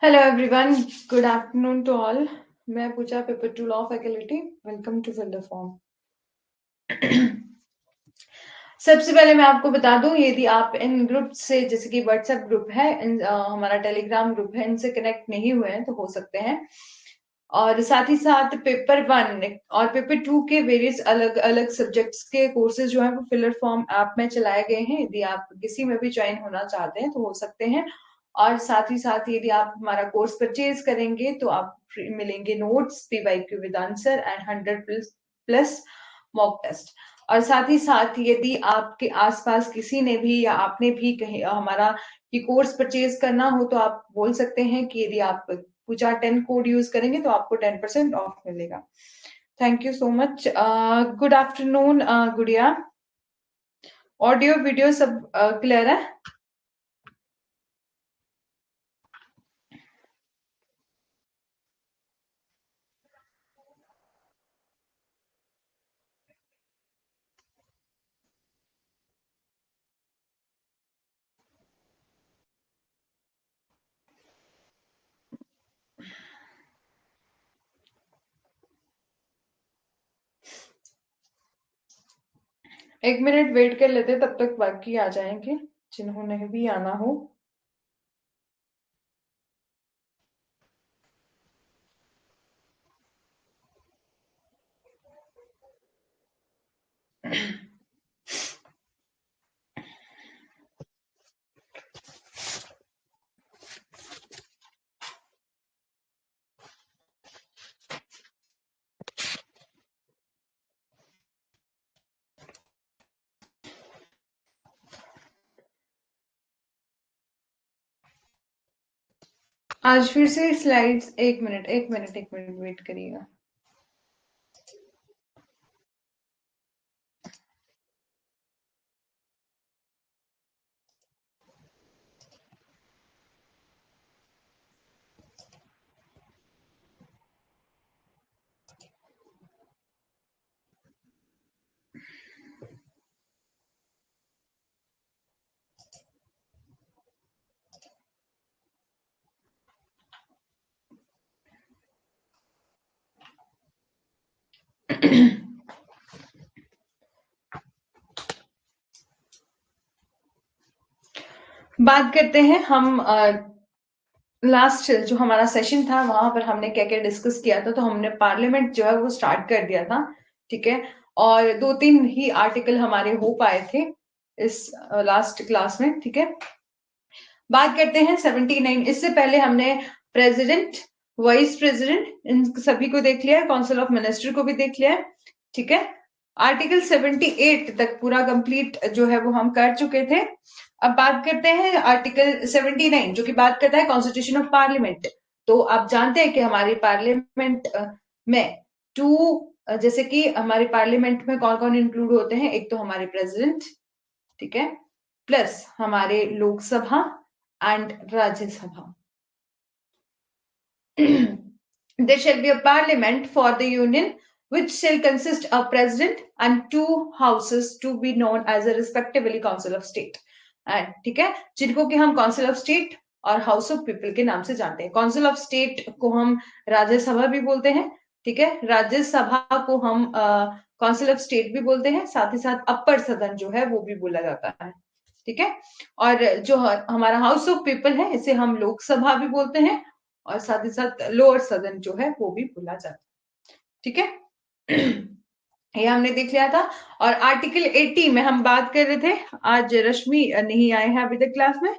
Hello everyone, good afternoon to all. मैं Puja, paper 2 law faculty. Welcome to fill the form. सबसे पहले मैं आपको बता दूं, यदि आप इन ग्रुप से, जैसे कि व्हाट्सएप ग्रुप है, हमारा टेलीग्राम ग्रुप है, इनसे कनेक्ट नहीं हुए हैं तो हो सकते हैं। और साथ ही साथ पेपर 1 और पेपर 2 के वेरियस अलग अलग सब्जेक्ट्स के कोर्सेज जो है वो फिलर फॉर्म ऐप में चलाए गए हैं। यदि आप किसी में भी ज्वाइन होना चाहते हैं तो हो सकते हैं। और साथ ही साथ यदि आप हमारा कोर्स परचेज करेंगे तो आप मिलेंगे notes, PYQ with answer and 100+ mock test. और साथ ही साथ यदि आपके आसपास किसी ने भी या आपने भी कहीं हमारा ये कोर्स परचेज करना हो तो आप बोल सकते हैं कि यदि आप पूजा 10 कोड यूज करेंगे तो आपको 10% ऑफ मिलेगा। Thank you so much. Good afternoon गुड़िया। ऑडियो वीडियो सब क्लियर है? एक मिनट वेट कर लेते, तब तक बाकी आ जाएंगे जिन्होंने भी आना हो। आज फिर से स्लाइड्स, एक मिनट वेट करिएगा। बात करते हैं हम। लास्ट जो हमारा सेशन था वहां पर हमने क्या क्या डिस्कस किया था। तो हमने पार्लियामेंट जो है वो स्टार्ट कर दिया था, ठीक है। और 2-3 ही आर्टिकल हमारे हो पाए थे इस लास्ट क्लास में, ठीक है। बात करते हैं 79। इससे पहले हमने प्रेसिडेंट, वाइस प्रेसिडेंट, इन सभी को देख लिया है, काउंसिल ऑफ मिनिस्टर को भी देख लिया है, ठीक है। आर्टिकल 78 तक पूरा कंप्लीट जो है वो हम कर चुके थे। अब बात करते हैं आर्टिकल 79 जो कि बात करता है कॉन्स्टिट्यूशन ऑफ पार्लियामेंट। तो आप जानते हैं कि हमारी पार्लियामेंट में जैसे कि हमारे पार्लियामेंट में कौन कौन इंक्लूड होते हैं। एक तो हमारे प्रेसिडेंट, ठीक है, प्लस हमारे Lok Sabha and Rajya Sabha. There shall be a parliament for the union which shall consist of president and 2 houses to be known as a respectively council of state। And ठीक है, जिनको कि हम काउंसिल ऑफ स्टेट और house of people के नाम से जानते हैं। काउंसिल ऑफ स्टेट को हम राज्यसभा भी बोलते हैं, ठीक है। राज्यसभा को हम काउंसिल ऑफ स्टेट भी बोलते हैं, साथ ही साथ अपर सदन जो है वो भी बोला जाता है, ठीक है। और जो हमारा हाउस ऑफ पीपल है इसे हम लोकसभा भी बोलते हैं, और साथ ही साथ लोअर सदन जो है वो भी बोला जाता है, ठीक है। ये हमने देख लिया था। और आर्टिकल 80 में हम बात कर रहे थे। आज रश्मि नहीं आए हैं अभी तक क्लास में।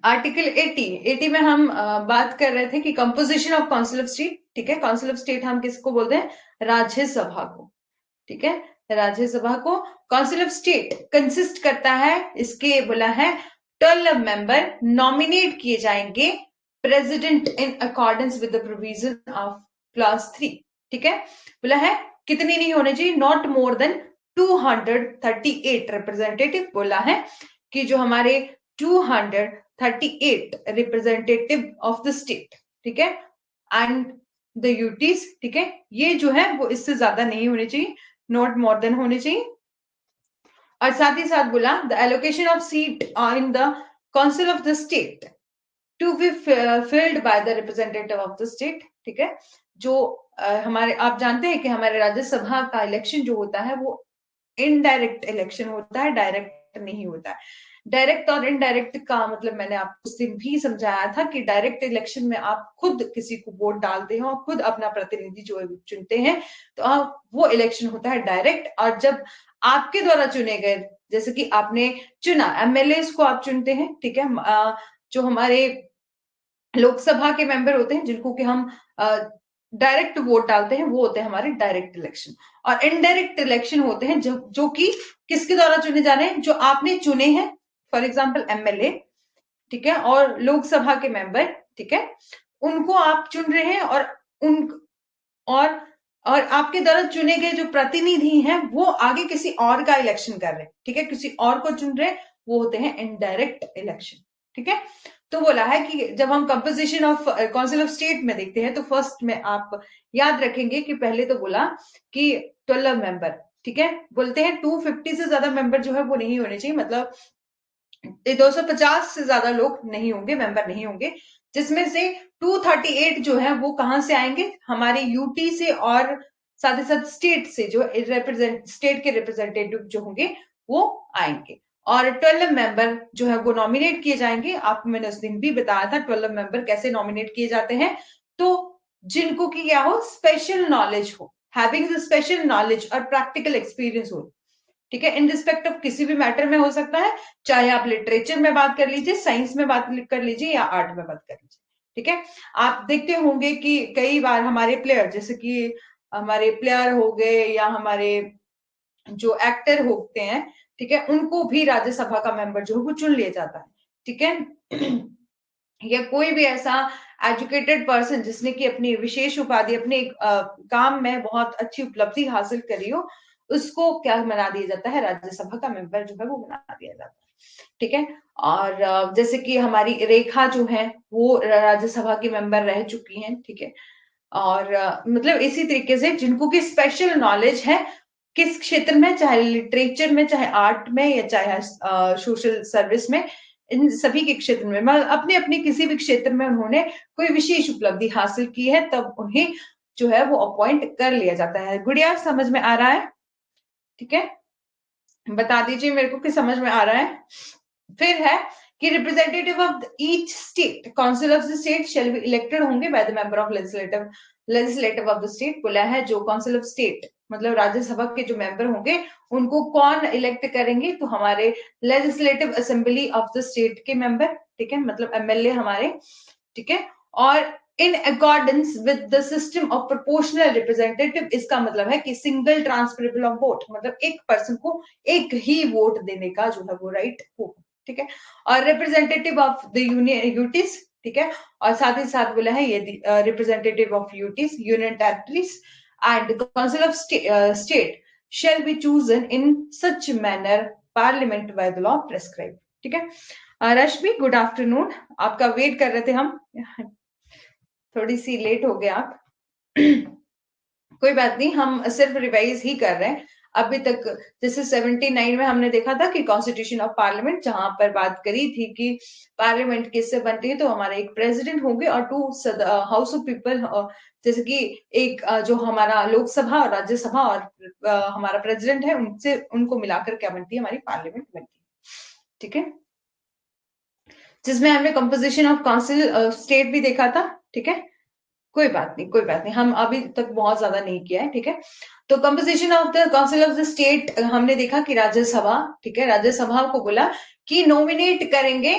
आर्टिकल 80 में हम बात कर रहे थे कि composition of council of state, ठीक है। काउंसिल ऑफ स्टेट हम किसको बोलते हैं? राज्यसभा को, ठीक है। राज्यसभा को काउंसिल ऑफ स्टेट कंसिस्ट करता है, इसके बोला है 12 मेंबर नॉमिनेट किए जाएंगे president in accordance with the provision of clause 3, ठीक है। बोला है कितनी नहीं होने चाहिए, नॉट मोर देन 238 रिप्रेजेंटेटिव। बोला है कि जो हमारे 238 रिप्रेजेंटेटिव ऑफ द स्टेट, ठीक है, एंड द यूटीज, ठीक है, ये जो है वो इससे ज्यादा नहीं होने चाहिए, नॉट मोर देन होने चाहिए। और साथ ही साथ बोला the allocation of seat in the council of the state to be filled by the representative of the state. ठीक है, जो हमारे, आप जानते हैं कि हमारे राज्यसभा का इलेक्शन जो होता है वो इनडायरेक्ट इलेक्शन होता है, डायरेक्ट नहीं होता है। डायरेक्ट और इनडायरेक्ट का मतलब मैंने आपको उस दिन भी समझाया था कि डायरेक्ट इलेक्शन में आप खुद किसी को वोट डालते हैं और खुद अपना प्रतिनिधि जो है चुनते हैं, तो आप वो इलेक्शन होता है डायरेक्ट। और जब आपके द्वारा चुने गए, जैसे कि आपने चुना, एमएलए को आप चुनते हैं, ठीक है, जो हमारे लोकसभा के मेंबर होते हैं जिनको कि हम डायरेक्ट वोट डालते हैं, वो होते हैं हमारे डायरेक्ट इलेक्शन। और इनडायरेक्ट इलेक्शन होते हैं जो कि किसके द्वारा चुने जा रहे हैं, जो आपने चुने हैं, फॉर एग्जाम्पल एमएलए, ठीक है, और लोकसभा के मेंबर, ठीक है, उनको आप चुन रहे हैं, उन और और आपके द्वारा चुने गए जो प्रतिनिधि हैं वो आगे किसी और का इलेक्शन कर रहे हैं, ठीक है, किसी और को चुन रहे हैं, वो होते हैं इनडायरेक्ट इलेक्शन। ठीक है, तो बोला है कि जब हम composition of council of state में देखते हैं तो फर्स्ट में आप याद रखेंगे कि पहले तो बोला कि 12 मेंबर, ठीक है, बोलते हैं 250 से ज्यादा मेंबर जो है वो नहीं होने चाहिए, मतलब 250 से ज्यादा लोग नहीं होंगे, मेंबर नहीं होंगे, जिसमें से 238 जो है वो कहां से आएंगे, हमारे यूटी से, और साथ ही साथ स्टेट से, जो स्टेट के रिप्रेजेंटेटिव जो होंगे वो आएंगे। और 12 मेंबर जो है वो नॉमिनेट किए जाएंगे। आपको मैंने उस दिन भी बताया था 12 मेंबर कैसे नॉमिनेट किए जाते हैं। तो जिनको की क्या हो, स्पेशल नॉलेज हो, हैविंग स्पेशल नॉलेज और प्रैक्टिकल एक्सपीरियंस हो, ठीक है, इन रिस्पेक्ट ऑफ किसी भी मैटर में हो सकता है, चाहे आप लिटरेचर में बात कर लीजिए, साइंस में बात कर लीजिए, या आर्ट में बात कर लीजिए। ठीक है, आप देखते होंगे कि कई बार हमारे प्लेयर, जैसे कि हमारे प्लेयर हो गए या हमारे जो एक्टर होते हैं, ठीक है, उनको भी राज्यसभा का मेंबर जो है वो चुन लिया जाता है। ठीक है, या कोई भी ऐसा एजुकेटेड पर्सन जिसने की अपनी विशेष उपाधि, अपने काम में बहुत अच्छी उपलब्धि हासिल करी हो, उसको क्या बना दिया जाता है, राज्यसभा का मेंबर जो है वो बना दिया जाता है। ठीक है, और जैसे कि हमारी रेखा जो है वो राज्यसभा की मेंबर रह चुकी हैं। ठीक है, और मतलब इसी तरीके से जिनको की स्पेशल नॉलेज है किस क्षेत्र में, चाहे लिटरेचर में, चाहे आर्ट में, या चाहे सोशल सर्विस में, इन सभी के क्षेत्र में, मतलब अपने अपने किसी भी क्षेत्र में उन्होंने कोई विशेष उपलब्धि हासिल की है, तब उन्हें जो है वो अपॉइंट कर लिया जाता है। गुड़िया, समझ में आ रहा है? ठीक है, बता दीजिए मेरे को कि समझ में आ रहा है। फिर है कि representative of each state, council of the state shall be elected होंगे by the member of legislative of the state. बोला है जो काउंसिल ऑफ स्टेट मतलब राज्यसभा के जो मेंबर होंगे उनको कौन इलेक्ट करेंगे, तो हमारे legislative assembly of the state के मेंबर, ठीक है, मतलब एमएलए हमारे। ठीक है, और in accordance with the system of proportional representative, इसका मतलब है कि सिंगल ट्रांसफरेबल ऑफ वोट, मतलब एक पर्सन को एक ही वोट देने का जो है वो राइट होगा। ठीक है, और representative of the union UTs, ठीक है, और साथ ही साथ बोला है ये representative of UTs, union territories and council of state shall be chosen in such manner parliament by the law prescribe. ठीक है, रश्मि गुड आफ्टरनून, आपका वेट कर रहे थे हम, थोड़ी सी लेट हो गए आप। कोई बात नहीं, हम सिर्फ रिवाइज ही कर रहे हैं अभी तक। जैसे 79 में हमने देखा था कि कॉन्स्टिट्यूशन ऑफ पार्लियामेंट, जहां पर बात करी थी कि पार्लियामेंट किससे बनती है, तो हमारे एक प्रेसिडेंट होंगे और 2 हाउस ऑफ पीपल, जैसे कि एक जो हमारा लोकसभा और राज्यसभा और हमारा प्रेसिडेंट है, उनसे उनको मिलाकर क्या बनती है, हमारी पार्लियामेंट बनती है। ठीक है, जिसमें हमने कंपोजिशन ऑफ काउंसिल स्टेट भी देखा था। ठीक है, कोई बात नहीं, कोई बात नहीं, हम अभी तक बहुत ज्यादा नहीं किया है। ठीक है, तो composition of the council of the state हमने देखा कि राज्यसभा, ठीक है, राज्यसभा को बोला कि नॉमिनेट करेंगे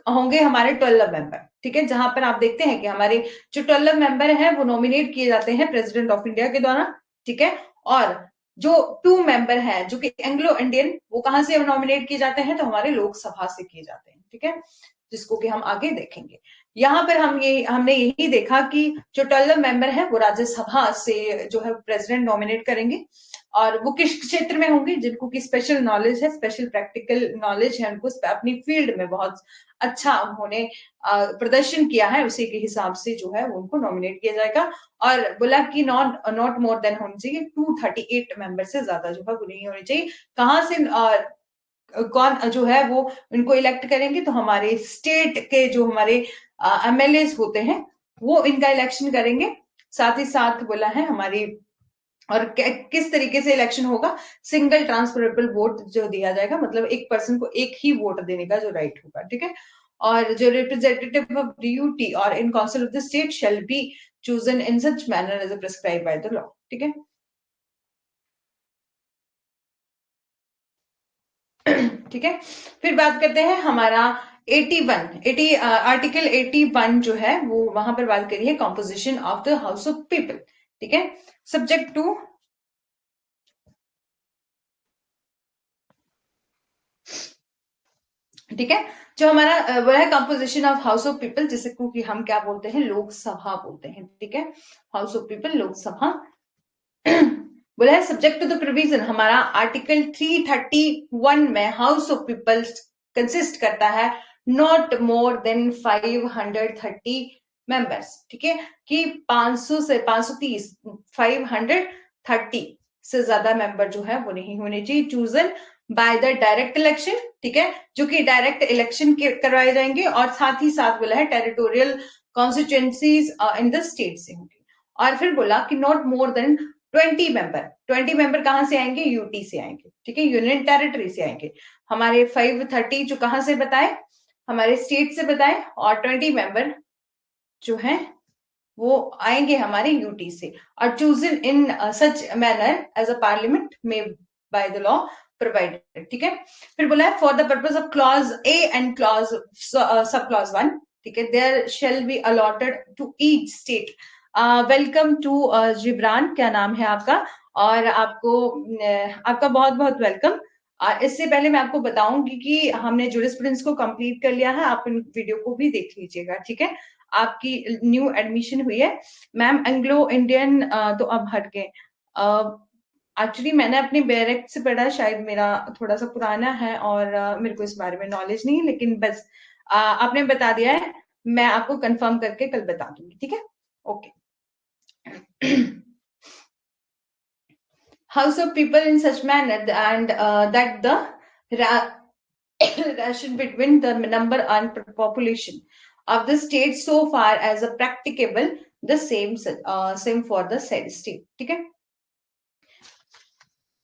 होंगे हमारे 12 मेंबर। ठीक है, जहां पर आप देखते हैं कि हमारे जो 12 मेंबर हैं वो नॉमिनेट किए जाते हैं प्रेसिडेंट ऑफ इंडिया के द्वारा। ठीक है, और जो 2 मेंबर हैं जो कि एंग्लो इंडियन, वो कहां से नॉमिनेट किए जाते हैं, तो हमारे लोकसभा से किए जाते हैं। ठीक है, जिसको कि हम आगे देखेंगे। यहाँ पर हमने यही देखा कि जो 12 मेंबर है वो राज्यसभा से जो है प्रेसिडेंट नॉमिनेट करेंगे, और वो किस क्षेत्र में होंगे, जिनको की स्पेशल नॉलेज है, स्पेशल प्रैक्टिकल नॉलेज है, उनको अपनी फील्ड में बहुत अच्छा उन्होंने प्रदर्शन किया है, उसी के हिसाब से जो है उनको नॉमिनेट किया जाएगा। और बोला कि नॉट मोर देन होनी चाहिए 238 मेंबर से ज्यादा जो है वो नहीं होनी चाहिए। कहाँ से कौन जो है वो इनको इलेक्ट करेंगे, तो हमारे स्टेट के जो हमारे एमएलए होते हैं वो इनका इलेक्शन करेंगे। साथ ही साथ बोला है हमारी, और किस तरीके से इलेक्शन होगा, सिंगल ट्रांसफरेबल वोट जो दिया जाएगा, मतलब एक पर्सन को एक ही वोट देने का जो राइट होगा, ठीक है। और जो रिप्रेजेंटेटिव ऑफ ड्यूटी और in council of the state shall be chosen in such manner as prescribe by the law, ठीक है। ठीक है। फिर बात करते हैं हमारा 81 आर्टिकल 81 जो है वो वहां पर बात करी है composition of the house of people, ठीक है। सब्जेक्ट टू, ठीक है, जो हमारा वो है composition of house of people, जिसे कि हम क्या बोलते हैं, लोकसभा बोलते हैं, ठीक है। House of people, Lok Sabha. बोला है सब्जेक्ट टू द प्रोविजन, हमारा आर्टिकल 331 में हाउस ऑफ पीपल कंसिस्ट करता है नॉट मोर देन 530 मेंबर्स, ठीक है, कि 500 से 530, 530 से ज्यादा मेंबर जो है वो नहीं होने चाहिए, chosen by the direct election, ठीक है, जो कि डायरेक्ट इलेक्शन करवाए जाएंगे, और साथ ही साथ बोला है territorial constituencies in the state से होंगे। और फिर बोला कि नॉट मोर देन 20 मेंबर कहां से आएंगे, यूटी से आएंगे, ठीक है, यूनियन टेरिटरी से आएंगे। हमारे 530 जो कहां से बताए, हमारे स्टेट से बताए, और 20 मेंबर जो है वो आएंगे हमारे यूटी से, और chosen in such manner as a parliament में बाय द लॉ प्रोवाइडेड, ठीक है। फिर बोला है for the purpose of clause A and clause sub clause 1, ठीक है, there shall be allotted to each state. Welcome to Jibran, क्या नाम है आपका, और आपका बहुत बहुत वेलकम। इससे पहले मैं आपको बताऊंगी कि हमने जूरिस्प्रूडेंस को कंप्लीट कर लिया है, आप इन वीडियो को भी देख लीजिएगा, ठीक है। आपकी न्यू एडमिशन हुई है मैम, एंग्लो इंडियन तो अब हट गए। एक्चुअली मैंने अपने बैरेक्ट से पढ़ा, शायद मेरा थोड़ा सा पुराना है और मेरे को इस बारे में नॉलेज नहीं है, लेकिन बस आपने बता दिया है, मैं आपको कंफर्म करके कल बता दूंगी, ठीक है। Okay. House of people in such manner and that the ration between the number and population of the state so far as a practicable the same for the said state, ठीक है।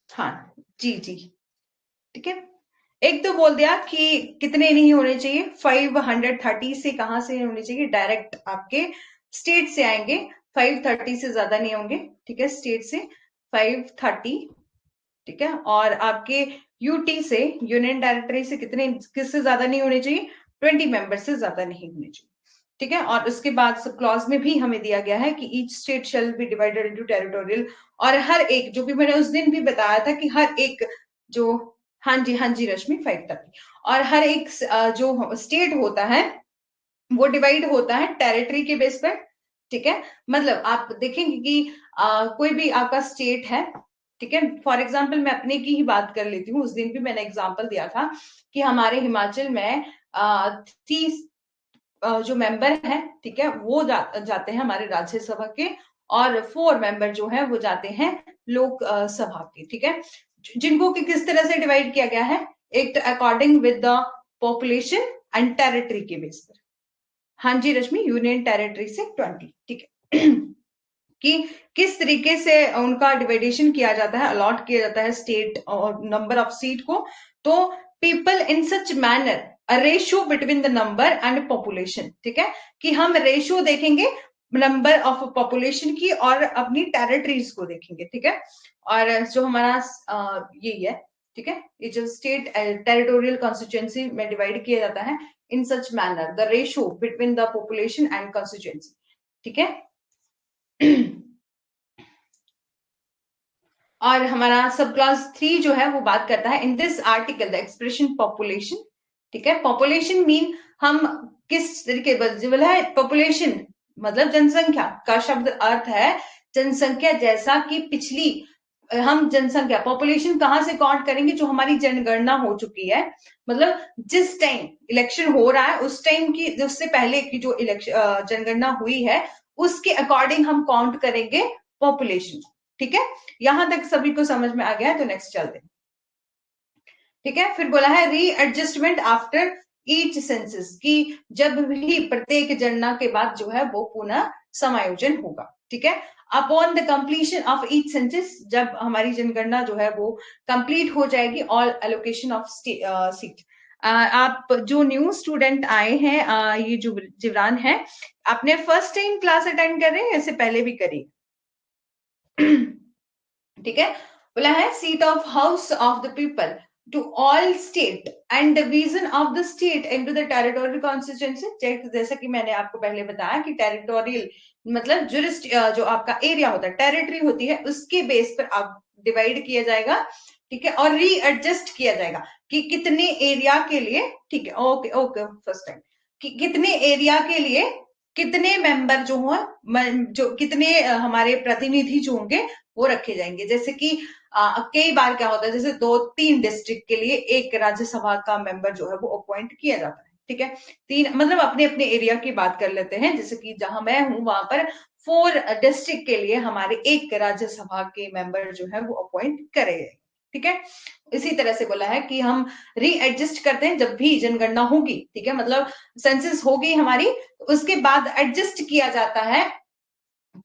हाँ जी जी, ठीक है। एक तो बोल दिया कि कितने नहीं होने चाहिए, 530 से कहां से होने चाहिए, डायरेक्ट आपके स्टेट से आएंगे, 530 से ज्यादा नहीं होंगे, ठीक है, स्टेट से 530, ठीक है। और आपके यूटी से, यूनियन टेरिटरी से कितने, किससे ज्यादा नहीं होने चाहिए, 20 मेंबर से ज्यादा नहीं होने चाहिए, ठीक है। और उसके बाद सब क्लॉज में भी हमें दिया गया है कि each state shall B divided into territorial, और हर एक, जो भी मैंने उस दिन भी बताया था कि हर एक जो, हाँ जी रश्मि, 530, और हर एक जो स्टेट होता है वो डिवाइड होता है टेरिटरी के बेस पर, ठीक है। मतलब आप देखेंगे कि कोई भी आपका स्टेट है, ठीक है, फॉर एग्जाम्पल मैं अपने की ही बात कर लेती हूँ, उस दिन भी मैंने एग्जाम्पल दिया था कि हमारे हिमाचल में 30 जो मेंबर है, ठीक है, वो जाते हैं हमारे राज्यसभा के, और 4 मेंबर जो है वो जाते हैं लोक सभा के, ठीक है। जिनको कि किस तरह से डिवाइड किया गया है, एक तो according with the population and territory के बेस पर। हाँ जी रश्मि, यूनियन टेरिटरी से 20, ठीक है। कि किस तरीके से उनका डिवाइडेशन किया जाता है, अलॉट किया जाता है स्टेट और नंबर ऑफ सीट को, तो people in such manner a ratio between the number and population, ठीक है, कि हम रेशियो देखेंगे नंबर ऑफ पॉपुलेशन की और अपनी टेरिटरीज को देखेंगे, ठीक है। और जो हमारा यही है, ठीक है, ये जो स्टेट टेरिटोरियल कॉन्स्टिट्यूएंसी में डिवाइड किया जाता है in such manner the ratio between the population and constituency, ठीक है। और हमारा सब क्लॉज 3 जो है वो बात करता है in this article the expression population, ठीक है। पॉपुलेशन मीन हम किस तरीके बोला है, पॉपुलेशन मतलब जनसंख्या का शब्द अर्थ है जनसंख्या, जैसा कि पिछली हम जनसंख्या पॉपुलेशन कहां से काउंट करेंगे, जो हमारी जनगणना हो चुकी है, मतलब जिस टाइम इलेक्शन हो रहा है उस टाइम की, उससे पहले की जो इलेक्शन जनगणना हुई है उसके अकॉर्डिंग हम काउंट करेंगे पॉपुलेशन, ठीक है। यहां तक सभी को समझ में आ गया है, तो नेक्स्ट चलते हैं। ठीक है। फिर बोला है रीएडजस्टमेंट आफ्टर ईच सेंसस, कि जब भी प्रत्येक जनगणना के बाद जो है वो पुनः समायोजन होगा। ठीक है। Upon the completion of each census, जब हमारी जनगणना जो है वो कंप्लीट हो जाएगी, ऑल एलोकेशन ऑफ सीट। आप जो न्यू स्टूडेंट आए हैं, ये जो जिवरान है, आपने फर्स्ट टाइम क्लास अटेंड कर रहे हैं, इससे पहले भी करी? ठीक है। बोला है seat of house of the people to all state and division of the state into the territorial constituency. जैसा कि मैंने आपको पहले बताया कि टेरिटोरियल मतलब जो आपका एरिया होता है, टेरिटरी होती है, उसके बेस पर आप डिवाइड किया जाएगा। ठीक है। और रीएडजस्ट किया जाएगा कि कितने एरिया के लिए, ठीक है, ओके ओके, फर्स्ट टाइम, कि कितने एरिया के लिए कितने मेंबर जो हो, जो कितने हमारे प्रतिनिधि जो होंगे वो रखे जाएंगे। जैसे कि कई बार क्या होता है, जैसे 2-3 डिस्ट्रिक्ट के लिए एक राज्यसभा का मेंबर जो है वो अपॉइंट किया जाता है। ठीक है। 3 मतलब अपने अपने एरिया की बात कर लेते हैं। जैसे कि जहां मैं हूं वहां पर 4 डिस्ट्रिक्ट के लिए हमारे एक राज्यसभा के मेंबर जो है वो अपॉइंट करे गए। ठीक है। इसी तरह से बोला है कि हम रीएडजस्ट करते हैं जब भी जनगणना होगी। ठीक है। मतलब सेंसस होगी हमारी, तो उसके बाद एडजस्ट किया जाता है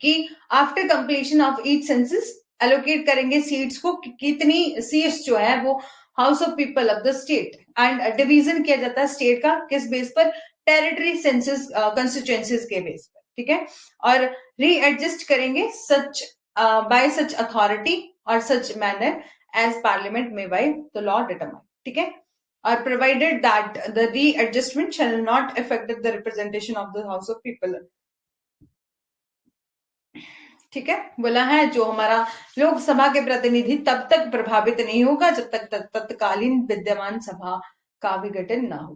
कि after completion of each census allocate करेंगे सीट्स को, कितनी सीट्स जो है वो house of people of the state, and division किया जाता है स्टेट का किस बेस पर, टेरिटरी सेंसस कंस्टिट्यूएंसीज के बेस पर। ठीक है। और रीएडजस्ट करेंगे सच बाय सच अथॉरिटी और सच मैनर एज पार्लियामेंट में बाय द लॉ डिटरमाइन। ठीक है। और provided that the readjustment shall not affect the representation of the house of people. ठीक है। बोला है जो हमारा लोकसभा के प्रतिनिधि तब तक प्रभावित नहीं होगा जब तक तत्कालीन विद्यमान सभा का विघटन ना हो।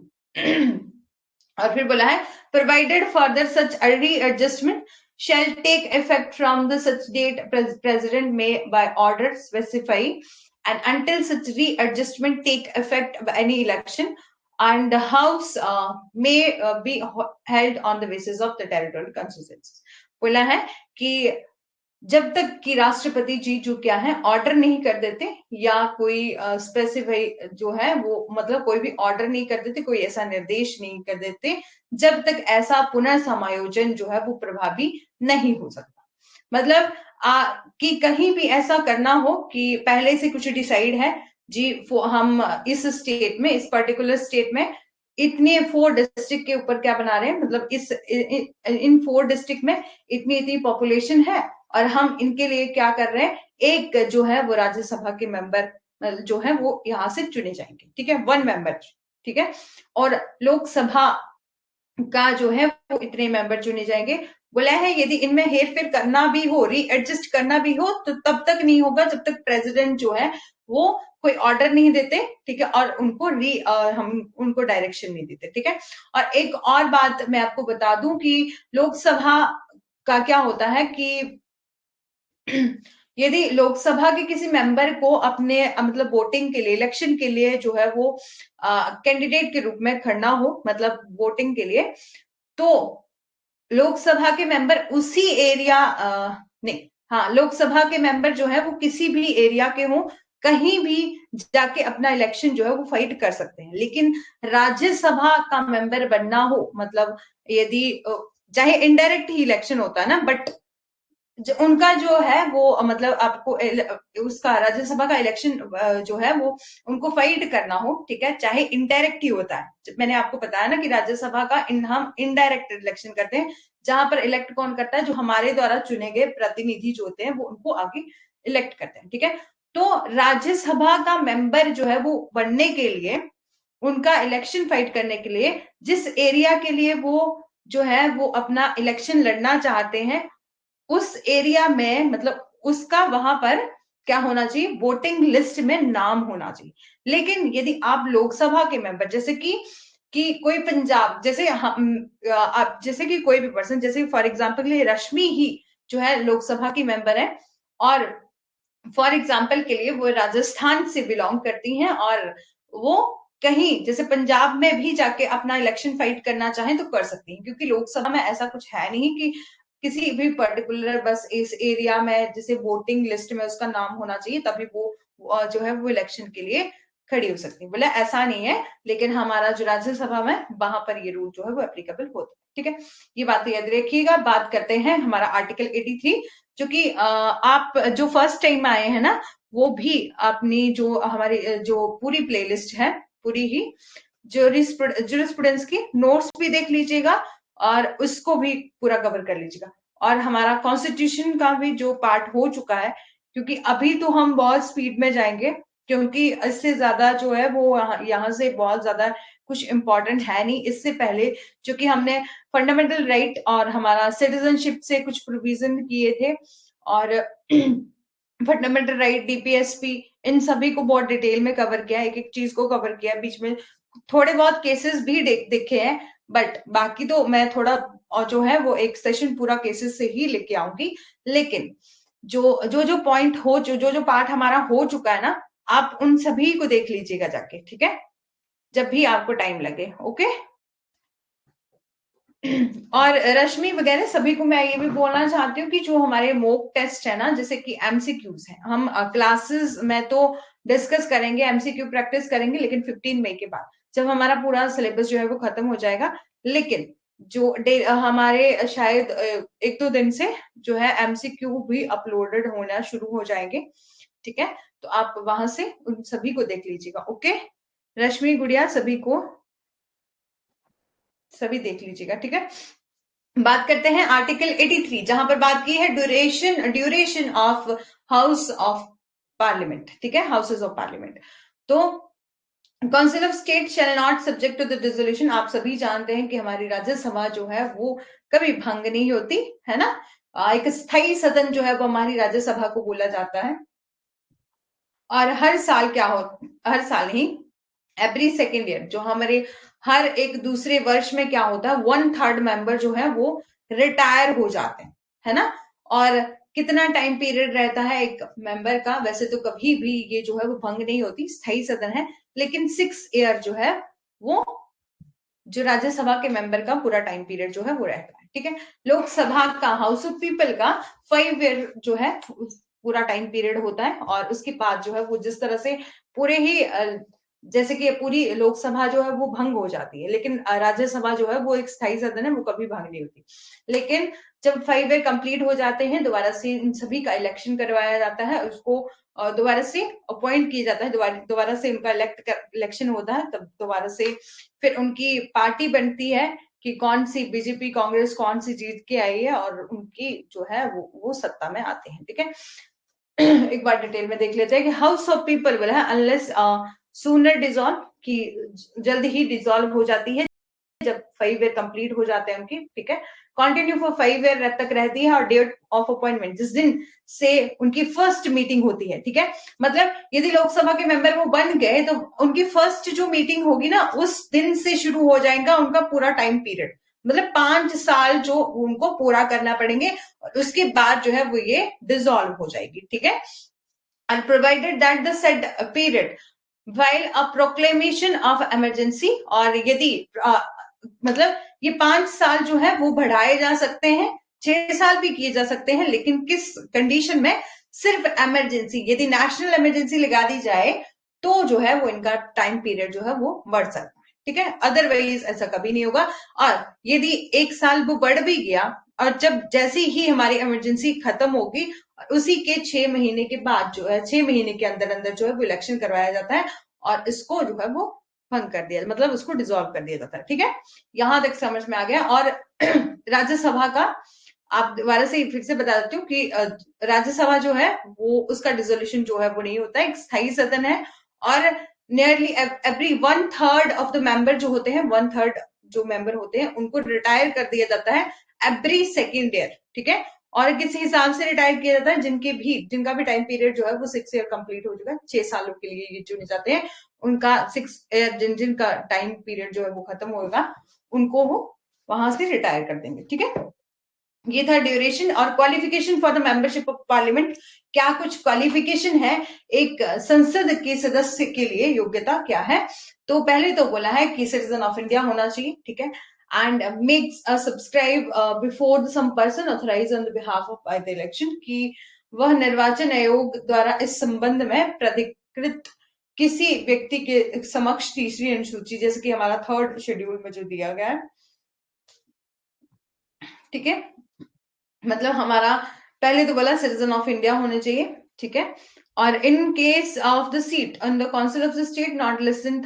और फिर बोला है provided further such early adjustment shall take effect from the such date president may by order specify and until such readjustment take effect by any election and the house may be held on the basis of the territorial constituencies। बोला है कि जब तक कि राष्ट्रपति जी जो क्या है ऑर्डर नहीं कर देते, या कोई स्पेसिफाई जो है वो मतलब कोई भी ऑर्डर नहीं कर देते, कोई ऐसा निर्देश नहीं कर देते, जब तक ऐसा पुनर्समायोजन जो है वो प्रभावी नहीं हो सकता। मतलब कि कहीं भी ऐसा करना हो कि पहले से कुछ डिसाइड है जी, हम इस स्टेट में, इस पर्टिकुलर स्टेट में इतने 4 डिस्ट्रिक्ट के ऊपर क्या बना रहे हैं, मतलब इन 4 डिस्ट्रिक्ट में इतनी इतनी पॉपुलेशन है और हम इनके लिए क्या कर रहे हैं, एक जो है वो राज्यसभा के मेंबर जो है वो यहाँ से चुने जाएंगे। ठीक है। 1 मेंबर। ठीक है। और लोकसभा का जो है वो इतने मेंबर चुने जाएंगे। बोला है यदि इनमें हेरफेर करना भी हो, रीएडजस्ट करना भी हो, तो तब तक नहीं होगा जब तक प्रेसिडेंट जो है वो कोई ऑर्डर नहीं देते। ठीक है। और हम उनको डायरेक्शन नहीं देते। ठीक है। और एक और बात मैं आपको बता दूं कि लोकसभा का क्या होता है कि यदि लोकसभा के किसी मेंबर को अपने मतलब वोटिंग के लिए, इलेक्शन के लिए जो है वो कैंडिडेट के रूप में खड़ना हो, मतलब वोटिंग के लिए, तो लोकसभा के मेंबर उसी एरिया नहीं, हाँ, लोकसभा के मेंबर जो है वो किसी भी एरिया के हों, कहीं भी जाके अपना इलेक्शन जो है वो फाइट कर सकते हैं। लेकिन राज्यसभा का मेंबर बनना हो, मतलब यदि चाहे इनडायरेक्ट ही इलेक्शन होता है ना, बट उनका जो है वो मतलब आपको उसका राज्यसभा का इलेक्शन जो है वो उनको फाइट करना हो, ठीक है, चाहे इनडायरेक्ट ही होता है। मैंने आपको बताया ना कि राज्यसभा का हम इनडायरेक्ट इलेक्शन करते हैं, जहां पर इलेक्ट कौन करता है, जो हमारे द्वारा चुने गए प्रतिनिधि जो होते हैं वो उनको आगे इलेक्ट करते हैं। ठीक है। तो राज्यसभा का मेंबर जो है वो बनने के लिए, उनका इलेक्शन फाइट करने के लिए, जिस एरिया के लिए वो जो है वो अपना इलेक्शन लड़ना चाहते हैं, उस एरिया में मतलब उसका वहां पर क्या होना चाहिए, वोटिंग लिस्ट में नाम होना चाहिए। लेकिन यदि आप लोकसभा के मेंबर, जैसे कि कोई पंजाब, जैसे हम आप जैसे कि कोई भी पर्सन, जैसे फॉर एग्जांपल ये रश्मि ही जो है लोकसभा की मेंबर है, और फॉर एग्जाम्पल के लिए वो राजस्थान से बिलोंग करती हैं, और वो कहीं जैसे पंजाब में भी जाके अपना इलेक्शन फाइट करना चाहें तो कर सकती हैं, क्योंकि लोकसभा में ऐसा कुछ है नहीं कि किसी भी पर्टिकुलर बस इस एरिया में जैसे वोटिंग लिस्ट में उसका नाम होना चाहिए तभी वो जो है वो इलेक्शन के लिए खड़ी हो सकती है। बोले ऐसा नहीं है, लेकिन हमारा जो राज्यसभा में वहां पर ये रूल जो है वो एप्लीकेबल होता है। ठीक है, ये बात तो याद रखिएगा। बात करते हैं हमारा आर्टिकल 83, जो कि आप जो फर्स्ट टाइम आए हैं ना, वो भी अपनी जो हमारी जो पूरी प्लेलिस्ट है, पूरी ही जूरिस्प्रूडेंस की नोट्स भी देख लीजिएगा और उसको भी पूरा कवर कर लीजिएगा। और हमारा कॉन्स्टिट्यूशन का भी जो पार्ट हो चुका है, क्योंकि अभी तो हम बहुत स्पीड में जाएंगे, क्योंकि इससे ज्यादा जो है वो यहाँ से बहुत ज्यादा कुछ इंपॉर्टेंट है नहीं। इससे पहले जो कि हमने फंडामेंटल राइट और हमारा सिटीजनशिप से कुछ प्रोविजन किए थे, और फंडामेंटल राइट, डीपीएसपी, इन सभी को बहुत डिटेल में कवर किया, एक एक चीज को कवर किया। बीच में थोड़े बहुत केसेस भी देखे हैं, बट बाकी तो मैं थोड़ा और जो है वो एक सेशन पूरा केसेस से ही लेके आऊंगी। लेकिन जो जो जो पॉइंट हो, जो जो जो पार्ट हमारा हो चुका है ना, आप उन सभी को देख लीजिएगा जाके, ठीक है, जब भी आपको टाइम लगे। ओके। और रश्मि वगैरह सभी को मैं ये भी बोलना चाहती हूँ कि जो हमारे मॉक टेस्ट है ना, जैसे कि एमसीक्यूज है, हम क्लासेस में तो डिस्कस करेंगे, एमसीक्यू प्रैक्टिस करेंगे, लेकिन 15 मई के बाद जब हमारा पूरा सिलेबस जो है वो खत्म हो जाएगा। लेकिन जो हमारे शायद 1-2 दिन से जो है एमसीक्यू भी अपलोडेड होना शुरू हो जाएंगे। ठीक है, तो आप वहां से उन सभी को देख लीजिएगा। ओके, रश्मि, गुड़िया, सभी देख लीजिएगा। ठीक है, बात करते हैं आर्टिकल 83, जहां पर बात की है duration of house of parliament. ठीक है, हाउसेज ऑफ पार्लियामेंट। तो council of state shall not subject to the dissolution. आप सभी जानते हैं कि हमारी राज्यसभा जो है वो कभी भंग नहीं होती है ना। एक स्थायी सदन जो है वो हमारी राज्यसभा को बोला जाता है। और हर साल क्या हो, हर साल ही, एवरी सेकेंड ईयर, जो हमारे हर एक दूसरे वर्ष में क्या होता है, 1/3 मेंबर जो है वो रिटायर हो जाते हैं, है ना। और कितना टाइम पीरियड रहता है एक मेंबर का, वैसे तो कभी भी ये जो है वो भंग नहीं होती, स्थायी सदन है, लेकिन 6 ईयर जो है वो जो राज्यसभा के मेंबर का पूरा टाइम पीरियड जो है वो रहता है। ठीक है, लोकसभा का, हाउस ऑफ पीपल का 5 ईयर जो है पूरा टाइम पीरियड होता है। और उसके बाद जो है वो जिस तरह से पूरे ही जैसे कि पूरी लोकसभा जो है वो भंग हो जाती है, लेकिन राज्यसभा जो है वो एक स्थायी सदन है, वो कभी भंग नहीं होती। लेकिन जब 5 ईयर कंप्लीट हो जाते हैं, दोबारा से इन सभी का इलेक्शन करवाया जाता है, उसको दोबारा से अपॉइंट किया जाता है, दोबारा से उनका इलेक्शन होता है, तब दोबारा से फिर उनकी पार्टी बनती है कि कौन सी बीजेपी कांग्रेस कौन सी जीत के आई है, और उनकी जो है वो सत्ता में आते हैं। ठीक है, एक बार डिटेल में देख लेते हैं कि हाउस ऑफ पीपल विल है अनलेस सूनर डिसॉल्व, की जल्द ही डिसॉल्व हो जाती है जब 5 ईयर कंप्लीट हो जाते हैं उनकी। ठीक है, कंटिन्यू फॉर 5 ईयर तक रहती है, और डेट ऑफ अपॉइंटमेंट जिस दिन से उनकी फर्स्ट मीटिंग होती है। ठीक है, मतलब यदि लोकसभा के मेंबर वो बन गए तो उनकी फर्स्ट जो मीटिंग होगी ना, उस दिन से शुरू हो जाएगा उनका पूरा टाइम पीरियड। मतलब 5 साल जो उनको पूरा करना पड़ेंगे, और उसके बाद जो है वो ये डिसॉल्व हो जाएगी। ठीक है, and provided that the said period while a proclamation of emergency, और यदि मतलब ये 5 साल जो है वो बढ़ाए जा सकते हैं, 6 साल भी किए जा सकते हैं, लेकिन किस कंडीशन में, सिर्फ इमरजेंसी, यदि नेशनल इमरजेंसी लगा दी जाए तो जो है वो इनका टाइम पीरियड जो है वो बढ़ सकता है। ठीक है, अदरवाइज ऐसा कभी नहीं होगा। और यदि 1 साल वो बढ़ भी गया, और जब जैसे ही हमारी इमरजेंसी खत्म होगी, उसी के 6 महीने के बाद जो है, 6 महीने के अंदर अंदर जो है वो इलेक्शन करवाया जाता है, और इसको जो है वो भंग कर दिया, मतलब उसको डिसॉल्व कर दिया जाता है। ठीक है, यहां तक समझ में आ गया। और राज्यसभा का आप दोबारा से फिर से बता देती हूँ कि राज्यसभा जो है वो उसका डिसोल्यूशन जो है वो नहीं होता है, एक स्थायी सदन है। और nearly every 1/3 of the member जो होते हैं, 1/3 जो मेंबर होते हैं उनको रिटायर कर दिया जाता है एवरी सेकेंड ईयर। ठीक है, और किस हिसाब से रिटायर किया जाता है, जिनका भी टाइम पीरियड जो है वो 6 ईयर कंप्लीट हो चुका है, 6 सालों के लिए ये चुने जाते हैं, उनका 6 ईयर जिनका टाइम पीरियड जो है वो खत्म होगा, उनको वो वहां से रिटायर कर देंगे। ठीक है, ये था ड्यूरेशन। और qualification for the membership of parliament, क्या कुछ क्वालिफिकेशन है एक संसद के सदस्य के लिए, योग्यता क्या है। तो पहले तो बोला है कि सिटीजन ऑफ इंडिया होना चाहिए। ठीक है, and makes subscribe before some person authorise on the behalf of by the election, की वह निर्वाचन आयोग द्वारा इस संबंध में प्राधिकृत किसी व्यक्ति के समक्ष तीसरी अनुसूची, जैसे कि हमारा 3rd शेड्यूल में जो दिया गया है, ठीक है, मतलब हमारा पहले तो बोला सिटीजन ऑफ इंडिया होने चाहिए, ठीक है, और in case of the seat on the council of the state not less than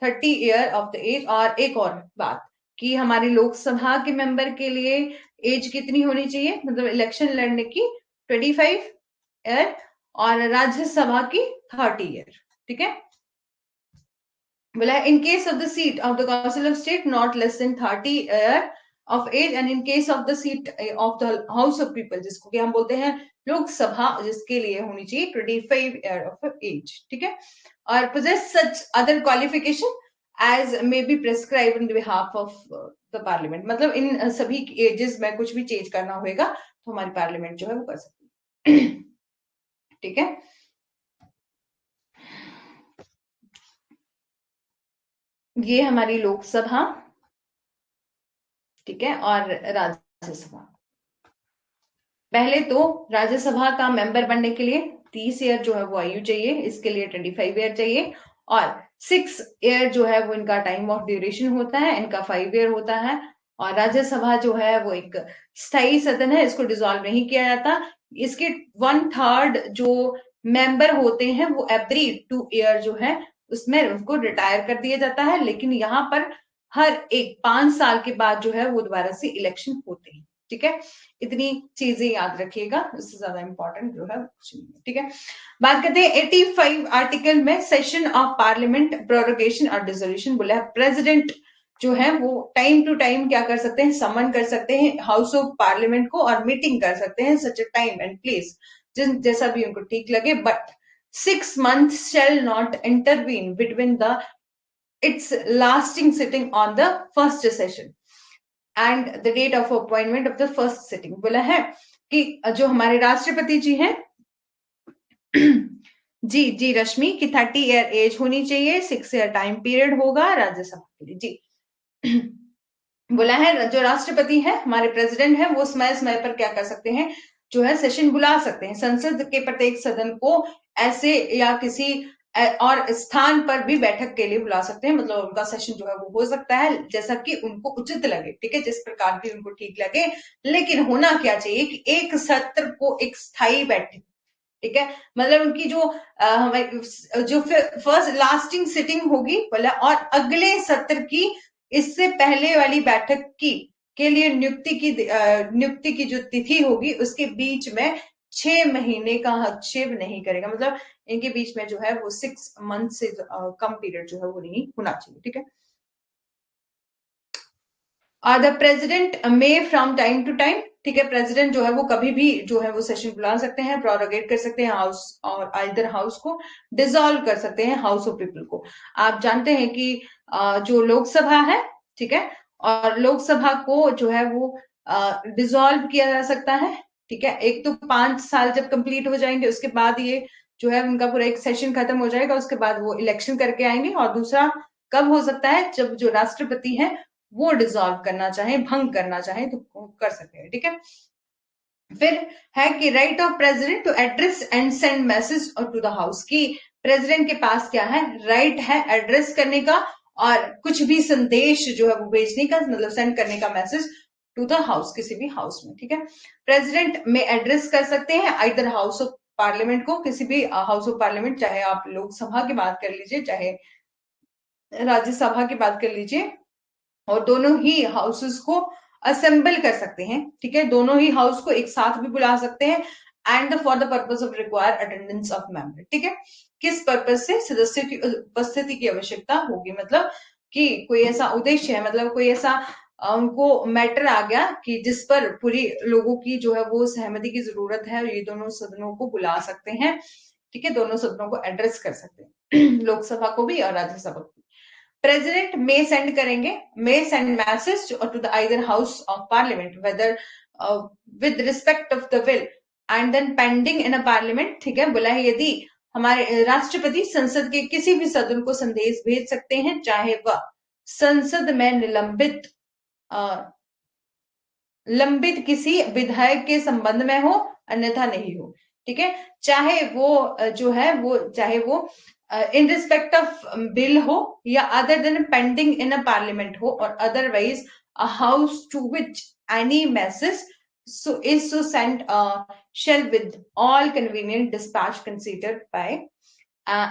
30 year of the age. और एक और बात कि हमारी लोकसभा के मेंबर के लिए एज कितनी होनी चाहिए, मतलब इलेक्शन लड़ने की 25 ईयर, और राज्यसभा की 30 ईयर, ठीक है। बोला in case of the seat of the council of state not less than 30 year of age, and in case of the seat of the house of people, जिसको कि हम बोलते हैं लोकसभा, जिसके लिए होनी चाहिए 25 ईयर ऑफ एज, ठीक है, और possess such other qualification as may be prescribed in behalf of the parliament। मतलब इन सभी एजेस में कुछ भी चेंज करना होगा तो हमारी पार्लियामेंट जो है वो कर सकती है, ठीक है। ये हमारी लोकसभा, ठीक है, और राज्यसभा। पहले तो राज्यसभा का मेंबर बनने के लिए 30 ईयर जो है वो आयु चाहिए, इसके लिए 25 ईयर चाहिए, और 6 ईयर जो है वो इनका टाइम ऑफ ड्यूरेशन होता है, इनका 5 ईयर होता है। और राज्यसभा जो है वो एक स्थायी सदन है, इसको डिसॉल्व नहीं किया जाता। इसके 1/3 जो मेंबर होते हैं वो एवरी 2 ईयर जो है उसमें उनको रिटायर कर दिया जाता है, लेकिन यहाँ पर हर एक 5 साल के बाद जो है वो दोबारा से इलेक्शन होते हैं, ठीक है। इतनी चीजें याद रखिएगा, इससे ज्यादा इंपॉर्टेंट जो है कुछ नहीं है, ठीक है। बात करते हैं 85 आर्टिकल में सेशन ऑफ पार्लियामेंट प्रोरोगेशन और डिसोल्यूशन। बोला है प्रेसिडेंट जो है वो टाइम टू टाइम क्या कर सकते हैं, समन कर सकते हैं हाउस ऑफ पार्लियामेंट को, और मीटिंग कर सकते हैं सच ए टाइम एंड प्लेस जैसा भी उनको ठीक लगे, but 6 months shall not intervene between the its lasting sitting on the first session and the date of appointment of the first sitting. बोला है कि जो हमारे राष्ट्रपति जी हैं जी रश्मि की 30 ईयर एज होनी चाहिए, 6 ईयर टाइम पीरियड होगा राज्यसभा के लिए जी। बोला है जो राष्ट्रपति है हमारे प्रेसिडेंट है वो समय समय पर क्या कर सकते हैं, जो है सेशन बुला सकते हैं संसद के प्रत्येक सदन को, ऐसे या किसी और स्थान पर भी बैठक के लिए बुला सकते हैं, मतलब उनका सेशन जो है वो हो सकता है जैसा कि उनको उचित लगे, ठीक है, जिस प्रकार भी उनको ठीक लगे। लेकिन होना क्या चाहिए कि एक सत्र को एक स्थायी बैठक, ठीक है, मतलब उनकी जो जो फर्स्ट लास्टिंग सिटिंग होगी बोला, और अगले सत्र की इससे पहले वाली बैठक की के लिए नियुक्ति की जो तिथि होगी उसके बीच में 6 महीने का हस्तक्षेप नहीं करेगा, मतलब इनके बीच में जो है वो 6 मंथ से कम पीरियड जो है वो नहीं होना चाहिए, ठीक है। और the president may from time to time, ठीक है, प्रेसिडेंट जो है वो कभी भी जो है वो सेशन बुला सकते हैं, प्रोरोगेट कर सकते हैं हाउस और आइदर हाउस को, डिसॉल्व कर सकते हैं हाउस ऑफ पीपल को। आप जानते हैं कि जो लोकसभा है, ठीक है, और लोकसभा को जो है वो डिसॉल्व किया जा सकता है, ठीक है। एक तो 5 साल जब कंप्लीट हो जाएंगे उसके बाद ये जो है उनका पूरा एक सेशन खत्म हो जाएगा, उसके बाद वो इलेक्शन करके आएंगे। और दूसरा कब हो सकता है, जब जो राष्ट्रपति है वो डिसॉल्व करना चाहे, भंग करना चाहे तो कर सकते हैं, ठीक है। फिर है कि right of president to address and send message to the house, की प्रेसिडेंट के पास क्या है, राइट है एड्रेस करने का और कुछ भी संदेश जो है वो भेजने का, मतलब सेंड करने का मैसेज टू द हाउस, किसी भी हाउस में, ठीक है। प्रेसिडेंट में एड्रेस कर सकते हैं आइदर हाउस ऑफ पार्लियामेंट को, किसी भी हाउस ऑफ पार्लियामेंट, चाहे आप लोकसभा की बात कर लीजिए चाहे राज्यसभा की बात कर लीजिए, और दोनों ही हाउसेस को असेंबल कर सकते हैं, ठीक है, दोनों ही हाउस को एक साथ भी बुला सकते हैं, and for the purpose of require attendance of member, ठीक है। किस पर्पस से, सदस्यों की उपस्थिति की आवश्यकता होगी, मतलब कि कोई ऐसा उद्देश्य है, मतलब कोई ऐसा उनको मैटर आ गया कि जिस पर पूरी लोगों की जो है वो सहमति की जरूरत है, और ये दोनों सदनों को बुला सकते हैं, ठीक है, दोनों सदनों को एड्रेस कर सकते हैं लोकसभा को भी और राज्यसभा को। प्रेसिडेंट मे सेंड करेंगे, may send message to the either house of parliament whether with respect of the will and then pending in a parliament, ठीक है। बोला है यदि हमारे राष्ट्रपति संसद के किसी भी सदन को संदेश भेज सकते हैं, चाहे वह संसद में लंबित किसी विधायक के संबंध में हो अन्यथा नहीं हो, ठीक है। चाहे वो जो है वो चाहे वो in respect of bill ho ya other than pending in a parliament ho or otherwise a house to which any message so sent shall with all convenient dispatch considered by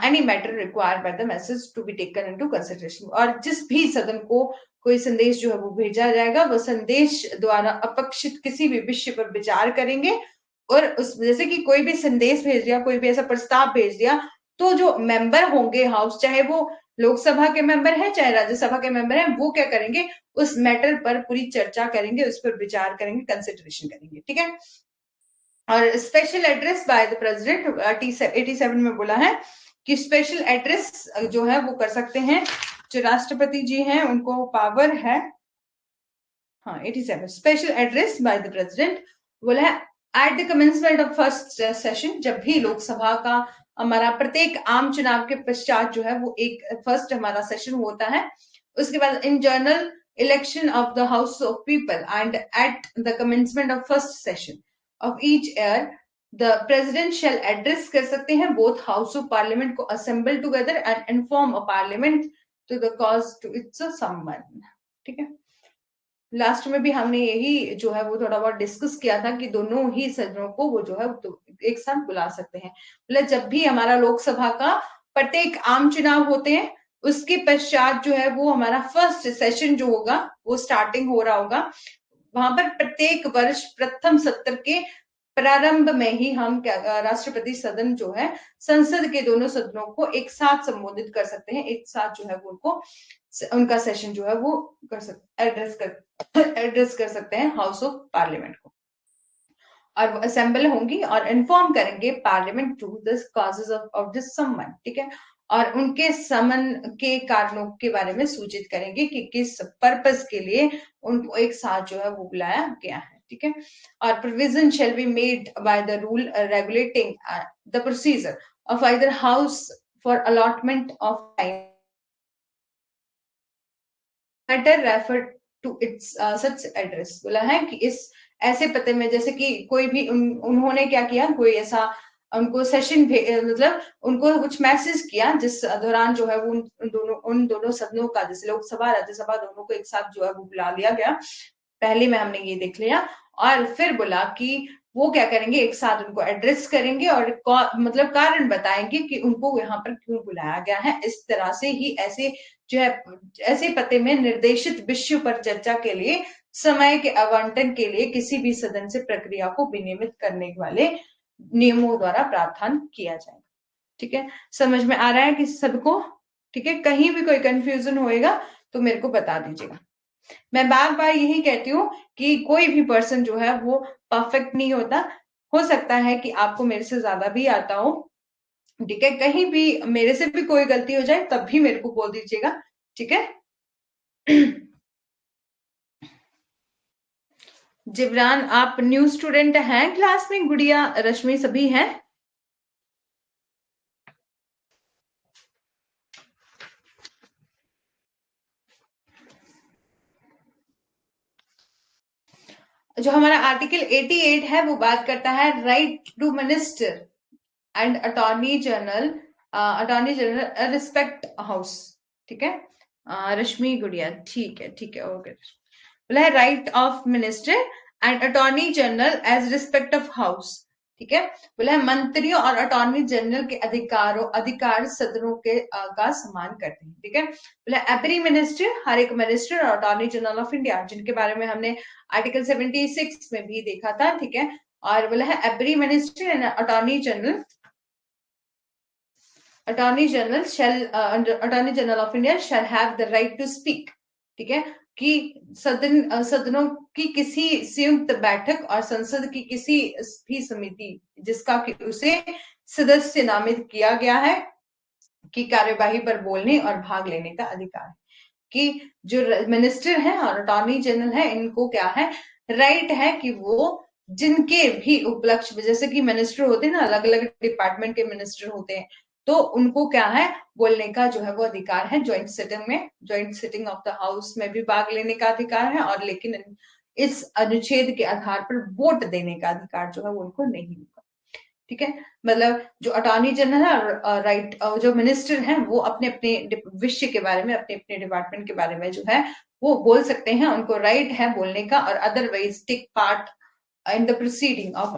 any matter required by the message to be taken into consideration। और जिस भी सदन को कोई संदेश जो है वो भेजा जाएगा वो संदेश द्वारा अपेक्षित किसी भी विषय पर विचार करेंगे और उस जैसे कि कोई भी संदेश भेज दिया कोई भी ऐसा प्रस्ताव भेज दिया तो जो मेंबर होंगे हाउस चाहे वो लोकसभा के मेंबर है चाहे राज्यसभा के मेंबर है वो क्या करेंगे उस मैटर पर पूरी चर्चा करेंगे उस पर विचार करेंगे कंसिडरेशन करेंगे। ठीक है। और special address by the president 87 में बोला है कि स्पेशल एड्रेस जो है वो कर सकते हैं जो राष्ट्रपति जी हैं उनको पावर है। हाँ 87 special address by the president बोला है eight the commencement of first session जब भी लोकसभा का हमारा प्रत्येक आम चुनाव के पश्चात जो है वो एक फर्स्ट हमारा सेशन होता है उसके बाद in general election of the house of people and at the commencement of first session of each year the president shall address कर सकते हैं बोथ हाउस ऑफ पार्लियामेंट को assemble together and inform a parliament to the cause to its someone. ठीक है। Last में भी हमने यही जो है वो थोड़ा बहुत डिस्कस किया था कि दोनों ही सदनों को वो जो है तो एक साथ बुला सकते हैं। मतलब जब भी हमारा लोकसभा का प्रत्येक आम चुनाव होते हैं उसके पश्चात जो है वो हमारा फर्स्ट सेशन जो होगा वो स्टार्टिंग हो रहा होगा वहां पर प्रत्येक वर्ष प्रथम सत्र के प्रारंभ में ही हम क्या राष्ट्रपति सदन जो है संसद के दोनों सदनों को एक साथ संबोधित कर सकते हैं एक साथ जो है वो उनको उनका सेशन जो है वो कर सकते एड्रेस कर सकते हैं हाउस ऑफ पार्लियामेंट को और वो असेंबल होंगी और इन्फॉर्म करेंगे parliament to the causes of this summon. ठीक है। और उनके समन के कारणों के बारे में सूचित करेंगे कि किस पर्पस के लिए उनको एक साथ जो है वो बुलाया गया है। ठीक है। और provision shall be made by the rule regulating the procedure of either house for allotment of time matter refer to its such address. बोला है कि इस ऐसे पते में जैसे कि कोई भी उन्होंने क्या किया कोई ऐसा उनको सेशन मतलब उनको कुछ मैसेज किया जिस दौरान जो है वो उन दोनों सदनों का जैसे लोकसभा राज्यसभा दोनों को एक साथ जो है वो बुला लिया गया पहले में हमने ये देख लिया और फिर बोला कि वो क्या करेंगे एक साथ उनको एड्रेस करेंगे और मतलब कारण बताएंगे कि उनको यहाँ पर क्यों बुलाया गया है। इस तरह से ही ऐसे जो है ऐसे पते में निर्देशित विषय पर चर्चा के लिए समय के आवंटन के लिए किसी भी सदन से प्रक्रिया को विनियमित करने वाले नियमों द्वारा प्रावधान किया जाएगा। ठीक है। समझ में आ रहा है कि सबको? ठीक है। कहीं भी कोई कंफ्यूजन होएगा तो मेरे को बता दीजिएगा। मैं बार बार यही कहती हूँ कि कोई भी पर्सन जो है वो परफेक्ट नहीं होता। हो सकता है कि आपको मेरे से ज्यादा भी आता हो। ठीक है। कहीं भी मेरे से भी कोई गलती हो जाए तब भी मेरे को बोल दीजिएगा। ठीक है। जिब्रान आप न्यू स्टूडेंट हैं क्लास में? गुड़िया रश्मि सभी हैं? जो हमारा आर्टिकल 88 है वो बात करता है right to minister and attorney general respect house. ठीक है। रश्मि गुड़िया ठीक है ओके। बोला है right of minister and attorney general as respect of house. ठीक है। बोला है मंत्रियों और अटॉर्नी जनरल के अधिकार सदनों के का सम्मान करते हैं। ठीक है। बोला एवरी मिनिस्टर हर एक मिनिस्टर और अटॉर्नी जनरल ऑफ इंडिया जिनके बारे में हमने आर्टिकल 76 में भी देखा था। ठीक है। और बोला है every minister and attorney general attorney general of India shall have the right to speak. ठीक है। कि सदनों की किसी संयुक्त बैठक और संसद की किसी भी समिति जिसका कि उसे सदस्य नामित किया गया है की कार्यवाही पर बोलने और भाग लेने का अधिकार है। कि जो मिनिस्टर हैं और अटॉर्नी जनरल है इनको क्या है राइट है कि वो जिनके भी उपलक्ष्य जैसे कि मिनिस्टर होते हैं ना अलग अलग डिपार्टमेंट के मिनिस्टर होते हैं तो उनको क्या है बोलने का जो है वो अधिकार है। Joint sitting of the house में भी भाग लेने का अधिकार है और लेकिन इस अनुच्छेद के आधार पर वोट देने का अधिकार जो है वो उनको नहीं होगा। ठीक है, मतलब जो अटॉर्नी जनरल है, राइट, जो मिनिस्टर हैं वो अपने अपने विषय के बारे में, अपने अपने डिपार्टमेंट के बारे में जो है वो बोल सकते हैं, उनको राइट है बोलने का, और otherwise take part in the proceeding of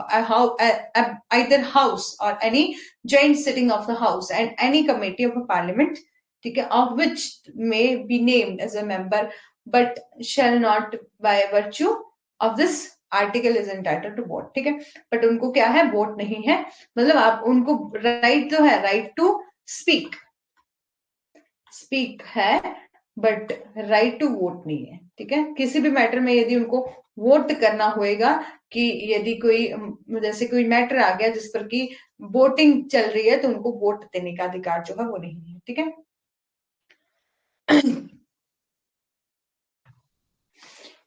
either house or any joint sitting of the house and any committee of a parliament, ठीक है, of which may be named as a member but shall not by virtue of this article is entitled to vote, ठीक है, but उनको क्या है, vote नहीं है, मतलब आप उनको राइट तो है, राइट टू स्पीक, स्पीक है, बट राइट टू वोट नहीं है, ठीक है, किसी भी मैटर में यदि उनको वोट करना होएगा, कि यदि कोई जैसे कोई मैटर आ गया जिस पर कि वोटिंग चल रही है, तो उनको वोट देने का अधिकार जो है वो नहीं है, ठीक है।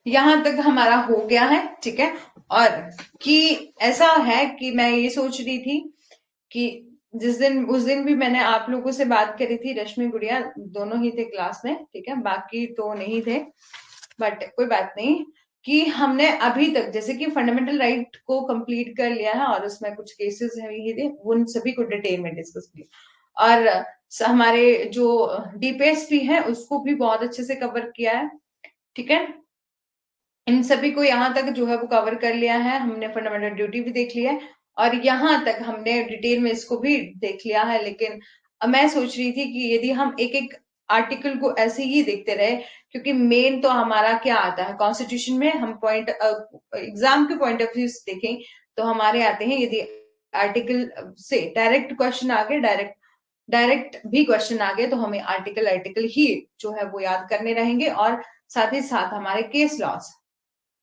यहां तक हमारा हो गया है, ठीक है, और कि ऐसा है कि मैं ये सोच रही थी कि जिस दिन, उस दिन भी मैंने आप लोगों से बात करी थी, रश्मि गुड़िया दोनों ही थे क्लास में, ठीक है, बाकी तो नहीं थे, बट कोई बात नहीं, कि हमने अभी तक जैसे कि फंडामेंटल राइट को कंप्लीट कर लिया है, और उसमें कुछ केसेस हैं ही थे, उन सभी को डिटेल में डिस्कस किया, और हमारे जो डीपीएसपी है उसको भी बहुत अच्छे से कवर किया है, ठीक है, इन सभी को यहाँ तक जो है वो कवर कर लिया है हमने, फंडामेंटल ड्यूटी भी देख लिया है, और यहाँ तक हमने डिटेल में इसको भी देख लिया है, लेकिन अब मैं सोच रही थी कि यदि हम एक एक आर्टिकल को ऐसे ही देखते रहे, क्योंकि मेन तो हमारा क्या आता है कॉन्स्टिट्यूशन में, हम पॉइंट एग्जाम के पॉइंट ऑफ व्यू से देखें तो हमारे आते हैं, यदि आर्टिकल से डायरेक्ट क्वेश्चन आ गए, डायरेक्ट डायरेक्ट भी क्वेश्चन आ गए, तो हमें आर्टिकल आर्टिकल ही जो है वो याद करने रहेंगे, और साथ ही साथ हमारे केस लॉस,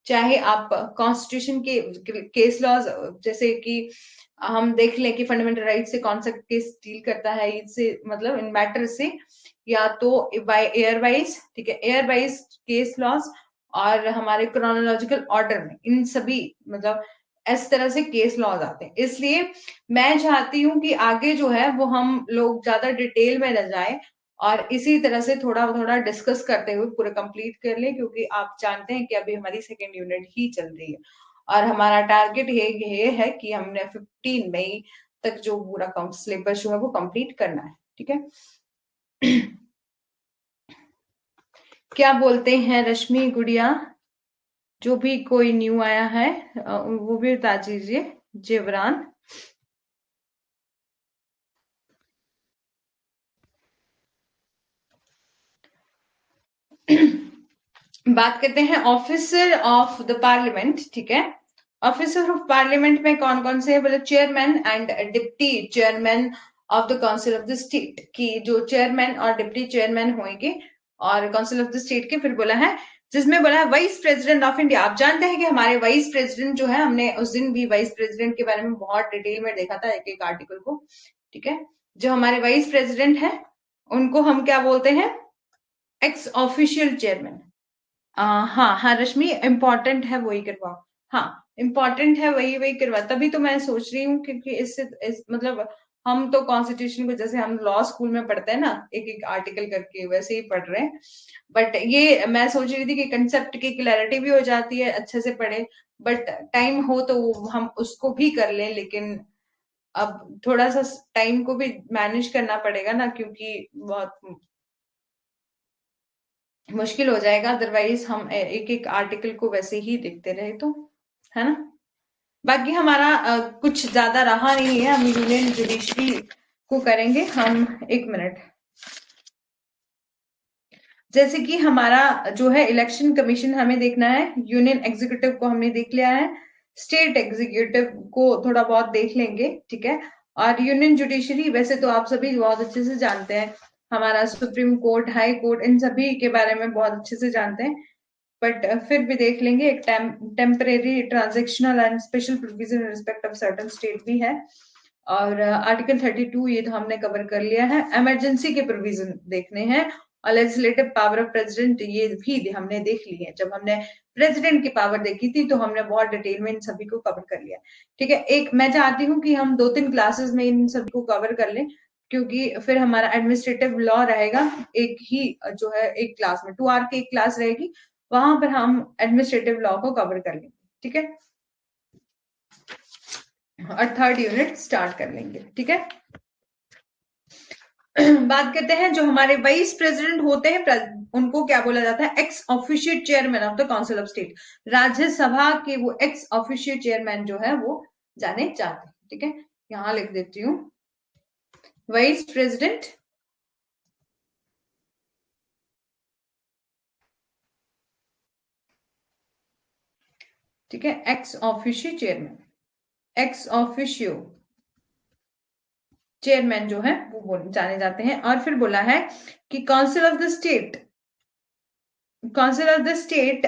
चाहे आप कॉन्स्टिट्यूशन के केस लॉज, जैसे कि हम देख लें कि फंडामेंटल राइट से कौन सा केस डील करता है, इससे मतलब इन मैटर से, या तो बाय एयर वाइज, ठीक है, एयर वाइज केस लॉज, और हमारे क्रोनोलॉजिकल ऑर्डर में, इन सभी मतलब इस तरह से केस लॉज आते हैं, इसलिए मैं चाहती हूँ कि आगे जो है वो हम लोग ज्यादा डिटेल में न जाए, और इसी तरह से थोड़ा थोड़ा डिस्कस करते हुए पूरा कंप्लीट कर ले, क्योंकि आप जानते हैं कि अभी हमारी सेकेंड यूनिट ही चल रही है, और हमारा टारगेट ये है कि हमने 15 मई तक जो पूरा सिलेबस जो है वो कंप्लीट करना है, ठीक है। क्या बोलते हैं रश्मि गुड़िया, जो भी कोई न्यू आया है वो भी बता दीजिए, जेवरान। बात करते हैं ऑफिसर ऑफ द पार्लियामेंट, ठीक है, ऑफिसर ऑफ पार्लियामेंट में कौन कौन से है, बोले chairman and deputy chairman of the council of the state, की जो चेयरमैन और डिप्टी चेयरमैन होंगे और काउंसिल ऑफ द स्टेट के, फिर बोला है जिसमें बोला है वाइस प्रेसिडेंट ऑफ इंडिया। आप जानते हैं कि हमारे वाइस प्रेसिडेंट जो है, हमने उस दिन भी वाइस प्रेसिडेंट के बारे में बहुत डिटेल में देखा था, एक एक आर्टिकल को, ठीक है, जो हमारे वाइस प्रेसिडेंट है उनको हम क्या बोलते हैं, एक्स ऑफिशियल चेयरमैन। हाँ हाँ रश्मि, इम्पोर्टेंट है वही करवाओ, हाँ इम्पोर्टेंट है वही वही करवा, तभी तो मैं सोच रही हूँ, क्योंकि मतलब हम तो कॉन्स्टिट्यूशन को जैसे हम लॉ स्कूल में पढ़ते हैं ना, एक एक आर्टिकल करके, वैसे ही पढ़ रहे हैं, बट ये मैं सोच रही थी कि कंसेप्ट की क्लैरिटी भी हो जाती है अच्छे से पढ़े, बट टाइम हो तो हम उसको भी कर लें, लेकिन अब थोड़ा सा टाइम को भी मैनेज करना पड़ेगा ना, क्योंकि बहुत मुश्किल हो जाएगा, अदरवाइज हम एक एक आर्टिकल को वैसे ही देखते रहे तो, है ना। बाकी हमारा कुछ ज्यादा रहा नहीं है, हम यूनियन जुडिशरी को करेंगे हम, 1 मिनट। जैसे कि हमारा जो है इलेक्शन कमीशन हमें देखना है, यूनियन एग्जीक्यूटिव को हमने देख लिया है, स्टेट एग्जीक्यूटिव को थोड़ा बहुत देख लेंगे, ठीक है, और यूनियन जुडिशरी वैसे तो आप सभी बहुत अच्छे से जानते हैं, हमारा सुप्रीम कोर्ट, हाई कोर्ट, इन सभी के बारे में बहुत अच्छे से जानते हैं, बट फिर भी देख लेंगे, एक temporary transactional and special provision respect of certain state भी है, और आर्टिकल 32 ये तो हमने कवर कर लिया है, इमरजेंसी के प्रोविजन देखने हैं, और लेजिस्लेटिव पावर ऑफ प्रेसिडेंट ये भी हमने देख ली है, जब हमने प्रेसिडेंट की पावर देखी थी तो हमने बहुत डिटेल में इन सभी को कवर कर लिया, ठीक है। एक मैं चाहती हूँ कि हम 2-3 क्लासेस में इन सभी को कवर कर लें, क्योंकि फिर हमारा एडमिनिस्ट्रेटिव लॉ रहेगा एक ही जो है, एक क्लास में 2 आवर की एक क्लास रहेगी, वहां पर हम एडमिनिस्ट्रेटिव लॉ को कवर कर लेंगे, ठीक है। और थर्ड यूनिट स्टार्ट कर लेंगे, ठीक है। बात करते हैं जो हमारे वाइस प्रेसिडेंट होते हैं, उनको क्या बोला जाता है? X official chairman of the council of state. Rajya Sabha के वो एक्स ऑफिशियल चेयरमैन जो है वो जाने जाते हैं, ठीक है। यहां लिख देती हूँ वाइस प्रेसिडेंट, ठीक है, ex officio chairman, ex officio chairman जो है वो जाने जाते हैं। और फिर बोला है कि council of the state, council of the state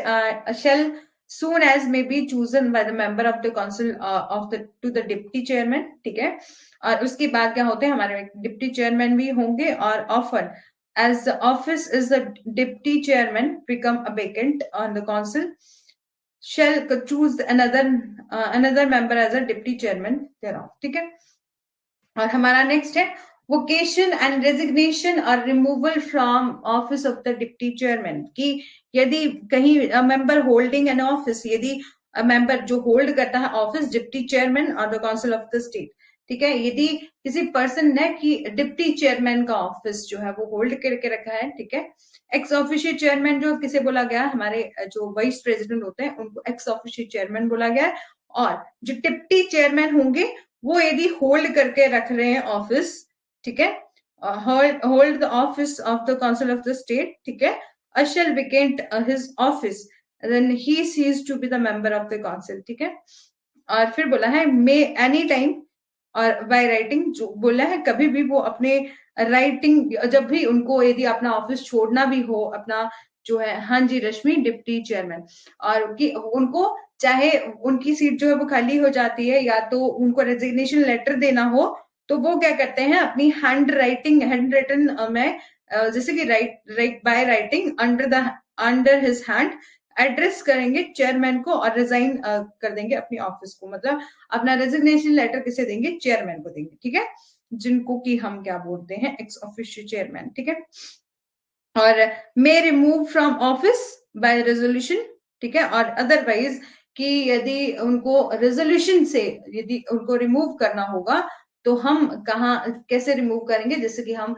shall soon as may be chosen by the member of the council of the to the deputy chairman, ठीक है। और उसके बाद क्या होते हैं, हमारे डिप्टी चेयरमैन भी होंगे। और offer as the office is the deputy chairman become a vacant on the council shall choose another member as a deputy chairman thereof, ठीक है। और हमारा नेक्स्ट है वोकेशन एंड रेजिग्नेशन और removal from office of the deputy chairman, कि यदि कहीं member holding an office, यदि मेंबर जो होल्ड करता है ऑफिस डिप्टी चेयरमैन और the council of the state, ठीक है, यदि किसी पर्सन ने कि डिप्टी चेयरमैन का ऑफिस जो है वो होल्ड करके रखा है, ठीक है। एक्स ऑफिशियल चेयरमैन जो किसे बोला गया, हमारे जो वाइस प्रेसिडेंट होते हैं उनको एक्स ऑफिशियल चेयरमैन बोला गया है। और जो डिप्टी चेयरमैन होंगे वो यदि होल्ड करके रख रहे हैं ऑफिस, ठीक है, hold the office of the council of the state, ठीक है, shall vacate his office then he ceased to be the member of the council, ठीक है। और फिर बोला है मे एनी टाइम और बाय राइटिंग, जो बोला है कभी भी वो अपने राइटिंग, जब भी उनको यदि अपना ऑफिस छोड़ना भी हो, अपना जो है, हाँ जी रश्मि, डिप्टी चेयरमैन, और कि उनको चाहे उनकी सीट जो है वो खाली हो जाती है या तो उनको रेजिग्नेशन लेटर देना हो, तो वो क्या करते हैं अपनी हैंड रिटन में जैसे कि right by writing under his hand address करेंगे चेयरमैन को और रिजाइन कर देंगे अपनी ऑफिस को, मतलब अपना रेजिग्नेशन लेटर किसे देंगे? चेयरमैन को देंगे, ठीक है, जिनको कि हम क्या बोलते हैं? एक्स ऑफिशियल चेयरमैन, ठीक है। और may remove from office by resolution, ठीक है। और अदरवाइज कि यदि उनको रेजोल्यूशन से यदि उनको रिमूव करना होगा तो हम कहाँ कैसे रिमूव करेंगे? जैसे कि हम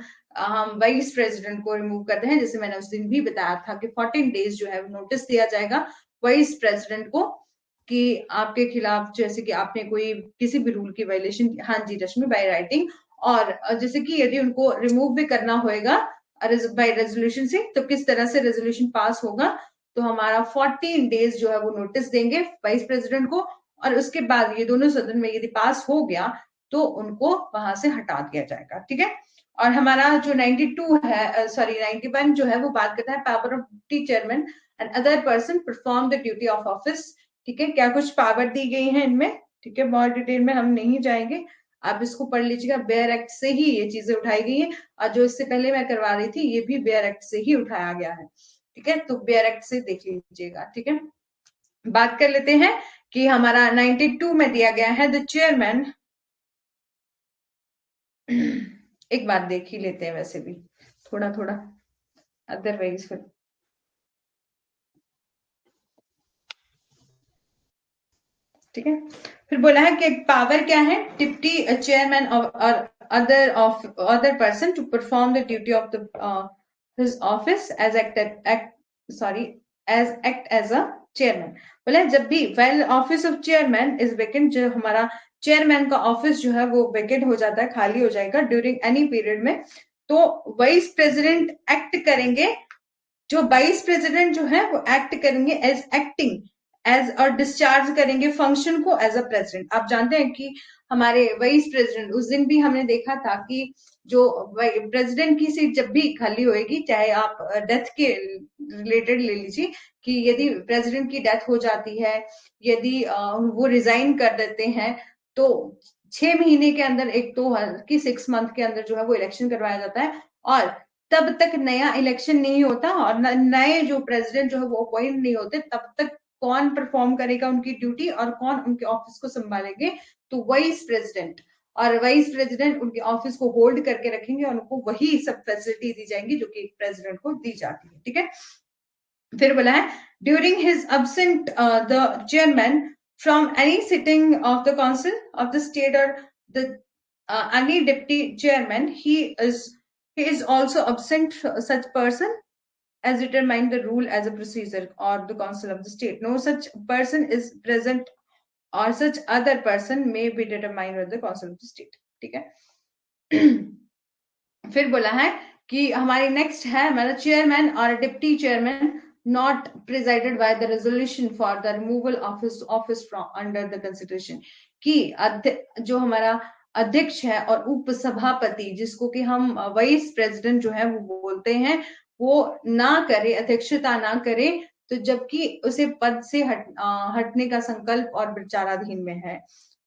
वाइस प्रेसिडेंट को रिमूव करते हैं, जैसे मैंने उस दिन भी बताया था कि 14 डेज जो है नोटिस दिया जाएगा वाइस प्रेसिडेंट को कि आपके खिलाफ, जैसे कि आपने कोई किसी भी रूल की वायलेशन, हाँ जी रश्मि, बाय राइटिंग। और जैसे कि यदि उनको रिमूव भी करना होगा बाय रेजोल्यूशन से, तो किस तरह से रेजोल्यूशन पास होगा? तो हमारा 14 डेज जो है वो नोटिस देंगे वाइस प्रेसिडेंट को, और उसके बाद ये दोनों सदन में यदि पास हो गया तो उनको वहां से हटा दिया जाएगा, ठीक है। और हमारा जो 92 है, सॉरी 91 जो है वो बात करता है power of D chairman and other person perform the duty of office, ठीक है। क्या कुछ पावर दी गई है इनमें, ठीक है, बहुत डिटेल में हम नहीं जाएंगे, आप इसको पढ़ लीजिएगा। बेयर एक्ट से ही ये चीजें उठाई गई है, और जो इससे पहले मैं करवा रही थी ये भी बेयर एक्ट से ही उठाया गया है, ठीक है, तो बेयर एक्ट से देख लीजिएगा, ठीक है। बात कर लेते हैं कि हमारा 92 में दिया गया है द चेयरमैन, एक बार देख ही लेते हैं वैसे भी थोड़ा थोड़ा, अदरवाइज फिर, ठीक है। फिर बोला है कि पावर क्या है, डिप्टी चेयरमैन और other person to perform the duty of the his office as act as a chairman. बोला जब भी well office of chairman is vacant, जो हमारा चेयरमैन का ऑफिस जो है वो वेकेंट हो जाता है, खाली हो जाएगा ड्यूरिंग एनी पीरियड में, तो वाइस प्रेसिडेंट एक्ट करेंगे, जो वाइस प्रेसिडेंट जो है वो एक्ट करेंगे एज एक्टिंग एज और डिस्चार्ज करेंगे फंक्शन को एज अ प्रेसिडेंट। आप जानते हैं कि हमारे वाइस प्रेसिडेंट, उस दिन भी हमने देखा था कि जो प्रेसिडेंट की सीट जब भी खाली होएगी, चाहे आप डेथ के रिलेटेड ले लीजिए कि यदि प्रेसिडेंट की डेथ हो जाती है, यदि वो रिजाइन कर देते हैं, तो 6 महीने के अंदर, एक तो कि 6 मंथ के अंदर जो है वो इलेक्शन करवाया जाता है, और तब तक नया इलेक्शन नहीं होता, और नए जो प्रेसिडेंट जो है वो अपॉइंट नहीं होते, तब तक कौन परफॉर्म करेगा उनकी ड्यूटी और कौन उनके ऑफिस को संभालेंगे? तो वाइस प्रेसिडेंट, और वाइस प्रेसिडेंट उनके ऑफिस को होल्ड करके रखेंगे और उनको वही सब फैसिलिटी दी जाएंगी जो कि प्रेसिडेंट को दी जाती है, ठीक है। फिर बोला है during his absent the chairman from any sitting of the council of the state or the any deputy chairman, he is also absent. Such person as determined the rule as a procedure or the council of the state. No such person is present or such other person may be determined with the council of the state. ठीक है. फिर बोला है कि हमारी next है हमारा chairman और deputy chairman not presided by the resolution for the removal of office from under the consideration, कि जो हमारा अध्यक्ष है और उपसभापति जिसको कि हम वाइस प्रेसिडेंट जो है वो बोलते हैं, वो ना करे, अध्यक्षता ना करे, तो जबकि उसे पद से हटने का संकल्प और विचाराधीन में है.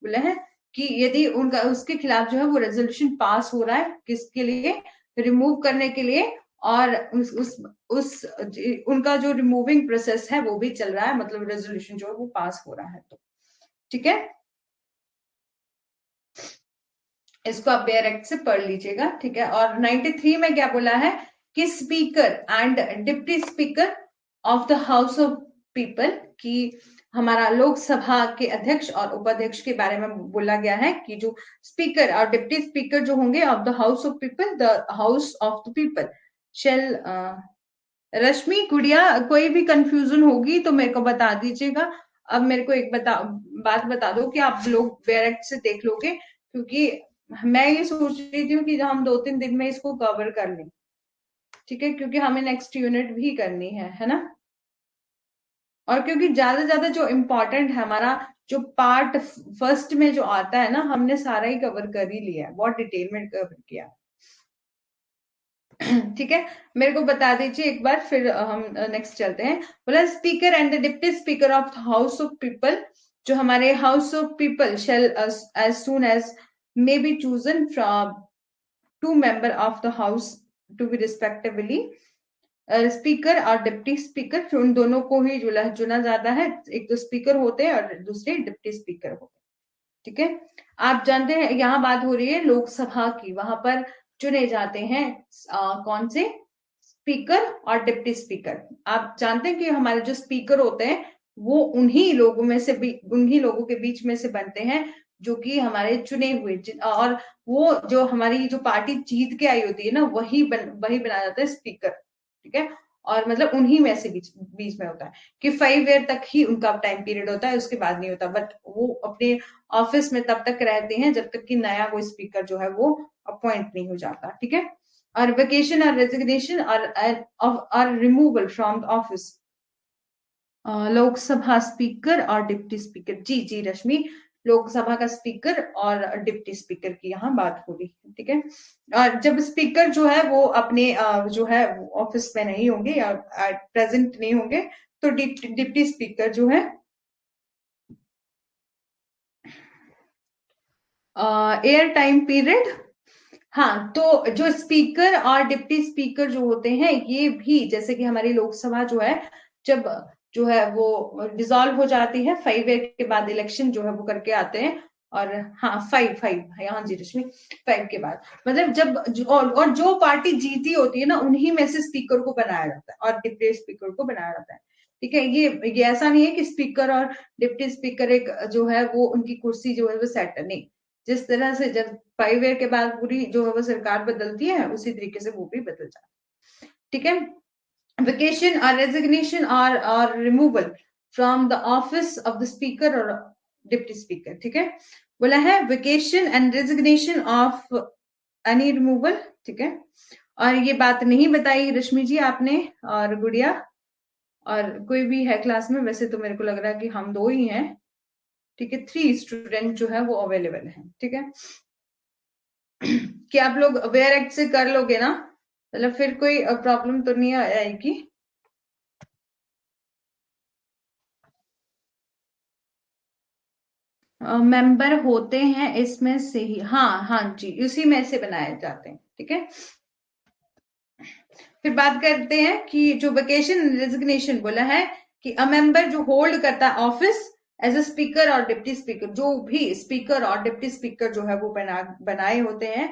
बोला है कि यदि उनका उसके खिलाफ जो है वो रेजोल्यूशन पास हो रहा है, किसके लिए, रिमूव करने के लिए, और उस उनका जो रिमूविंग प्रोसेस है वो भी चल रहा है, मतलब रेजोल्यूशन जो है वो पास हो रहा है. तो ठीक है, इसको आप बेयर एक्ट से पढ़ लीजिएगा. ठीक है, और 93 में क्या बोला है कि speaker and deputy speaker of the house of people, कि हमारा लोकसभा के अध्यक्ष और उपाध्यक्ष के बारे में बोला गया है कि जो स्पीकर और डिप्टी स्पीकर जो होंगे of the house of people, the house of the people shall. Rashmi, Gudiya, कोई भी कंफ्यूजन होगी तो मेरे को बता दीजिएगा. अब मेरे को एक बात बता दो कि आप लोग डायरेक्ट से देख लोगे, क्योंकि मैं ये सोच रही थी कि हम 2-3 दिन में इसको कवर कर लें. ठीक है, क्योंकि हमें नेक्स्ट यूनिट भी करनी है ना. और क्योंकि ज्यादा जो इम्पोर्टेंट है हमारा जो पार्ट फर्स्ट में जो आता है ना, हमने सारा ही कवर कर ही लिया है, बहुत डिटेल में कवर किया. ठीक है, मेरे को बता दीजिए एक बार, फिर हम नेक्स्ट चलते हैं. बोला speaker and the deputy speaker of house of people, जो हमारे house of people shall as soon as may be chosen from 2 member of the house to be respectively speaker और डिप्टी स्पीकर, फिर उन दोनों को ही चुना जाता है. एक तो स्पीकर होते हैं और दूसरे डिप्टी स्पीकर होते हैं. ठीक है, आप जानते हैं यहाँ बात हो रही है लोकसभा की, वहां पर चुने जाते हैं कौन से, स्पीकर और डिप्टी स्पीकर. आप जानते हैं कि हमारे जो स्पीकर होते हैं वो उन्हीं लोगों में से भी, उन्हीं लोगों के बीच में से बनते हैं जो कि हमारे चुने हुए, और वो जो हमारी जो पार्टी जीत के आई होती है ना, वही बनाया जाता है स्पीकर. ठीक है, और मतलब उन्हीं में से बीच बीच में होता है कि 5 ईयर तक ही उनका टाइम पीरियड होता है, उसके बाद नहीं होता. बट वो अपने ऑफिस में तब तक रहते हैं जब तक कि नया कोई स्पीकर जो है वो अपॉइंट नहीं हो जाता. ठीक है, और वेकेशन और रेजिग्नेशन और removal from office, Lok Sabha speaker और डिप्टी स्पीकर. जी जी रश्मि, लोकसभा का स्पीकर और डिप्टी स्पीकर की यहाँ बात हो रही है. ठीक है, और जब स्पीकर जो है वो अपने जो है ऑफिस में नहीं होंगे या प्रेजेंट नहीं होंगे, तो डिप्टी स्पीकर जो है एयर टाइम पीरियड. हाँ, तो जो स्पीकर और डिप्टी स्पीकर जो होते हैं ये भी, जैसे कि हमारी लोकसभा जो है जब जो है वो डिसॉल्व हो जाती है, 5 ईयर के बाद इलेक्शन जो है वो करके आते हैं. और हाँ 5 हाँ जी रश्मि, 5 के बाद, मतलब जब और जो पार्टी जीती होती है ना, उन्हीं में से स्पीकर को बनाया जाता है और डिप्टी स्पीकर को बनाया जाता है. ठीक है, ये ऐसा नहीं है कि स्पीकर और डिप्टी स्पीकर एक जो है वो उनकी कुर्सी जो है वो सेट है, नहीं. जिस तरह से जब 5 ईयर के बाद पूरी जो है वो सरकार बदलती है, उसी तरीके से वो भी बदल जाता है. ठीक है, वेकेशन और रेजिग्नेशन और removal from the office of the speaker और डिप्टी स्पीकर. ठीक है, बोला है vacation and resignation of any removal. ठीक है, और ये बात नहीं बताई रश्मि जी आपने और गुड़िया, और कोई भी है क्लास में, वैसे तो मेरे को लग रहा है कि हम 2 ही हैं. ठीक है, 3 स्टूडेंट जो है वो अवेलेबल हैं. ठीक है, कि आप लोग अवेयर एक्ट से कर लोगे ना, मतलब फिर कोई प्रॉब्लम तो नहीं आएगी. मेंबर होते हैं इसमें से ही, हाँ हाँ जी, उसी में से बनाए जाते हैं. ठीक है, फिर बात करते हैं कि जो वेकेशन रेजिग्नेशन बोला है कि अ मेंबर जो होल्ड करता है ऑफिस एज ए स्पीकर और डिप्टी स्पीकर, जो भी स्पीकर और डिप्टी स्पीकर जो है वो बनाए होते हैं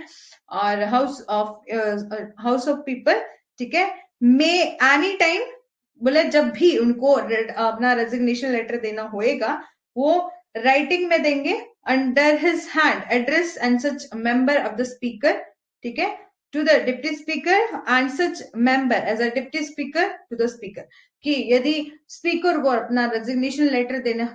और हाउस ऑफ पीपल. ठीक है, मे एनी टाइम, बोले जब भी उनको अपना रेजिग्नेशन लेटर देना होएगा, वो राइटिंग में देंगे under his hand address and such member of the speaker, ठीक है, to the deputy speaker and such member as a deputy speaker to the speaker, कि यदि स्पीकर को अपना रेजिग्नेशन लेटर देना।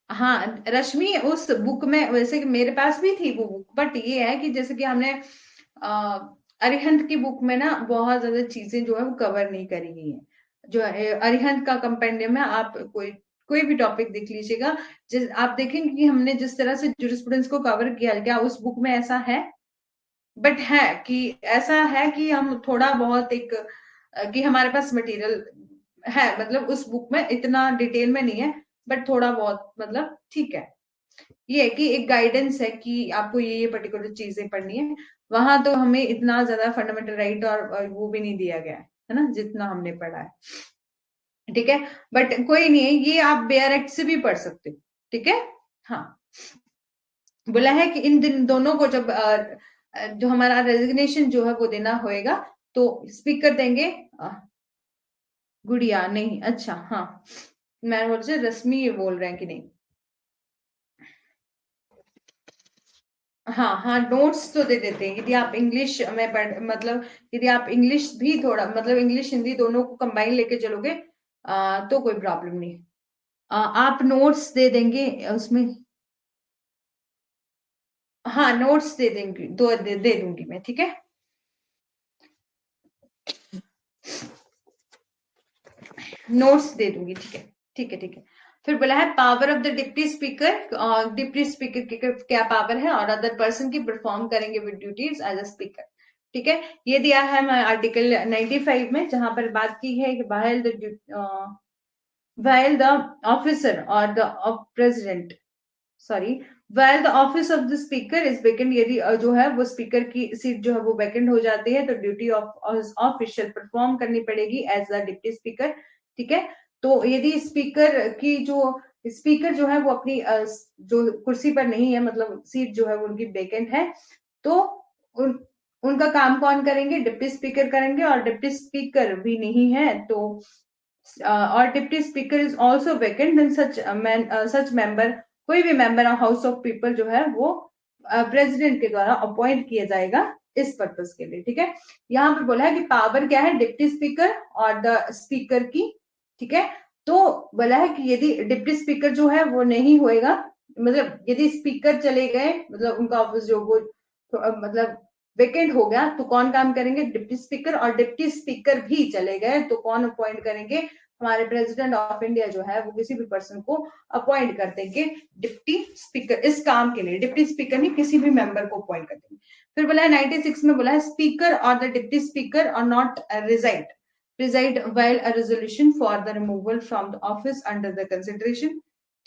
हाँ रश्मि, उस बुक में वैसे कि मेरे पास भी थी वो बुक, बट ये है कि जैसे कि हमने अरिहंत की बुक में ना बहुत ज्यादा चीजें जो है वो कवर नहीं करी गई है। जो अरिहंत का कंपेंडियम है, आप कोई कोई भी टॉपिक देख लीजिएगा, जिस आप देखेंगे कि हमने जिस तरह से जूरिस्प्रूडेंस को कवर किया, क्या उस बुक में ऐसा है? बट है कि ऐसा है कि हम थोड़ा बहुत एक कि हमारे पास मटेरियल है, मतलब उस बुक में इतना डिटेल में नहीं है, बट थोड़ा बहुत मतलब ठीक है। ये है कि एक गाइडेंस है कि आपको ये पर्टिकुलर चीजें पढ़नी है। वहां तो हमें इतना ज्यादा फंडामेंटल राइट और वो भी नहीं दिया गया है ना, जितना हमने पढ़ा है, ठीक है। बट कोई नहीं है, ये आप बेयर एक्ट से भी पढ़ सकते हो, ठीक है। हाँ, बोला है कि इन दिन दोनों को जब जो हमारा रेजिग्नेशन जो है वो देना होएगा, तो स्पीकर देंगे। गुड़िया नहीं, अच्छा हाँ, मैं बोल रही रश्मि ये बोल रहे हैं कि नहीं। हाँ हाँ, नोट्स तो दे देते हैं, यदि आप इंग्लिश में पढ़ मतलब यदि आप इंग्लिश भी थोड़ा मतलब इंग्लिश हिंदी दोनों को कंबाइन लेके चलोगे तो कोई प्रॉब्लम नहीं। आप नोट्स दे देंगे उसमें। हाँ नोट्स दे देंगे, दे दूंगी मैं, ठीक है। नोट्स दे दूंगी, ठीक है, ठीक है, ठीक है। फिर बोला है power of the deputy speaker, और डिप्टी स्पीकर की क्या पावर है, और अदर पर्सन की परफॉर्म करेंगे with duties as a speaker, ठीक है। ये दिया है मैं आर्टिकल 95 में, जहां पर बात की है कि while the officer or the president, sorry, while the office of the speaker is vacant, यदि जो है वो स्पीकर की सीट जो है वो वैकेंट हो जाती है, तो ड्यूटी ऑफ ऑफिशियल परफॉर्म करनी पड़ेगी एज अ डिप्टी स्पीकर, ठीक है। तो यदि स्पीकर की जो स्पीकर जो है वो अपनी जो कुर्सी पर नहीं है, मतलब सीट जो है वो उनकी वैकेंट है, तो उन उनका काम कौन करेंगे? डिप्टी स्पीकर करेंगे, और डिप्टी स्पीकर भी नहीं है तो और deputy speaker is also vacant, then such member, कोई भी member of house of people जो है वो प्रेसिडेंट के द्वारा अपॉइंट किया जाएगा इस पर्पज के लिए, ठीक है। यहाँ पर बोला है कि पावर क्या है डिप्टी स्पीकर और द स्पीकर की, ठीक है। तो बोला है कि यदि डिप्टी स्पीकर जो है वो नहीं होएगा, मतलब यदि स्पीकर चले गए, मतलब उनका ऑफिस जो वो मतलब वेकेंट हो गया, तो कौन काम करेंगे? डिप्टी स्पीकर, और डिप्टी स्पीकर भी चले गए तो कौन अपॉइंट करेंगे? हमारे प्रेसिडेंट ऑफ इंडिया जो है वो किसी भी पर्सन को अपॉइंट कर देंगे डिप्टी स्पीकर इस काम के लिए, डिप्टी स्पीकर नहीं, किसी भी मेंबर को अपॉइंट कर देंगे। फिर बोला है 96 में, बोला है स्पीकर और the deputy speaker are not preside while a resolution for the removal from the office under the consideration,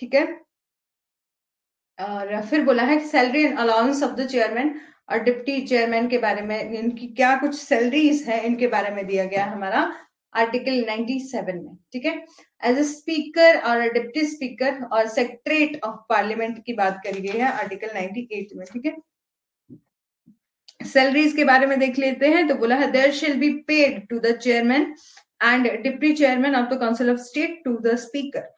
ठीक है। और फिर बोला है salary and allowance of the chairman और डिप्टी चेयरमैन के बारे में, इनकी क्या कुछ सैलरीज है इनके बारे में दिया गया हमारा आर्टिकल 97 में, ठीक है। एज ए स्पीकर और डिप्टी स्पीकर और सेक्रेटरी ऑफ पार्लियामेंट की बात करी गई है आर्टिकल 98 में, ठीक है। सैलरीज के बारे में देख लेते हैं, तो बोला है there shall be paid to the chairman and deputy chairman of the council of state to the speaker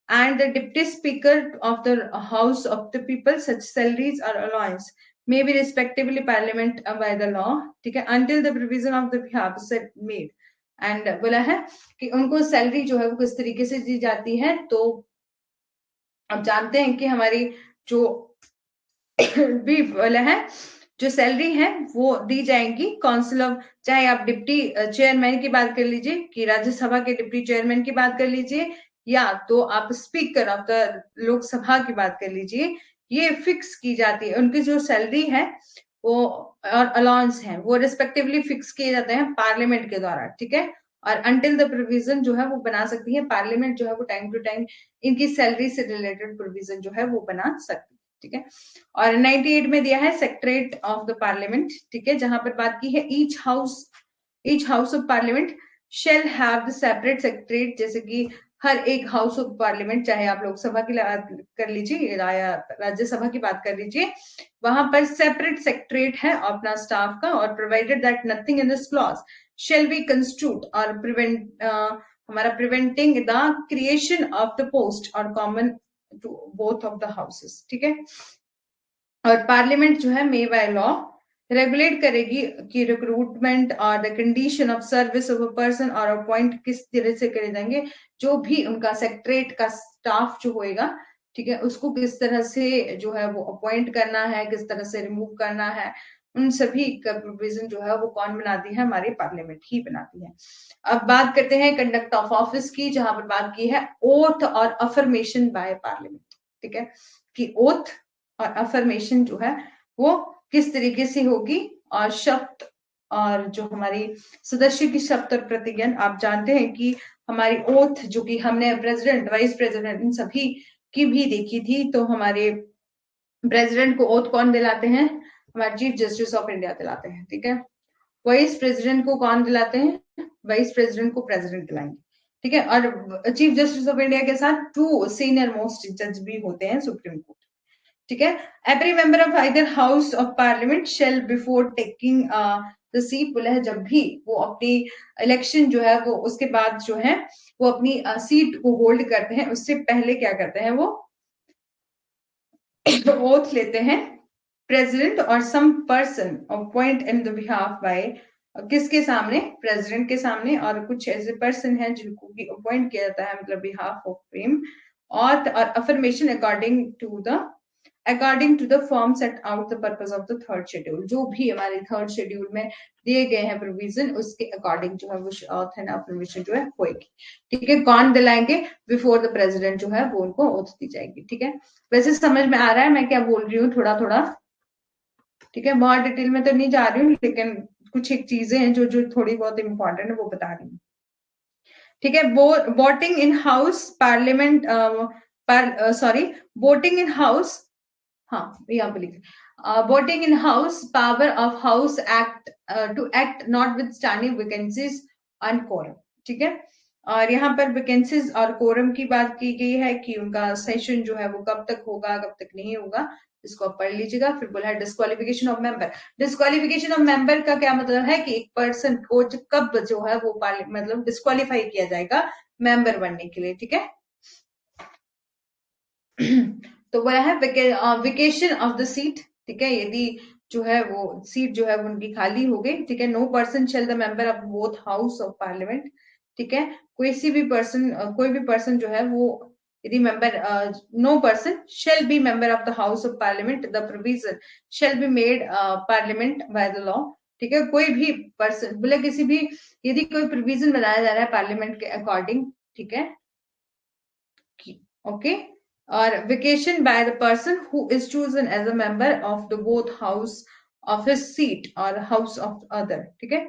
and the deputy speaker of the house of the people, such salaries or allowance may be respectively parliament by the law, ठीक है, until the provision of the behalf set made। And बोला है कि उनको salary जो है वो किस तरीके से दी जाती है, तो अब जानते हैं कि हमारी जो भी बोला है जो सैलरी है वो दी जाएगी काउंसिल ऑफ, चाहे आप डिप्टी चेयरमैन की बात कर लीजिए, कि राज्यसभा के डिप्टी चेयरमैन की बात कर लीजिए, या तो आप स्पीकर ऑफ द लोकसभा की बात कर लीजिए, ये फिक्स की जाती है। उनकी जो सैलरी है वो और अलाउंस है वो रिस्पेक्टिवली फिक्स किए जाते हैं पार्लियामेंट के द्वारा, ठीक है। और अंटिल द प्रोविजन जो है वो बना सकती है पार्लियामेंट, जो है वो टाइम टू टाइम इनकी सैलरी से रिलेटेड प्रोविजन जो है वो बना सकती है, ठीक है। और 98 में दिया है सेक्रेटरी ऑफ द पार्लियामेंट, ठीक है, जहां पर बात की है each house of parliament shall have the separate secretary, जैसे कि हर एक हाउस ऑफ पार्लियामेंट, चाहे आप लोकसभा की बात कर लीजिए या राज्यसभा की बात कर लीजिए, वहां पर सेपरेट सेक्रेटरी है अपना स्टाफ का, और provided that nothing in this clause shall be construed और प्रिवेंट हमारा preventing the creation of the post और common to both of the houses, ठीक है। और पार्लियामेंट जो है मे बाय लॉ रेगुलेट करेगी कि रिक्रूटमेंट और the condition of service of a person और अपॉइंट किस तरह से करे जाएंगे, जो भी उनका सेक्रेटरेट का स्टाफ जो होएगा, ठीक है, उसको किस तरह से जो है वो अपॉइंट करना है, किस तरह से रिमूव करना है, उन सभी का प्रोविजन जो है वो कौन बनाती है, हमारी पार्लियामेंट ही बनाती है। अब बात करते हैं कंडक्ट ऑफ ऑफिस की, जहां पर बात की है ओथ और अफर्मेशन बाय पार्लियामेंट, ठीक है, कि ओथ और अफर्मेशन जो है वो किस तरीके से होगी, और शब्द और जो हमारी सदस्य की शब्द और प्रतिज्ञा, आप जानते हैं कि हमारी ओथ जो कि हमने प्रेसिडेंट वाइस प्रेसिडेंट इन सभी की भी देखी थी, तो हमारे प्रेसिडेंट को ओथ कौन दिलाते हैं, हमारे चीफ जस्टिस ऑफ इंडिया दिलाते हैं, ठीक है। वाइस प्रेसिडेंट को कौन दिलाते हैं, वाइस प्रेसिडेंट को प्रेसिडेंट दिलाएंगे, ठीक है। और चीफ जस्टिस ऑफ इंडिया के साथ 2 सीनियर मोस्ट जज भी होते हैं सुप्रीम कोर्ट, ठीक है। Every member of either house of parliament shall before taking the seat, बोला है जब भी वो अपनी इलेक्शन जो है वो उसके बाद जो है वो अपनी सीट को होल्ड करते हैं, उससे पहले क्या करते हैं, वो ओथ लेते हैं। प्रेसिडेंट और some person appoint in the behalf by, किसके सामने, प्रेसिडेंट के सामने, और कुछ ऐसे पर्सन हैं जिनको भी अपॉइंट किया जाता है, मतलब बिहाफ ऑफ हिम, और affirmation according to the form set out the purpose of the third schedule, जो भी हमारे थर्ड शेड्यूल में दिए गए हैं प्रोविजन, उसके अकॉर्डिंग जो है वो ऑथ एंड अफर्मेशन जो है होगी, ठीक है। कौन दिलाएंगे, बिफोर द प्रेसिडेंट जो है वो उनको ओथ दी जाएगी, ठीक है। वैसे समझ में आ रहा है मैं क्या बोल रही हूँ, थोड़ा थोड़ा, ठीक है, बहुत डिटेल में तो नहीं जा रही हूँ, लेकिन कुछ एक चीजें हैं जो जो थोड़ी बहुत इंपॉर्टेंट है वो बता रही हूँ, ठीक है। Voting in house parliament, sorry, voting in house, हाँ यहाँ पे लिखे voting in house power of house act to act notwithstanding vacancies and quorum, ठीक है। और यहाँ पर वैकेंसीज और कोरम की बात की गई है कि उनका सेशन जो है वो कब तक होगा, कब तक नहीं होगा, इसको आप पढ़ लीजिएगा। फिर बोला है disqualification of member, disqualification of member का क्या मतलब है कि एक पर्सन को कब जो है वो मतलब डिस्क्वालीफाई किया जाएगा मेंबर बनने के लिए, ठीक है। तो बोला है वेकेशन ऑफ द सीट, ठीक है, यदि जो है वो सीट जो है वो उनकी खाली हो गई, ठीक है। No person shall the member of both house of parliament, ठीक है, कोई भी पर्सन जो है वो यदि member, no person shall be member of the house of parliament, the provision shall be made parliament by the law, ठीक है। कोई भी पर्सन बोले किसी भी, यदि कोई प्रोविजन बनाया जा रहा है पार्लियामेंट के अकॉर्डिंग, ठीक है, ओके, और vacation by the person who is chosen as a member of the both house of his seat or house of other, ठीक है।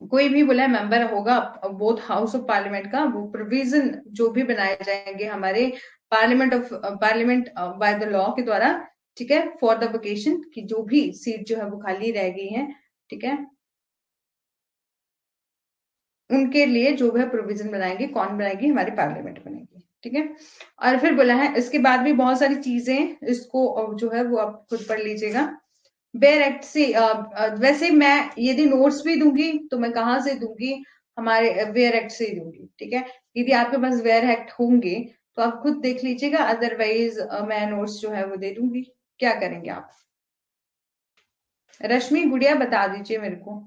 कोई भी बोला है मेंबर होगा बोथ हाउस ऑफ पार्लियामेंट का, वो प्रोविजन जो भी बनाए जाएंगे हमारे पार्लियामेंट बाय द लॉ के द्वारा, ठीक है, फॉर द वेकेशन की जो भी सीट जो है वो खाली रह गई है, ठीक है, उनके लिए जो है प्रोविजन बनाएंगे, कौन बनाएगी, हमारी पार्लियामेंट बनेगी, ठीक है। और फिर बोला है इसके बाद भी बहुत सारी चीजें, इसको जो है वो आप खुद पढ़ लीजिएगा। बेयर एक्ट से वैसे मैं यदि नोट्स भी दूंगी तो मैं कहाँ से दूंगी, हमारे वेयर एक्ट से ही दूंगी, ठीक है। यदि आपके पास वेयर एक्ट होंगे तो आप खुद देख लीजिएगा, अदरवाइज मैं नोट्स जो है वो दे दूंगी। क्या करेंगे आप, रश्मि गुड़िया बता दीजिए मेरे को।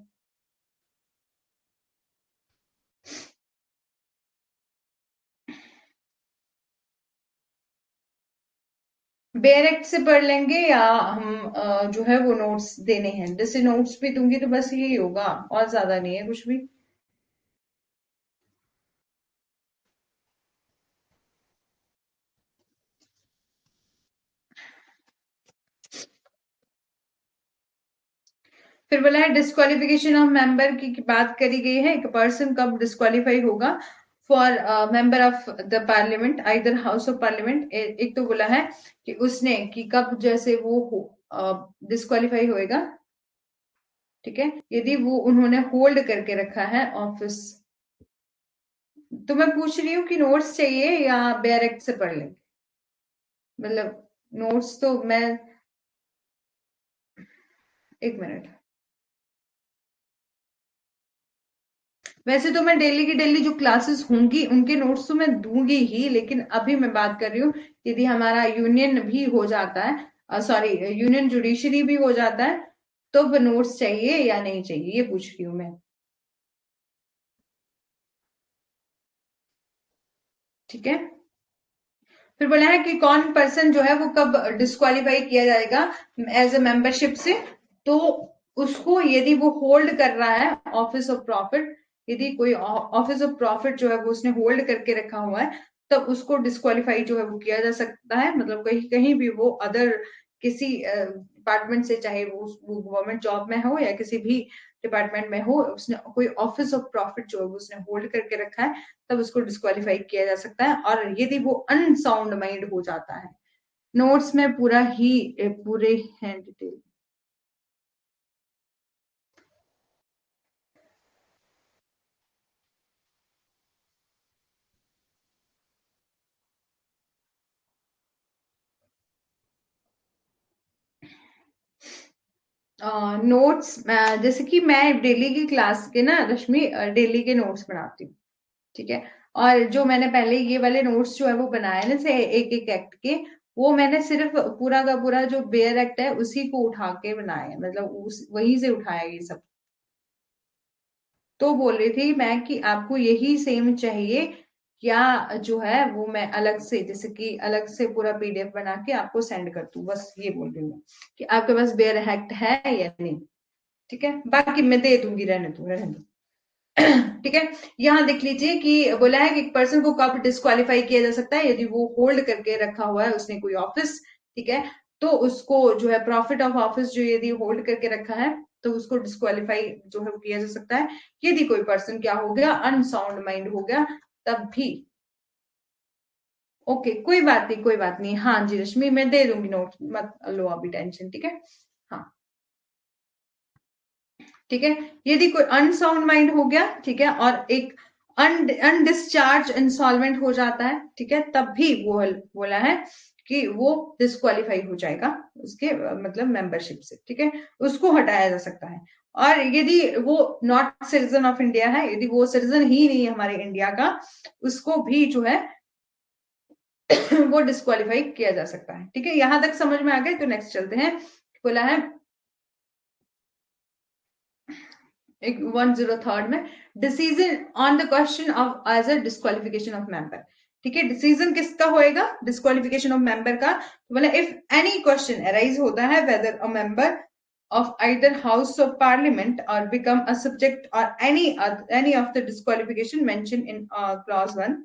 बेयर एक्ट से पढ़ लेंगे या हम जो है वो नोट्स देने हैं, जैसे नोट्स भी दूंगी तो बस यही होगा, और ज्यादा नहीं है कुछ भी। फिर बोला है डिस्क्वालिफिकेशन ऑफ मेंबर की बात करी गई है, एक पर्सन कब डिस्क्वालीफाई होगा for member of the parliament either house of parliament. एक तो बोला है कि उसने कि कब जैसे वो डिस्क्वालीफाई होएगा, ठीक है, यदि वो उन्होंने होल्ड करके रखा है ऑफिस। तो मैं पूछ रही हूँ कि नोट्स चाहिए या बेयर एक्ट से पढ़ लेंगे, मतलब नोट्स तो मैं, एक मिनट, वैसे तो मैं डेली की डेली जो क्लासेस होंगी उनके नोट्स तो मैं दूंगी ही, लेकिन अभी मैं बात कर रही हूँ यदि हमारा यूनियन भी हो जाता है, सॉरी यूनियन जुडिशरी भी हो जाता है, तो नोट्स चाहिए या नहीं चाहिए, ये पूछ रही हूँ मैं। ठीक है। फिर बोला है कि कौन पर्सन जो है वो कब डिस्क्वालीफाई किया जाएगा एज ए मेंबरशिप से। तो उसको यदि वो होल्ड कर रहा है ऑफिस ऑफ प्रॉफिट, यदि कोई ऑफिस ऑफ प्रॉफिट जो है वो उसने होल्ड करके रखा हुआ है, तब उसको डिस्क्वालीफाई जो है वो किया जा सकता है। मतलब कहीं कहीं भी वो अदर किसी डिपार्टमेंट से, चाहे वो गवर्नमेंट जॉब में हो या किसी भी डिपार्टमेंट में हो, उसने कोई ऑफिस ऑफ प्रॉफिट जो है वो उसने होल्ड करके रखा है, तब उसको डिस्क्वालीफाई किया जा सकता है। और यदि वो अनसाउंड माइंड हो जाता है, नोट्स में पूरा ही पूरे हैं डिटेल। नोट्स जैसे कि मैं डेली की क्लास के ना रश्मि, डेली के नोट्स बनाती हूँ। ठीक है। और जो मैंने पहले ये वाले नोट्स जो है वो बनाए ना से एक एक एक्ट के, वो मैंने सिर्फ पूरा का पूरा जो बेयर एक्ट है उसी को उठा के बनाया है, मतलब उस वहीं से उठाया ये सब। तो बोल रही थी मैं कि आपको यही सेम चाहिए, या जो है वो मैं अलग से, जैसे कि अलग से पूरा पीडीएफ बना के आपको सेंड कर दूं, बस ये बोल रही हूँ कि आपके पास बेयर एक्ट है या नहीं। ठीक है, बाकी मैं दे दूंगी, रहने दो रहने दो। ठीक है। यहाँ देख लीजिए कि बोला है कि एक पर्सन को कब डिस्क्वालीफाई किया जा सकता है, यदि वो होल्ड करके रखा हुआ है उसने कोई ऑफिस। ठीक है। तो उसको जो है प्रॉफिट ऑफ ऑफिस जो यदि होल्ड करके रखा है, तो उसको डिस्क्वालीफाई जो है वो किया जा सकता है। यदि कोई पर्सन क्या हो गया, अनसाउंड माइंड हो गया, तब भी। ओके, कोई बात नहीं कोई बात नहीं, हाँ जी रश्मि मैं दे दूंगी नोट, मत लो अभी टेंशन। ठीक है। हाँ। ठीक है। यदि कोई अनसाउंड माइंड हो गया, ठीक है, और एक अनडिस्चार्ज इंसॉल्वेंट हो जाता है, ठीक है, तब भी वो बोला है कि वो डिस्क्वालीफाई हो जाएगा उसके मतलब मेंबरशिप से। ठीक है। उसको हटाया जा सकता है। और यदि वो नॉट सिटीजन ऑफ इंडिया है, यदि वो सिटीजन ही नहीं है हमारे इंडिया का, उसको भी जो है वो डिस्क्वालीफाई किया जा सकता है। ठीक है, यहां तक समझ में आ गए, तो नेक्स्ट चलते हैं। बोला है एक 103 में, decision on the question of as a disqualification of member. ठीक है, डिसीजन किसका होएगा डिस्क्वालिफिकेशन ऑफ मेंबर का, तो बोला इफ एनी क्वेश्चन अराइज होता है weather a member of either house of parliament or become a subject or any of the disqualification mentioned in clause 1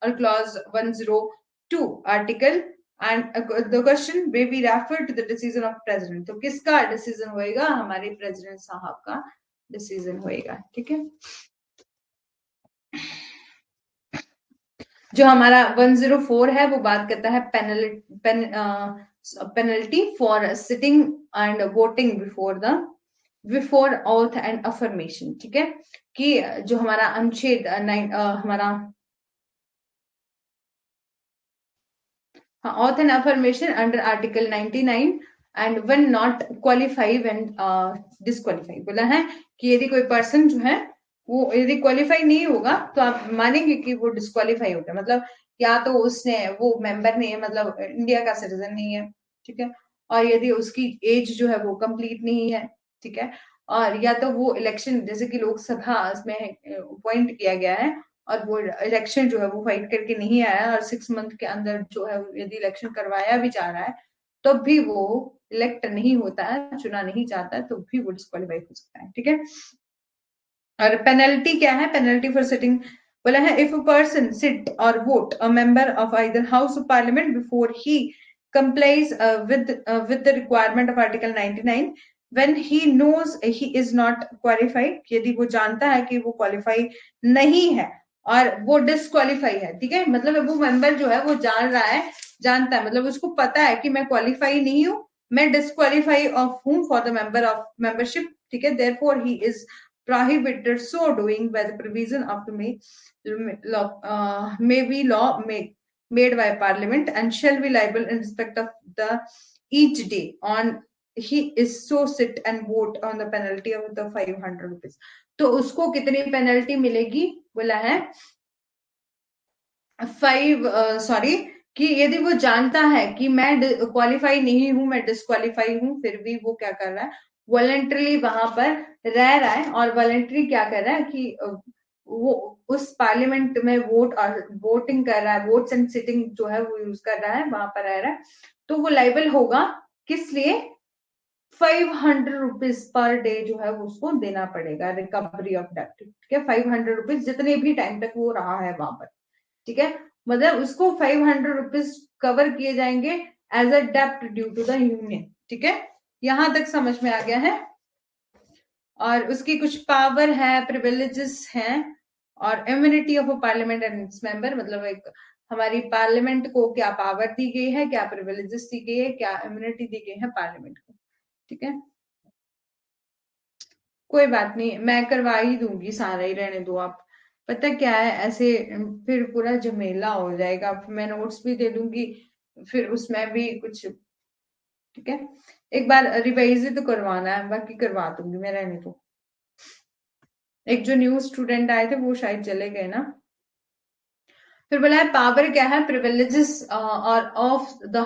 or clause 102 article, and the question may be referred to the decision of president। तो किसका decision होएगा, हमारे president साहब का decision होएगा। ठीक है। जो हमारा 104 है वो बात करता है penalty for sitting and voting before auth and affirmation. ठीक है। कि जो हमारा अनुच्छेद हमारा auth and affirmation under article 99, and when not qualify when disqualify, बोला है कि यदि कोई पर्सन जो है वो यदि क्वालिफाई नहीं होगा, तो आप मानेंगे कि वो डिस्क्वालीफाई हो गया, मतलब या तो उसने वो मेंबर नहीं है, मतलब इंडिया का सिटीजन नहीं है। ठीक है। और यदि उसकी एज जो है वो कंप्लीट नहीं है। ठीक है। और या तो वो इलेक्शन, जैसे कि लोकसभा में अपॉइंट किया गया है और वो इलेक्शन जो है वो फाइट करके नहीं आया, और 6 मंथ के अंदर जो है यदि इलेक्शन करवाया भी जा रहा है, तब भी वो इलेक्ट नहीं होता है, चुना नहीं जाता है, तो भी वो डिस्क्वालीफाई हो सकता है। ठीक है। और पेनल्टी क्या है, पेनल्टी फॉर सिटिंग, बोला है इफ अ पर्सन सिट और vote a member of either house of parliament before he complies with the requirement of article 99, when he knows he is not qualified, यदि वो जानता है कि वो क्वालिफाई नहीं है और वो डिसक्वालीफाई है। ठीक है, मतलब वो मेंबर जो है वो जान रहा है, जानता है, मतलब उसको पता है कि मैं क्वालिफाई नहीं हूं, मैं डिसक्वालीफाई ऑफ हूं for the member of membership. ठीक है, therefore he is prohibited so doing by the provision of the may be law made by parliament, and shall be liable in respect of the each day on he is so sit and vote on the penalty of the 500 rupees। तो उसको कितनी penalty मिलेगी, बोला है 5, sorry, कि यदि वो जानता है कि मैं क्वालिफाई नहीं हूं, मैं डिस्क्वालीफाई हूं, फिर भी वो क्या कर रहा है, वॉलंटरली वहां पर रह रहा है, और वॉलंटरी क्या कर रहा है कि वो उस पार्लियामेंट में वोटिंग कर रहा है, वोट्स एंड सिटिंग जो है वो यूज कर रहा है, वहां पर रह रहा है, तो वो लाइबल होगा किस लिए, 500 रुपीज पर डे जो है वो उसको देना पड़ेगा, रिकवरी ऑफ डेप्ट, ठीक है, 500 रुपीज जितने भी टाइम तक वो रहा है वहां पर, ठीक है, मतलब उसको 500 रुपीज कवर किए जाएंगे एज अ डेप्ट ड्यू टू द यूनियन, ठीक है, यहां तक समझ में आ गया है। और उसकी कुछ पावर है, प्रिविलेजेस हैं, और immunity of a parliament and its member, मतलब एक हमारी पार्लियामेंट को क्या पावर दी गई है, क्या प्रिविलेजेस दी गई है, क्या इम्यूनिटी दी गई है पार्लियामेंट को, ठीक है, कोई बात नहीं, मैं करवा ही दूंगी, सारा ही रहने दो आप, पता क्या है ऐसे फिर पूरा झमेला हो जाएगा, फिर मैं नोट्स भी दे दूंगी, फिर उसमें भी कुछ, ठीक है, एक बार रिवाइज तो करवाना है, बाकी करवा दूंगी मैं, रहने दो। एक जो न्यू स्टूडेंट आए थे वो शायद चले गए ना। फिर बोला है पावर क्या है, प्रिविलेजेस और of the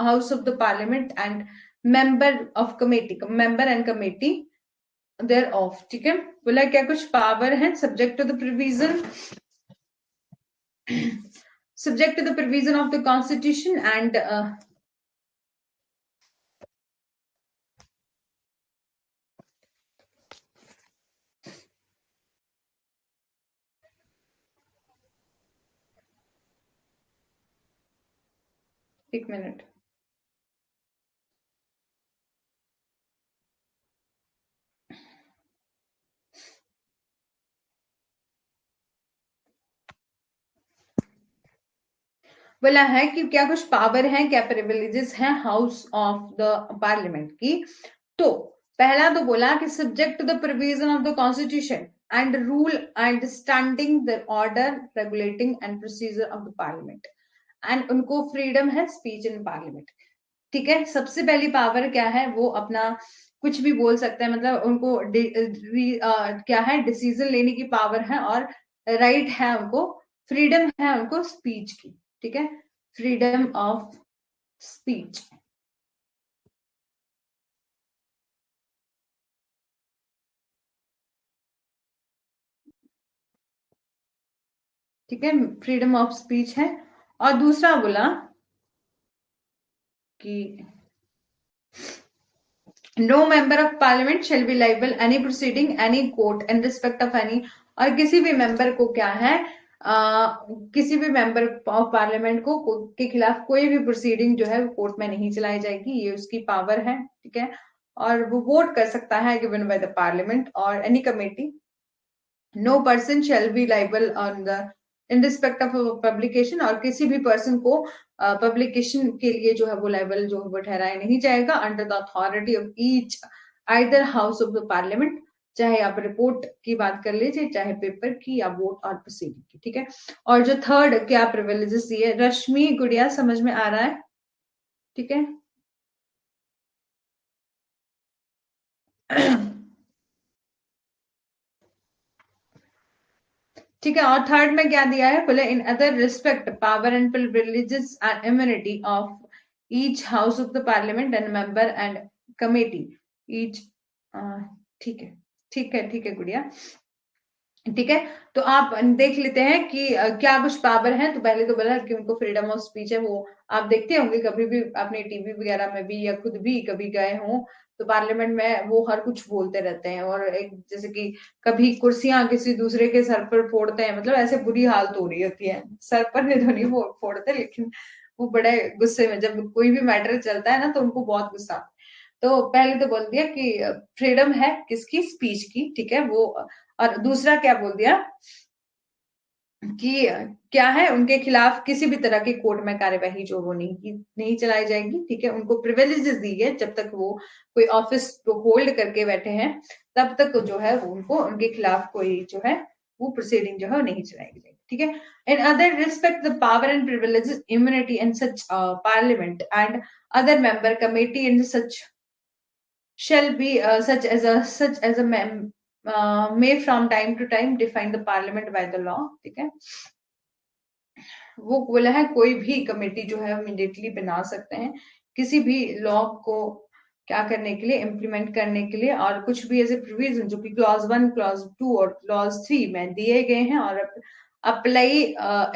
house of the parliament and member of committee, member and committee thereof, ठीक है, बोला क्या कुछ पावर है, subject to the provision, subject to the provision of the constitution and एक मिनट, बोला है कि क्या कुछ पावर है, क्या प्रिविलेजेस हैं हाउस ऑफ द पार्लियामेंट की, तो पहला तो बोला कि subject to the provision of the constitution and rule and standing the order regulating and procedure of the parliament, and उनको फ्रीडम है स्पीच इन पार्लियामेंट, ठीक है, सबसे पहली पावर क्या है, वो अपना कुछ भी बोल सकते हैं, मतलब उनको क्या है, डिसीजन लेने की पावर है, और राइट है उनको, फ्रीडम है उनको स्पीच की, ठीक है, फ्रीडम ऑफ स्पीच, ठीक है, फ्रीडम ऑफ स्पीच है। और दूसरा बोला कि no member of parliament shall be liable any proceeding any court in respect of any, और किसी भी मेंबर को क्या है, किसी भी मेंबर ऑफ पार्लियामेंट को के खिलाफ कोई भी प्रोसीडिंग जो है वो कोर्ट में नहीं चलाई जाएगी, ये उसकी पावर है, ठीक है, और वो वोट कर सकता है गिवन बाय द पार्लियामेंट और any committee, no person shall be liable on the in respect of publication, और किसी भी पर्सन को पब्लिकेशन के लिए जो है वो लाइबल जो है वो ठहराया नहीं जाएगा, under the authority of each either house of the parliament, चाहे आप रिपोर्ट की बात कर लीजिए, चाहे पेपर की या वोट और प्रोसीडिंग की, ठीक है। और जो थर्ड क्या प्रिविलेजेस दिए, रश्मि गुड़िया समझ में आ रहा है, ठीक है। ठीक है, और थर्ड में क्या दिया है, बोले इन other respect power and privileges and immunity of each house of the parliament and member and committee each, ठीक है, ठीक है, ठीक है गुड़िया, ठीक है। तो आप देख लेते हैं कि क्या कुछ पावर है, तो पहले तो बोला कि उनको फ्रीडम ऑफ स्पीच है, वो आप देखते होंगे कभी भी अपने टीवी वगैरह में भी, या खुद भी कभी गए हों, तो पार्लियामेंट में वो हर कुछ बोलते रहते हैं, और एक जैसे कि कभी कुर्सियां किसी दूसरे के सर पर फोड़ते हैं, मतलब ऐसे बुरी हालत हो रही होती है, सर पर नहीं तो नहीं फोड़ते, लेकिन वो बड़े गुस्से में, जब कोई भी मैटर चलता है ना तो उनको बहुत गुस्सा आता है। तो पहले तो बोल दिया कि फ्रीडम है किसकी, स्पीच की, ठीक है, वो, और दूसरा क्या बोल दिया कि क्या है, उनके खिलाफ किसी भी तरह की कोर्ट में कार्यवाही जो वो नहीं चलाई जाएगी, ठीक है, उनको प्रिविलेजेस दी है, जब तक वो कोई ऑफिस को होल्ड करके बैठे हैं तब तक जो है वो उनको उनके खिलाफ कोई जो है वो प्रोसीडिंग जो है वो नहीं चलाई जाएगी, ठीक है। In other respect the power and privileges immunity in such parliament and other member committee in such shall be such as a may from time to time define the parliament by the law, ठीक है। वो बोला है कोई भी committee जो है immediately बना सकते हैं किसी भी लॉ को क्या करने के लिए, इम्प्लीमेंट करने के लिए, और कुछ भी ऐसे प्रोविजन जो कि क्लॉज 1, क्लॉज 2 और क्लॉज 3 में दिए गए हैं, और apply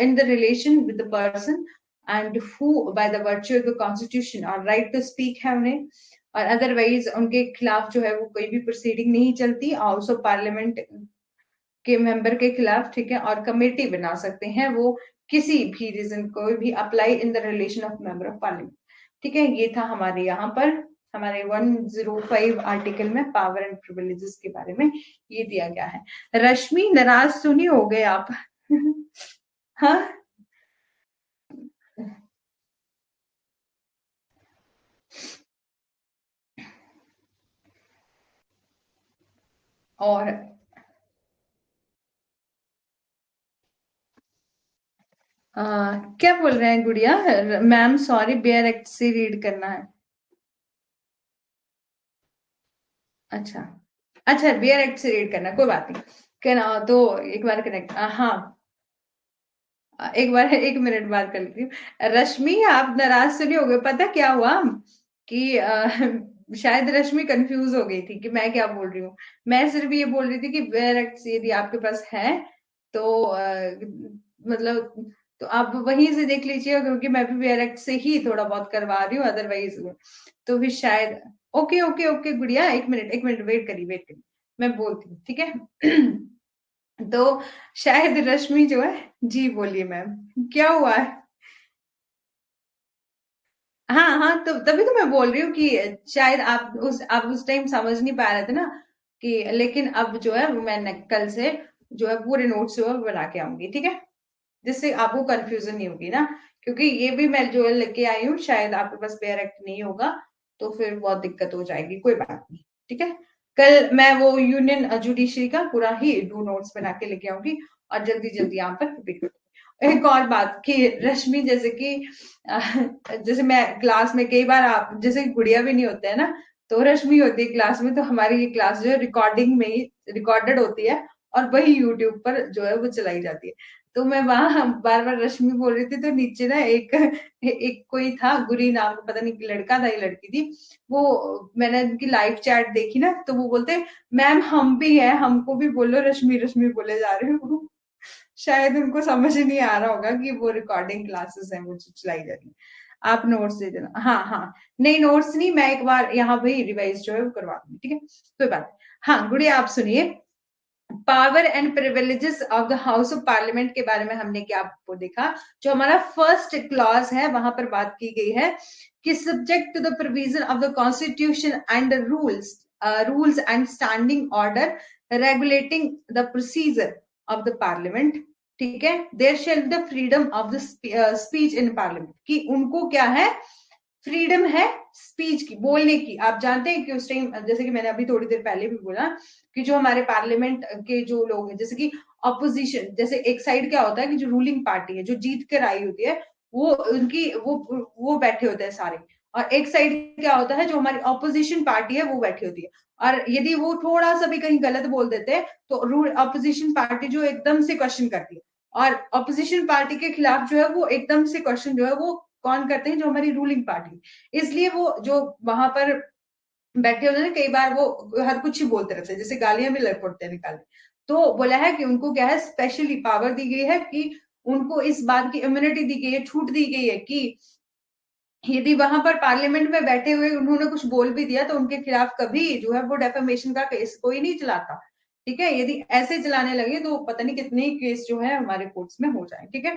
in the relation with the person and who by the virtue of the constitution और राइट टू स्पीक है उन्हें, और अदरवाइज उनके खिलाफ जो है वो कोई भी प्रोसीडिंग नहीं चलती, ऑल्सो पार्लियामेंट के मेंबर के खिलाफ, ठीक है। और कमेटी बना सकते हैं वो किसी भी रीजन को भी apply in the relation of member of parliament, ठीक है। ये था हमारे यहाँ पर हमारे 105 आर्टिकल में पावर एंड प्रिविलेजेस के बारे में ये दिया गया है। रश्मि नाराज तो नहीं हो गए आप? हाँ। और क्या बोल रहे हैं गुड़िया? मैम सॉरी, बेयर एक्ट से रीड करना है। अच्छा, अच्छा बेयर एक्ट से रीड करना है, कोई बात नहीं। क्या तो एक बार कनेक्ट, हाँ एक बार, एक मिनट बात कर लेती हूँ। रश्मि आप नाराज तो नहीं हो गए? पता क्या हुआ कि शायद रश्मि कंफ्यूज हो गई थी कि मैं क्या बोल रही हूँ। मैं सिर्फ ये बोल रही थी कि बेयर एक्ट यदि आपके पास है तो मतलब तो आप वहीं से देख लीजिए, क्योंकि मैं भी बेयर एक्ट से ही थोड़ा बहुत करवा रही हूँ, अदरवाइज तो फिर शायद। ओके ओके ओके गुड़िया, एक मिनट वेट करिए, वेट करिए, मैं बोलती हूँ, ठीक है। तो शायद रश्मि जो है, जी बोलिए मैम, क्या हुआ है? हाँ हाँ, तो तभी तो मैं बोल रही हूँ कि शायद आप उस टाइम समझ नहीं पा रहे थे ना कि, लेकिन अब जो है वो मैं कल से जो है पूरे नोट्स जो है वो बना के आऊंगी, ठीक है, जिससे आपको कंफ्यूजन नहीं होगी ना। क्योंकि ये भी मैं जो है लेके आई हूँ, शायद आपके पास पेयर एक्ट नहीं होगा तो फिर बहुत दिक्कत हो जाएगी, कोई बात नहीं, ठीक है। कल मैं वो यूनियन जुडिशरी का पूरा ही डू नोट्स बना के लेके आऊंगी और जल्दी जल्दी यहाँ पर रिपीट कर। एक और बात कि रश्मि, जैसे कि जैसे मैं क्लास में कई बार, आप जैसे गुड़िया भी नहीं होते है ना, तो रश्मि होती है क्लास में, तो हमारी ये क्लास जो है रिकॉर्डिंग में ही रिकॉर्डेड होती है और वही यूट्यूब पर जो है वो चलाई जाती है। तो मैं वहां बार बार रश्मि बोल रही थी, तो नीचे ना एक कोई था, गुरी नाम का, पता नहीं लड़का था या लड़की थी, वो मैंने उनकी लाइव चैट देखी ना, तो वो बोलते मैम हम भी हैं, हमको भी बोलो, रश्मि रश्मि बोले जा रहे हो। शायद उनको समझ ही नहीं आ रहा होगा कि वो रिकॉर्डिंग क्लासेस हैं वो जो चलाई जा रही है। आप नोट्स दे देना, हाँ हाँ। नहीं नोट्स नहीं, मैं एक बार यहाँ भी रिवाइज जो है वो करवा दूंगी, ठीक है, कोई बात नहीं। हाँ गुड़िया आप सुनिए, power and privileges of the house of parliament के बारे में हमने क्या आपको देखा। जो हमारा फर्स्ट क्लॉज है वहां पर बात की गई है कि subject to the provision of the constitution and rules and standing order regulating the procedure of the parliament, ठीक है, there shall the freedom of the speech in parliament, कि उनको क्या है, फ्रीडम है स्पीच की, बोलने की। आप जानते हैं कि उस टाइम, जैसे कि मैंने अभी थोड़ी देर पहले भी बोला, कि जो हमारे पार्लियामेंट के जो लोग हैं, जैसे कि अपोजिशन, जैसे एक साइड क्या होता है कि जो रूलिंग पार्टी है जो जीत कर आई होती है, वो उनकी वो बैठे होते हैं सारे, और एक साइड क्या होता है जो हमारी ऑपोजिशन पार्टी है वो बैठी होती है। और यदि वो थोड़ा सा भी कहीं गलत बोल देते हैं तो रूल ऑपोजिशन पार्टी जो एकदम से क्वेश्चन करती है, और ऑपोजिशन पार्टी के खिलाफ जो है वो एकदम से क्वेश्चन जो है वो कौन करते हैं, जो हमारी रूलिंग पार्टी। इसलिए वो जो वहां पर बैठे होते हैं ना, कई बार वो हर कुछ ही बोलते रहते हैं, जैसे गालियां भी लग पड़ते हैं निकालने। तो बोला है कि उनको क्या है, स्पेशली पावर दी गई है कि उनको इस बात की इम्यूनिटी दी गई है, छूट दी गई है कि यदि वहां पर पार्लियामेंट में बैठे हुए उन्होंने कुछ बोल भी दिया तो उनके खिलाफ कभी जो है वो डेफेमेशन का केस कोई नहीं चलाता, ठीक है। यदि ऐसे चलाने लगे तो पता नहीं कितने ही केस जो है हमारे कोर्ट्स में हो जाए, ठीक है।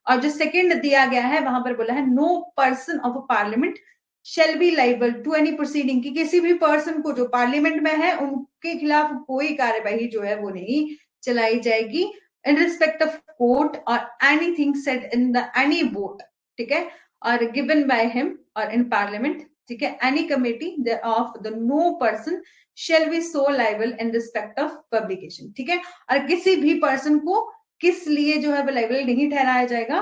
और जो सेकंड दिया गया है वहां पर बोला है no person of parliament shall be liable to any proceeding, की किसी भी पर्सन को जो पार्लियामेंट में है उनके खिलाफ कोई कार्यवाही जो है वो नहीं चलाई जाएगी इन रिस्पेक्ट ऑफ कोर्ट और anything said in the any vote, ठीक है, or given by him or in parliament, ठीक है, any committee of the no person shall be so liable in respect of publication, ठीक है। और किसी भी पर्सन को किस लिए जो है वो लाइबल नहीं ठहराया जाएगा,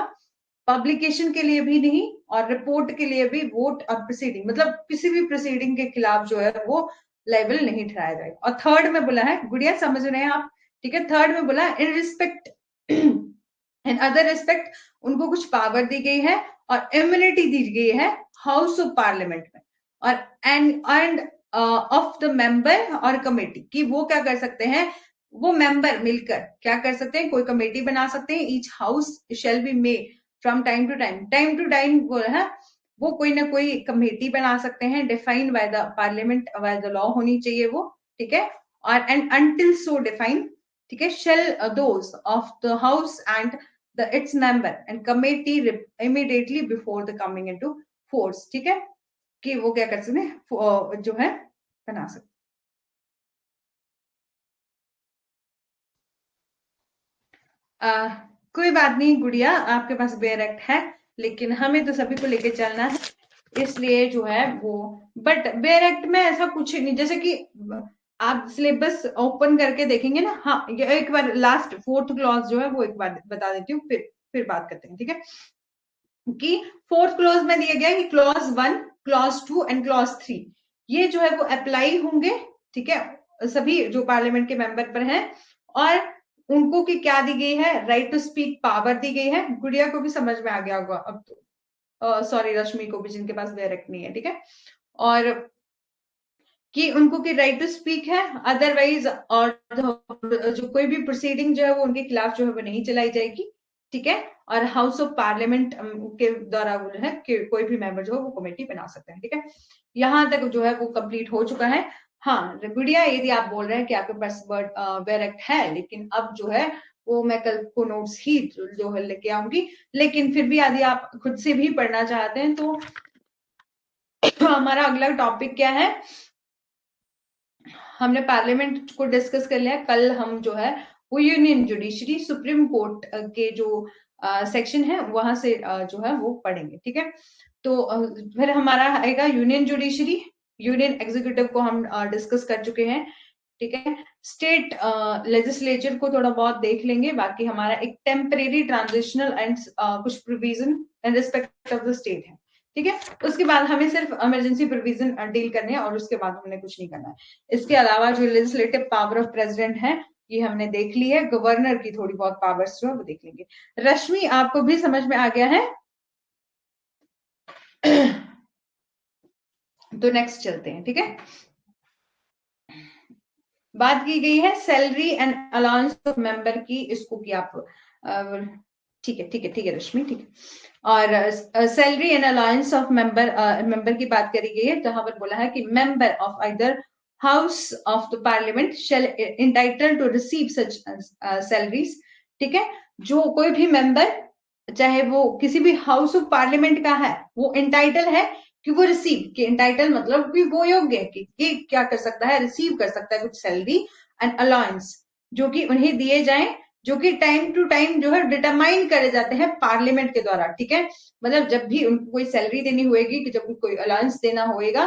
पब्लिकेशन के लिए भी नहीं और रिपोर्ट के लिए भी, वोट और प्रोसीडिंग मतलब किसी भी प्रोसीडिंग के खिलाफ जो है वो लाइबल नहीं ठहराया जाएगा। और थर्ड में बोला है, गुड़िया समझ रहे हैं आप, ठीक है, थर्ड में बोला in respect in other respect उनको कुछ पावर दी गई है और इम्यूनिटी दी गई है हाउस ऑफ पार्लियामेंट में, और एंड ऑफ द मेंबर और कमेटी, कि वो क्या कर सकते हैं, वो मेंबर मिलकर क्या कर सकते हैं, कोई कमेटी बना सकते हैं। Each house shall be made from time to time वो है, वो कोई ना कोई कमेटी बना सकते हैं, defined by the parliament, by the law होनी चाहिए वो, ठीक है। और एंड अंटिल सो डिफाइंड, ठीक है, shall those of the house and the its member and committee immediately before the coming into force, ठीक है, कि वो क्या कर सकते हैं, जो है बना सकते। कोई बात नहीं गुड़िया, आपके पास बेयर एक्ट है, लेकिन हमें तो सभी को लेके चलना है, इसलिए जो है वो, बट बेयर एक्ट में ऐसा कुछ नहीं, जैसे कि आप सिलेबस ओपन करके देखेंगे ना, हाँ ये एक बार लास्ट फोर्थ क्लॉज जो है वो एक बार बता देती हूँ, फिर बात करते हैं, ठीक है। कि फोर्थ क्लॉज में दिया गया कि क्लॉज 1, क्लॉज 2 एंड क्लॉज 3 ये जो है वो अप्लाई होंगे, ठीक है, सभी जो पार्लियामेंट के मेंबर पर हैं, और उनको की क्या दी गई है, राइट टू स्पीक पावर दी गई है। गुड़िया को भी समझ में आ गया होगा अब तो, सॉरी रश्मि को भी, जिनके पास डायरेक्ट नहीं है, ठीक है, और कि उनको की राइट टू स्पीक है, अदरवाइज और जो कोई भी प्रोसीडिंग जो है वो उनके खिलाफ जो है वो नहीं चलाई जाएगी, ठीक है। और हाउस ऑफ पार्लियामेंट के द्वारा वो है कि कोई भी मेंबर जो है वो कमेटी बना सकते हैं, ठीक है। यहाँ तक जो है वो कंप्लीट हो चुका है। हाँ गुड़िया, यदि आप बोल रहे हैं कि आपके पास बेयर एक्ट है, लेकिन अब जो है वो मैं कल को नोट्स ही जो है लेके आऊंगी, लेकिन फिर भी यदि आप खुद से भी पढ़ना चाहते हैं तो हमारा अगला टॉपिक क्या है, हमने पार्लियामेंट को डिस्कस कर लिया, कल हम जो है वो यूनियन जुडिशरी सुप्रीम कोर्ट के जो सेक्शन है वहां से जो है वो पढ़ेंगे, ठीक है। तो फिर हमारा आएगा यूनियन जुडिशरी, यूनियन एग्जीक्यूटिव को हम डिस्कस कर चुके हैं, ठीक है। स्टेट लेजिस्लेचर को थोड़ा बहुत देख लेंगे, बाकी हमारा एक टेम्परेरी ट्रांजिशनल एंड कुछ provision in respect of the state है, ठीक है। उसके बाद हमें सिर्फ इमरजेंसी प्रोविजन डील करने हैं और उसके बाद हमने कुछ नहीं करना है। इसके अलावा जो लेजिस्लेटिव पावर ऑफ प्रेसिडेंट है ये हमने देख ली है, गवर्नर की थोड़ी बहुत पावर्स जो है वो देख लेंगे। रश्मि आपको भी समझ में आ गया है? तो नेक्स्ट चलते हैं, ठीक है। बात की गई है salary and allowance of member की, इसको कि आप ठीक है ठीक है ठीक है रश्मि, ठीक है। और salary and allowance of member की बात करी गई है, जहां पर बोला है कि member of either house of the parliament shall entitle to receive such salaries, ठीक है। जो कोई भी मेंबर, चाहे वो किसी भी हाउस ऑफ पार्लियामेंट का है, वो इंटाइटल है कि वो रिसीव, कि इंटाइटल मतलब कि वो योग्य है कि क्या कर सकता है, रिसीव कर सकता है कुछ सैलरी एंड अलाउंस, जो कि उन्हें दिए जाएं, जो कि टाइम टू टाइम जो है डिटरमाइन करे जाते हैं पार्लियामेंट के द्वारा, ठीक है। मतलब जब भी उनको कोई सैलरी देनी होगी, कि जब कोई अलाउंस देना होएगा,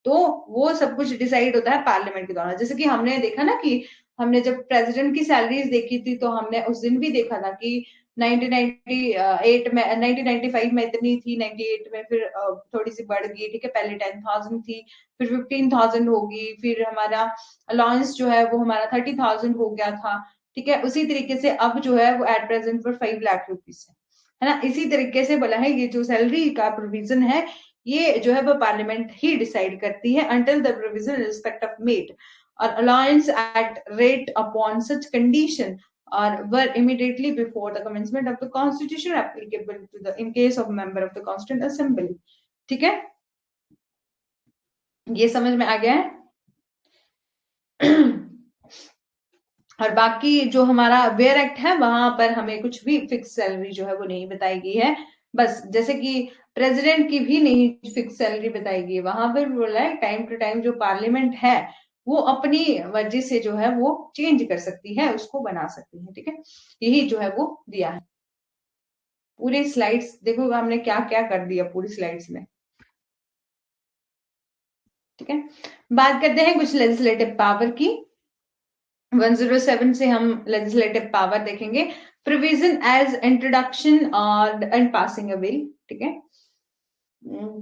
तो वो सब कुछ डिसाइड होता है पार्लियामेंट के द्वारा। जैसे कि हमने देखा ना कि हमने जब प्रेसिडेंट की सैलरीज देखी थी, तो हमने उस दिन भी देखा था कि 1998 में, 1995 में इतनी थी, 98 में फिर थोड़ी सी बढ़ गई, ठीक है, पहले 10,000 थी, फिर 15,000 होगी, फिर हमारा अलाउंस जो है वो हमारा 30,000 हो गया था, ठीक है। उसी तरीके से अब जो है वो एट प्रेजेंट पर 5 लाख रुपीज है ना। इसी तरीके से बोला है ये जो सैलरी का प्रोविजन है, ये जो है वो पार्लियामेंट ही डिसाइड करती है, until the provision respect of made और allowance at rate upon such condition or were immediately before the commencement of the constitution applicable to the in case of member of the constituent assembly, ठीक है, ये समझ में आ गया है। और बाकी जो हमारा वेयर एक्ट है वहां पर हमें कुछ भी फिक्स सैलरी जो है वो नहीं बताई गई है, बस जैसे कि प्रेसिडेंट की भी नहीं फिक्स सैलरी बताई गई है, वहां पर बोला है टाइम टू टाइम जो पार्लियामेंट है वो अपनी मर्जी से जो है वो चेंज कर सकती है, उसको बना सकती है, ठीक है। यही जो है वो दिया है। पूरी स्लाइड्स देखो हमने क्या क्या कर दिया पूरी स्लाइड्स में, ठीक है। बात करते हैं कुछ लेजिस्लेटिव पावर की। 107 से हम लेजिस्लेटिव पावर देखेंगे, प्रोविजन एज इंट्रोडक्शन और एंड पासिंग अ बिल, ठीक है।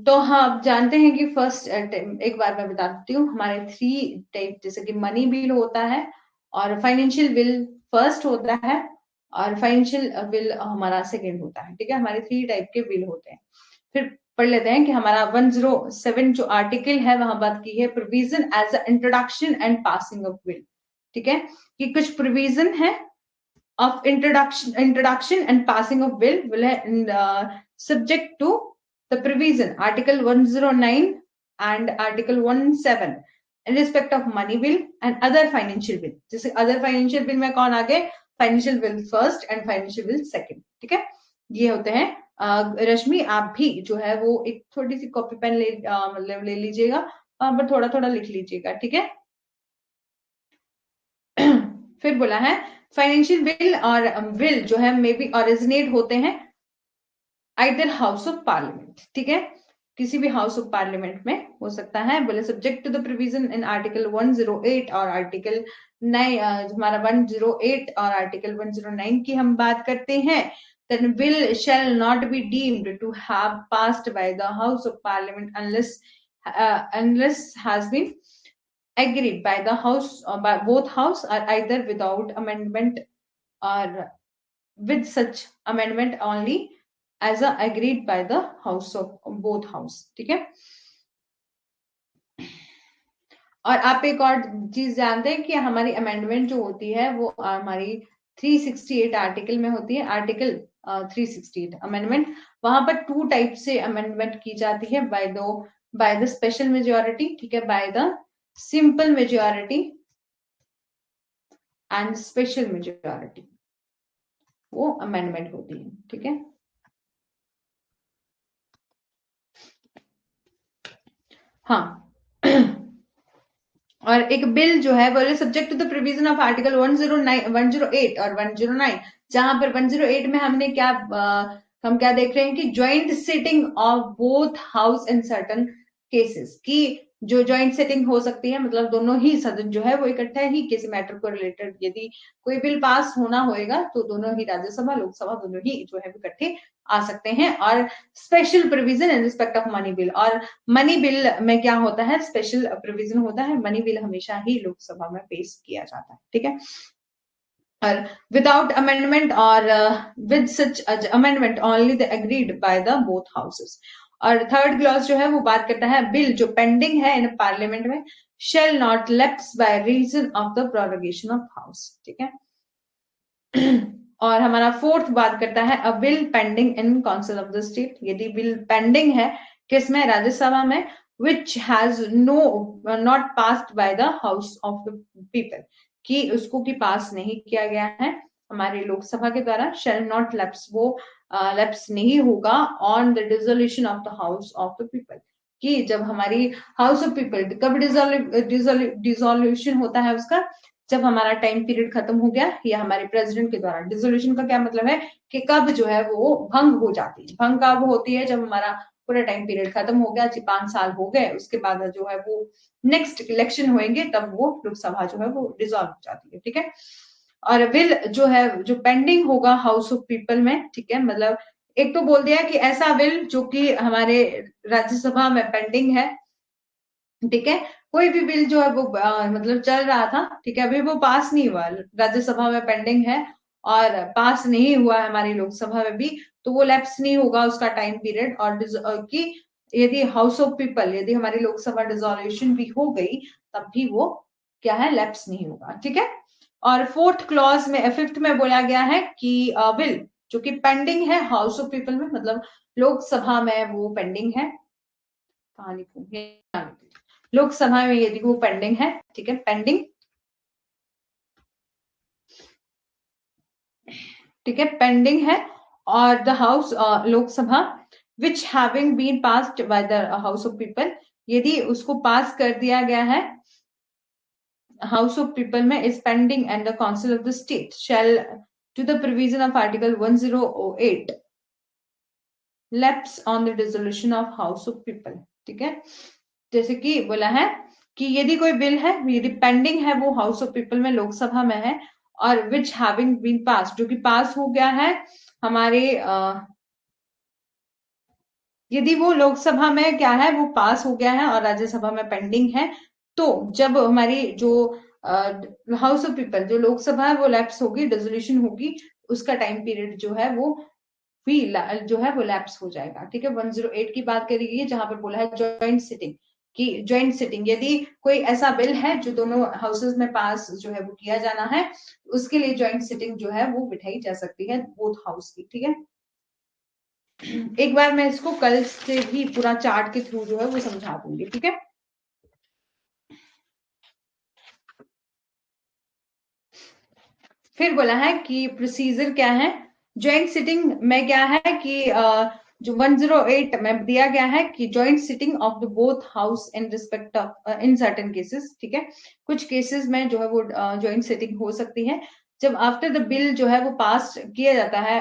तो हाँ, आप जानते हैं कि फर्स्ट एक बार मैं बता देती हूँ, हमारे 3 टाइप, जैसे कि मनी बिल होता है और फाइनेंशियल बिल फर्स्ट होता है और फाइनेंशियल बिल हमारा सेकंड होता है। ठीक है, हमारे 3 टाइप के बिल होते हैं। फिर पढ़ लेते हैं कि हमारा 107 जो आर्टिकल है वहां बात की है provision as a introduction and passing of bill. ठीक है, कि कुछ प्रोविजन है of introduction and passing of bill will subject to the provision article 109 and article 17 in respect of money bill and other financial bill। जैसे other financial bill में कौन आगे, financial bill first and financial bill second. ठीक है, ये होते हैं। रश्मि आप भी जो है वो एक थोड़ी सी कॉपी पेन ले मतलब ले लीजिएगा, पर थोड़ा थोड़ा लिख लीजिएगा। ठीक है। फिर बोला है फाइनेंशियल बिल और बिल जो है मे बी ओरिजिनेट होते हैं आइदर हाउस ऑफ पार्लियामेंट। ठीक है, किसी भी हाउस ऑफ पार्लियामेंट में हो सकता है। बोले subject to the provision in article 108 और आर्टिकल 9, हमारा 108 और आर्टिकल 109 की हम बात करते हैं, then bill shall not be deemed to have passed by the house of parliament unless has been agreed by the house by both house or either without amendment or with such amendment only as a agreed by the house of both house। ठीक है, और आप एक और चीज जानते हैं कि हमारी अमेंडमेंट जो होती है वो हमारी 368 आर्टिकल में होती है। आर्टिकल 368 अमेंडमेंट, वहां पर 2 टाइप से अमेंडमेंट की जाती है, बाय द स्पेशल मेजोरिटी। ठीक है, by the simple majority and special majority, वो अमेंडमेंट होती है। ठीक है, हाँ। और एक बिल जो है वो subject to the provision of article 109 108 और 109, जहां पर 108 में हमने क्या हम क्या देख रहे हैं कि joint sitting of both house in certain cases, की जो ज्वाइंट सिटिंग हो सकती है, मतलब दोनों ही सदन जो है वो इकट्ठा ही किसी मैटर को रिलेटेड यदि कोई बिल पास होना होएगा तो दोनों ही राज्यसभा लोकसभा दोनों ही जो है इकट्ठे आ सकते हैं। और special provision in respect of money bill, और मनी बिल में क्या होता है, स्पेशल प्रोविजन होता है। मनी बिल हमेशा ही लोकसभा में पेश किया जाता है। ठीक है, और विदाउट अमेंडमेंट और with such amendment only the agreed by the both houses. और थर्ड क्लॉज जो है वो बात करता है बिल जो पेंडिंग है इन पार्लियामेंट में shall not lapse by reason of the prorogation of house. ठीक है, और हमारा फोर्थ बात करता है a bill pending in council of the state, यदि बिल पेंडिंग है किसमें, राज्यसभा में, which has no not passed by the house of the people, कि उसको की पास नहीं किया गया है हमारे लोकसभा के द्वारा, शेल नॉट लैप्स, वो लैप्स नहीं होगा on the dissolution of the house of the people, कि जब हमारी हाउस ऑफ पीपल कब डिसोल्यूशन होता है उसका, जब हमारा टाइम पीरियड खत्म हो गया या हमारे प्रेसिडेंट के द्वारा। डिसोल्यूशन का क्या मतलब है कि कब जो है वो भंग हो जाती है। भंग कब होती है, जब हमारा पूरा टाइम पीरियड खत्म हो गया, 5 साल हो गए, उसके बाद जो है वो नेक्स्ट इलेक्शन होंगे, तब वो लोकसभा जो है वो डिसॉल्व हो जाती है। ठीक है, और बिल जो है जो पेंडिंग होगा हाउस ऑफ पीपल में, ठीक है, मतलब एक तो बोल दिया कि ऐसा बिल जो कि हमारे राज्यसभा में पेंडिंग है। ठीक है, कोई भी बिल जो है वो मतलब चल रहा था, ठीक है, अभी वो पास नहीं हुआ, राज्यसभा में पेंडिंग है और पास नहीं हुआ है हमारी लोकसभा में भी, तो वो लैप्स नहीं होगा उसका टाइम पीरियड। और कि यदि हाउस ऑफ पीपल, यदि हमारी लोकसभा डिसोल्यूशन भी हो गई तब भी वो क्या है, लैप्स नहीं होगा। ठीक है, और फोर्थ क्लॉज में, फिफ्थ में बोला गया है कि बिल जो कि पेंडिंग है हाउस ऑफ पीपल में, मतलब लोकसभा में वो पेंडिंग है, कहानी को लोकसभा में यदि वो पेंडिंग है, ठीक है, पेंडिंग, ठीक है, पेंडिंग है, और the house Lok Sabha which having been passed by the house of people, यदि उसको पास कर दिया गया है हाउस ऑफ पीपल में, is pending and the council of the state shall to the provision of article 108 lapse on the dissolution of house of people. ठीक है, जैसे कि बोला है कि यदि कोई बिल है, यदि पेंडिंग है वो हाउस ऑफ पीपल में लोकसभा में है, और विच हैविंग बीन पास, जो कि पास हो गया है हमारे यदि वो लोकसभा में क्या है वो पास हो गया है और राज्यसभा में पेंडिंग है, तो जब हमारी जो हाउस ऑफ पीपल जो लोकसभा है वो लैप्स होगी, डिसोल्यूशन होगी, उसका टाइम पीरियड जो है वो भी जो है वो लैप्स हो जाएगा। ठीक है, 108 की बात करी गई है जहां पर बोला है ज्वाइंट सिटिंग की, ज्वाइंट सिटिंग यदि कोई ऐसा बिल है जो दोनों हाउसेज में पास जो है वो किया जाना है, उसके लिए ज्वाइंट सिटिंग जो है वो बिठाई जा सकती है बोथ हाउस की। ठीक है, एक बार मैं इसको कल से भी पूरा चार्ट के थ्रू जो है वो समझा दूंगी। ठीक है, फिर बोला है कि प्रोसीजर क्या है ज्वाइंट सिटिंग में, क्या है कि जो 108 में दिया गया है कि joint sitting of the both house in respect of in certain cases. ठीक है, कुछ केसेस में जो है वो ज्वाइंट सिटिंग हो सकती है जब आफ्टर द बिल जो है वो पास किया जाता है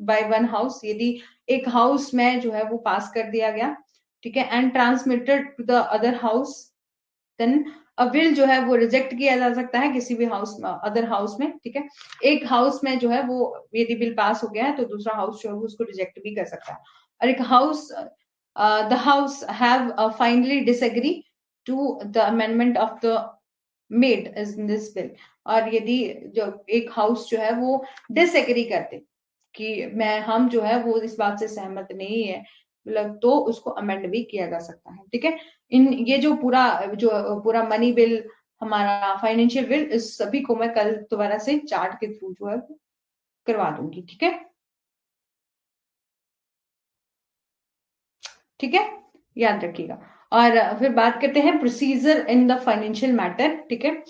बाय वन हाउस, यदि एक हाउस में जो है वो पास कर दिया गया, ठीक है, and transmitted to the other house, then a bill जो है वो रिजेक्ट किया जा सकता है किसी भी हाउस अदर हाउस में। ठीक है, एक हाउस में जो है वो यदि बिल पास हो गया है तो दूसरा हाउस जो है वो उसको रिजेक्ट भी कर सकता है। और एक house the house have finally disagree to the amendment of the made in this bill, और यदि जो एक हाउस जो है वो डिसएग्री करते कि मैं हम जो है वो इस बात से सहमत नहीं है, मतलब तो उसको अमेंड भी किया जा सकता है। ठीक है, इन ये जो पूरा मनी बिल, हमारा फाइनेंशियल बिल, इस सभी को मैं कल दोबारा से चार्ट के थ्रू जो है करवा दूंगी। ठीक है, ठीक है, याद रखिएगा। और फिर बात करते हैं procedure in the financial matter. ठीक है,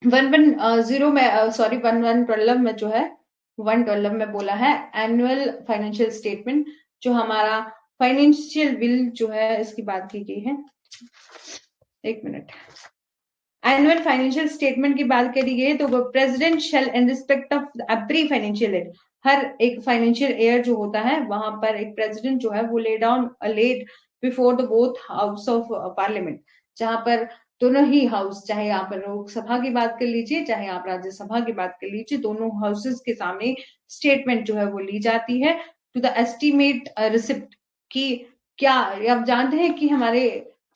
110 में सॉरी 1112 में जो है 112 में बोला है एनुअल फाइनेंशियल स्टेटमेंट, जो हमारा फाइनेंशियल बिल जो है इसकी बात की गई है। एक मिनट, एनुअल फाइनेंशियल स्टेटमेंट की बात करी गई तो president shall in respect of every financial year, हर एक फाइनेंशियल ईयर जो होता है वहां पर एक प्रेसिडेंट जो है वो laid before the both house of parliament, जहां पर दोनों ही हाउस, चाहे आप लोकसभा की बात कर लीजिए चाहे आप राज्यसभा की बात कर लीजिए, दोनों हाउसेस के सामने स्टेटमेंट जो है वो ली जाती है टू द एस्टिमेट रिसिप्ट की। क्या आप जानते हैं कि हमारे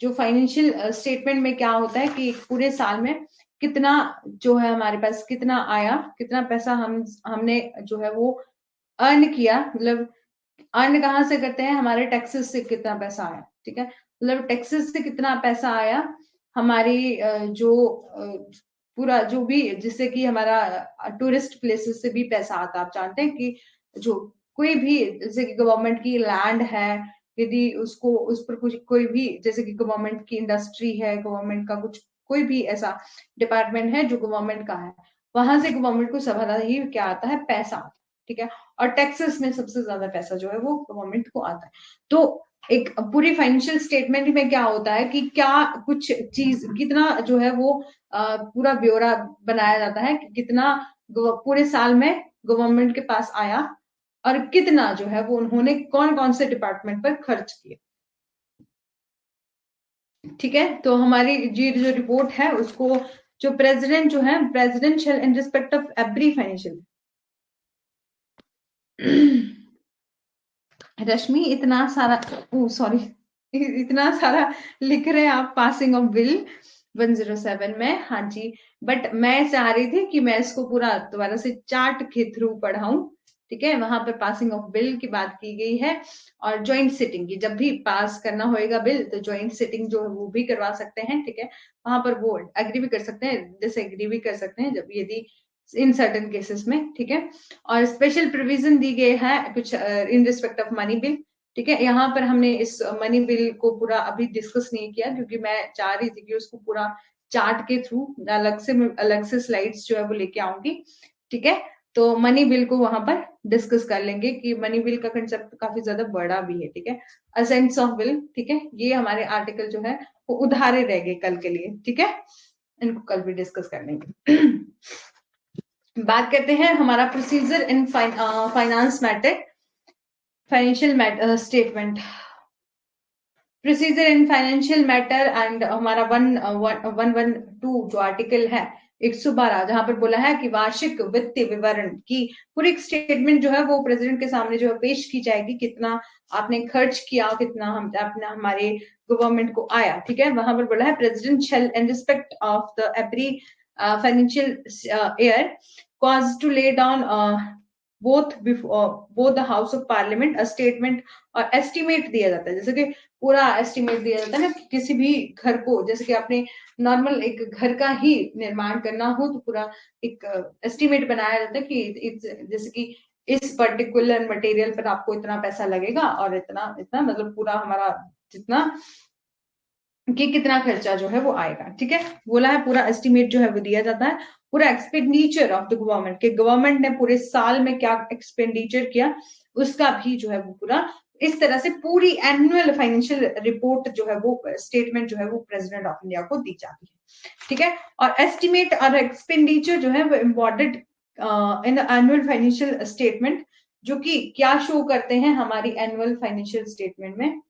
जो फाइनेंशियल स्टेटमेंट में क्या होता है कि पूरे साल में कितना जो है हमारे पास कितना आया, कितना पैसा हमने जो है वो अर्न किया, मतलब अर्न कहाँ से करते हैं, हमारे टैक्सेस से कितना पैसा आया। ठीक है, मतलब टैक्सेस से कितना पैसा आया, हमारी पूरा जो भी, जिससे कि हमारा टूरिस्ट प्लेसेस से भी पैसा आता है। आप जानते हैं कि जो कोई भी, जैसे कि गवर्नमेंट की लैंड है, यदि उसको उस पर कुछ कोई भी, जैसे कि गवर्नमेंट की इंडस्ट्री है, गवर्नमेंट का कुछ कोई भी ऐसा डिपार्टमेंट है जो गवर्नमेंट का है, वहां से गवर्नमेंट को सबसे ही क्या आता है, पैसा आता है। ठीक है, और टैक्सेस में सबसे ज्यादा पैसा जो है वो गवर्नमेंट को आता है। तो एक पूरी फाइनेंशियल स्टेटमेंट में क्या होता है कि क्या कुछ चीज कितना जो है वो पूरा ब्यौरा बनाया जाता है कि कितना पूरे साल में गवर्नमेंट के पास आया और कितना जो है वो उन्होंने कौन कौन से डिपार्टमेंट पर खर्च किए। ठीक है, तो हमारी जी जो रिपोर्ट है उसको जो प्रेसिडेंट जो है, president shall in respect of every financial Rashmi इतना सारा, ओ सॉरी, इतना सारा लिख रहे हैं आप पासिंग ऑफ बिल 107 में। हाँ जी, बट मैं चाह रही थी कि मैं इसको पूरा दोबारा से चार्ट के थ्रू पढ़ाऊं। ठीक है, वहां पर पासिंग ऑफ बिल की बात की गई है और ज्वाइंट सिटिंग की, जब भी पास करना होएगा बिल तो ज्वाइंट सिटिंग जो है वो भी करवा सकते हैं। ठीक है, वहां पर वो एग्री भी कर सकते हैं, डिसएग्री भी कर सकते हैं जब यदि इन सर्टन केसेस में। ठीक है, और स्पेशल प्रोविजन दी गई है कुछ इन रिस्पेक्ट ऑफ मनी बिल। ठीक है, यहाँ पर हमने इस मनी बिल को पूरा अभी डिस्कस नहीं किया क्योंकि मैं चाह रही थी कि उसको पूरा चार्ट के थ्रू अलग से स्लाइड्स जो है वो लेके आऊंगी। ठीक है, तो मनी बिल को वहां पर डिस्कस कर लेंगे कि मनी बिल का कंसेप्ट काफी ज्यादा बड़ा भी है। ठीक है, असेंट्स ऑफ बिल, ठीक है, ये हमारे आर्टिकल जो है वो उधारे रह गए कल के लिए। ठीक है, इनको कल भी डिस्कस कर लेंगे। बात करते हैं हमारा procedure in finance matter, financial statement, procedure in financial matter and हमारा 112 जो आर्टिकल है 112 जहां पर बोला है कि वार्षिक वित्तीय विवरण की पूरी एक स्टेटमेंट जो है वो प्रेसिडेंट के सामने जो है पेश की जाएगी, कितना आपने खर्च किया, कितना हम अपना हमारे गवर्नमेंट को आया, ठीक है। वहां पर बोला है president shall in respect of the every financial year cause to lay down both the house of parliament a statement और एस्टिमेट दिया जाता है, जैसे कि पूरा एस्टिमेट दिया जाता है ना, किसी भी घर को, जैसे कि आपने नॉर्मल एक घर का ही निर्माण करना हो तो पूरा एक एस्टिमेट बनाया जाता है कि जैसे कि इस पर्टिकुलर मटेरियल पर आपको इतना पैसा लगेगा और इतना इतना मतलब पूरा हमारा जितना कि कितना खर्चा जो है वो आएगा, ठीक है। बोला है पूरा एस्टिमेट जो है वो दिया जाता है, पूरा एक्सपेंडिचर ऑफ द गवर्नमेंट के गवर्नमेंट ने पूरे साल में क्या एक्सपेंडिचर किया उसका भी जो है वो पूरा इस तरह से पूरी एनुअल फाइनेंशियल रिपोर्ट जो है वो स्टेटमेंट जो है वो प्रेसिडेंट ऑफ इंडिया को दी जाती है, ठीक है। और एस्टिमेट और एक्सपेंडिचर जो है वो important in annual financial statement, जो कि क्या शो करते हैं हमारी एनुअल फाइनेंशियल स्टेटमेंट में,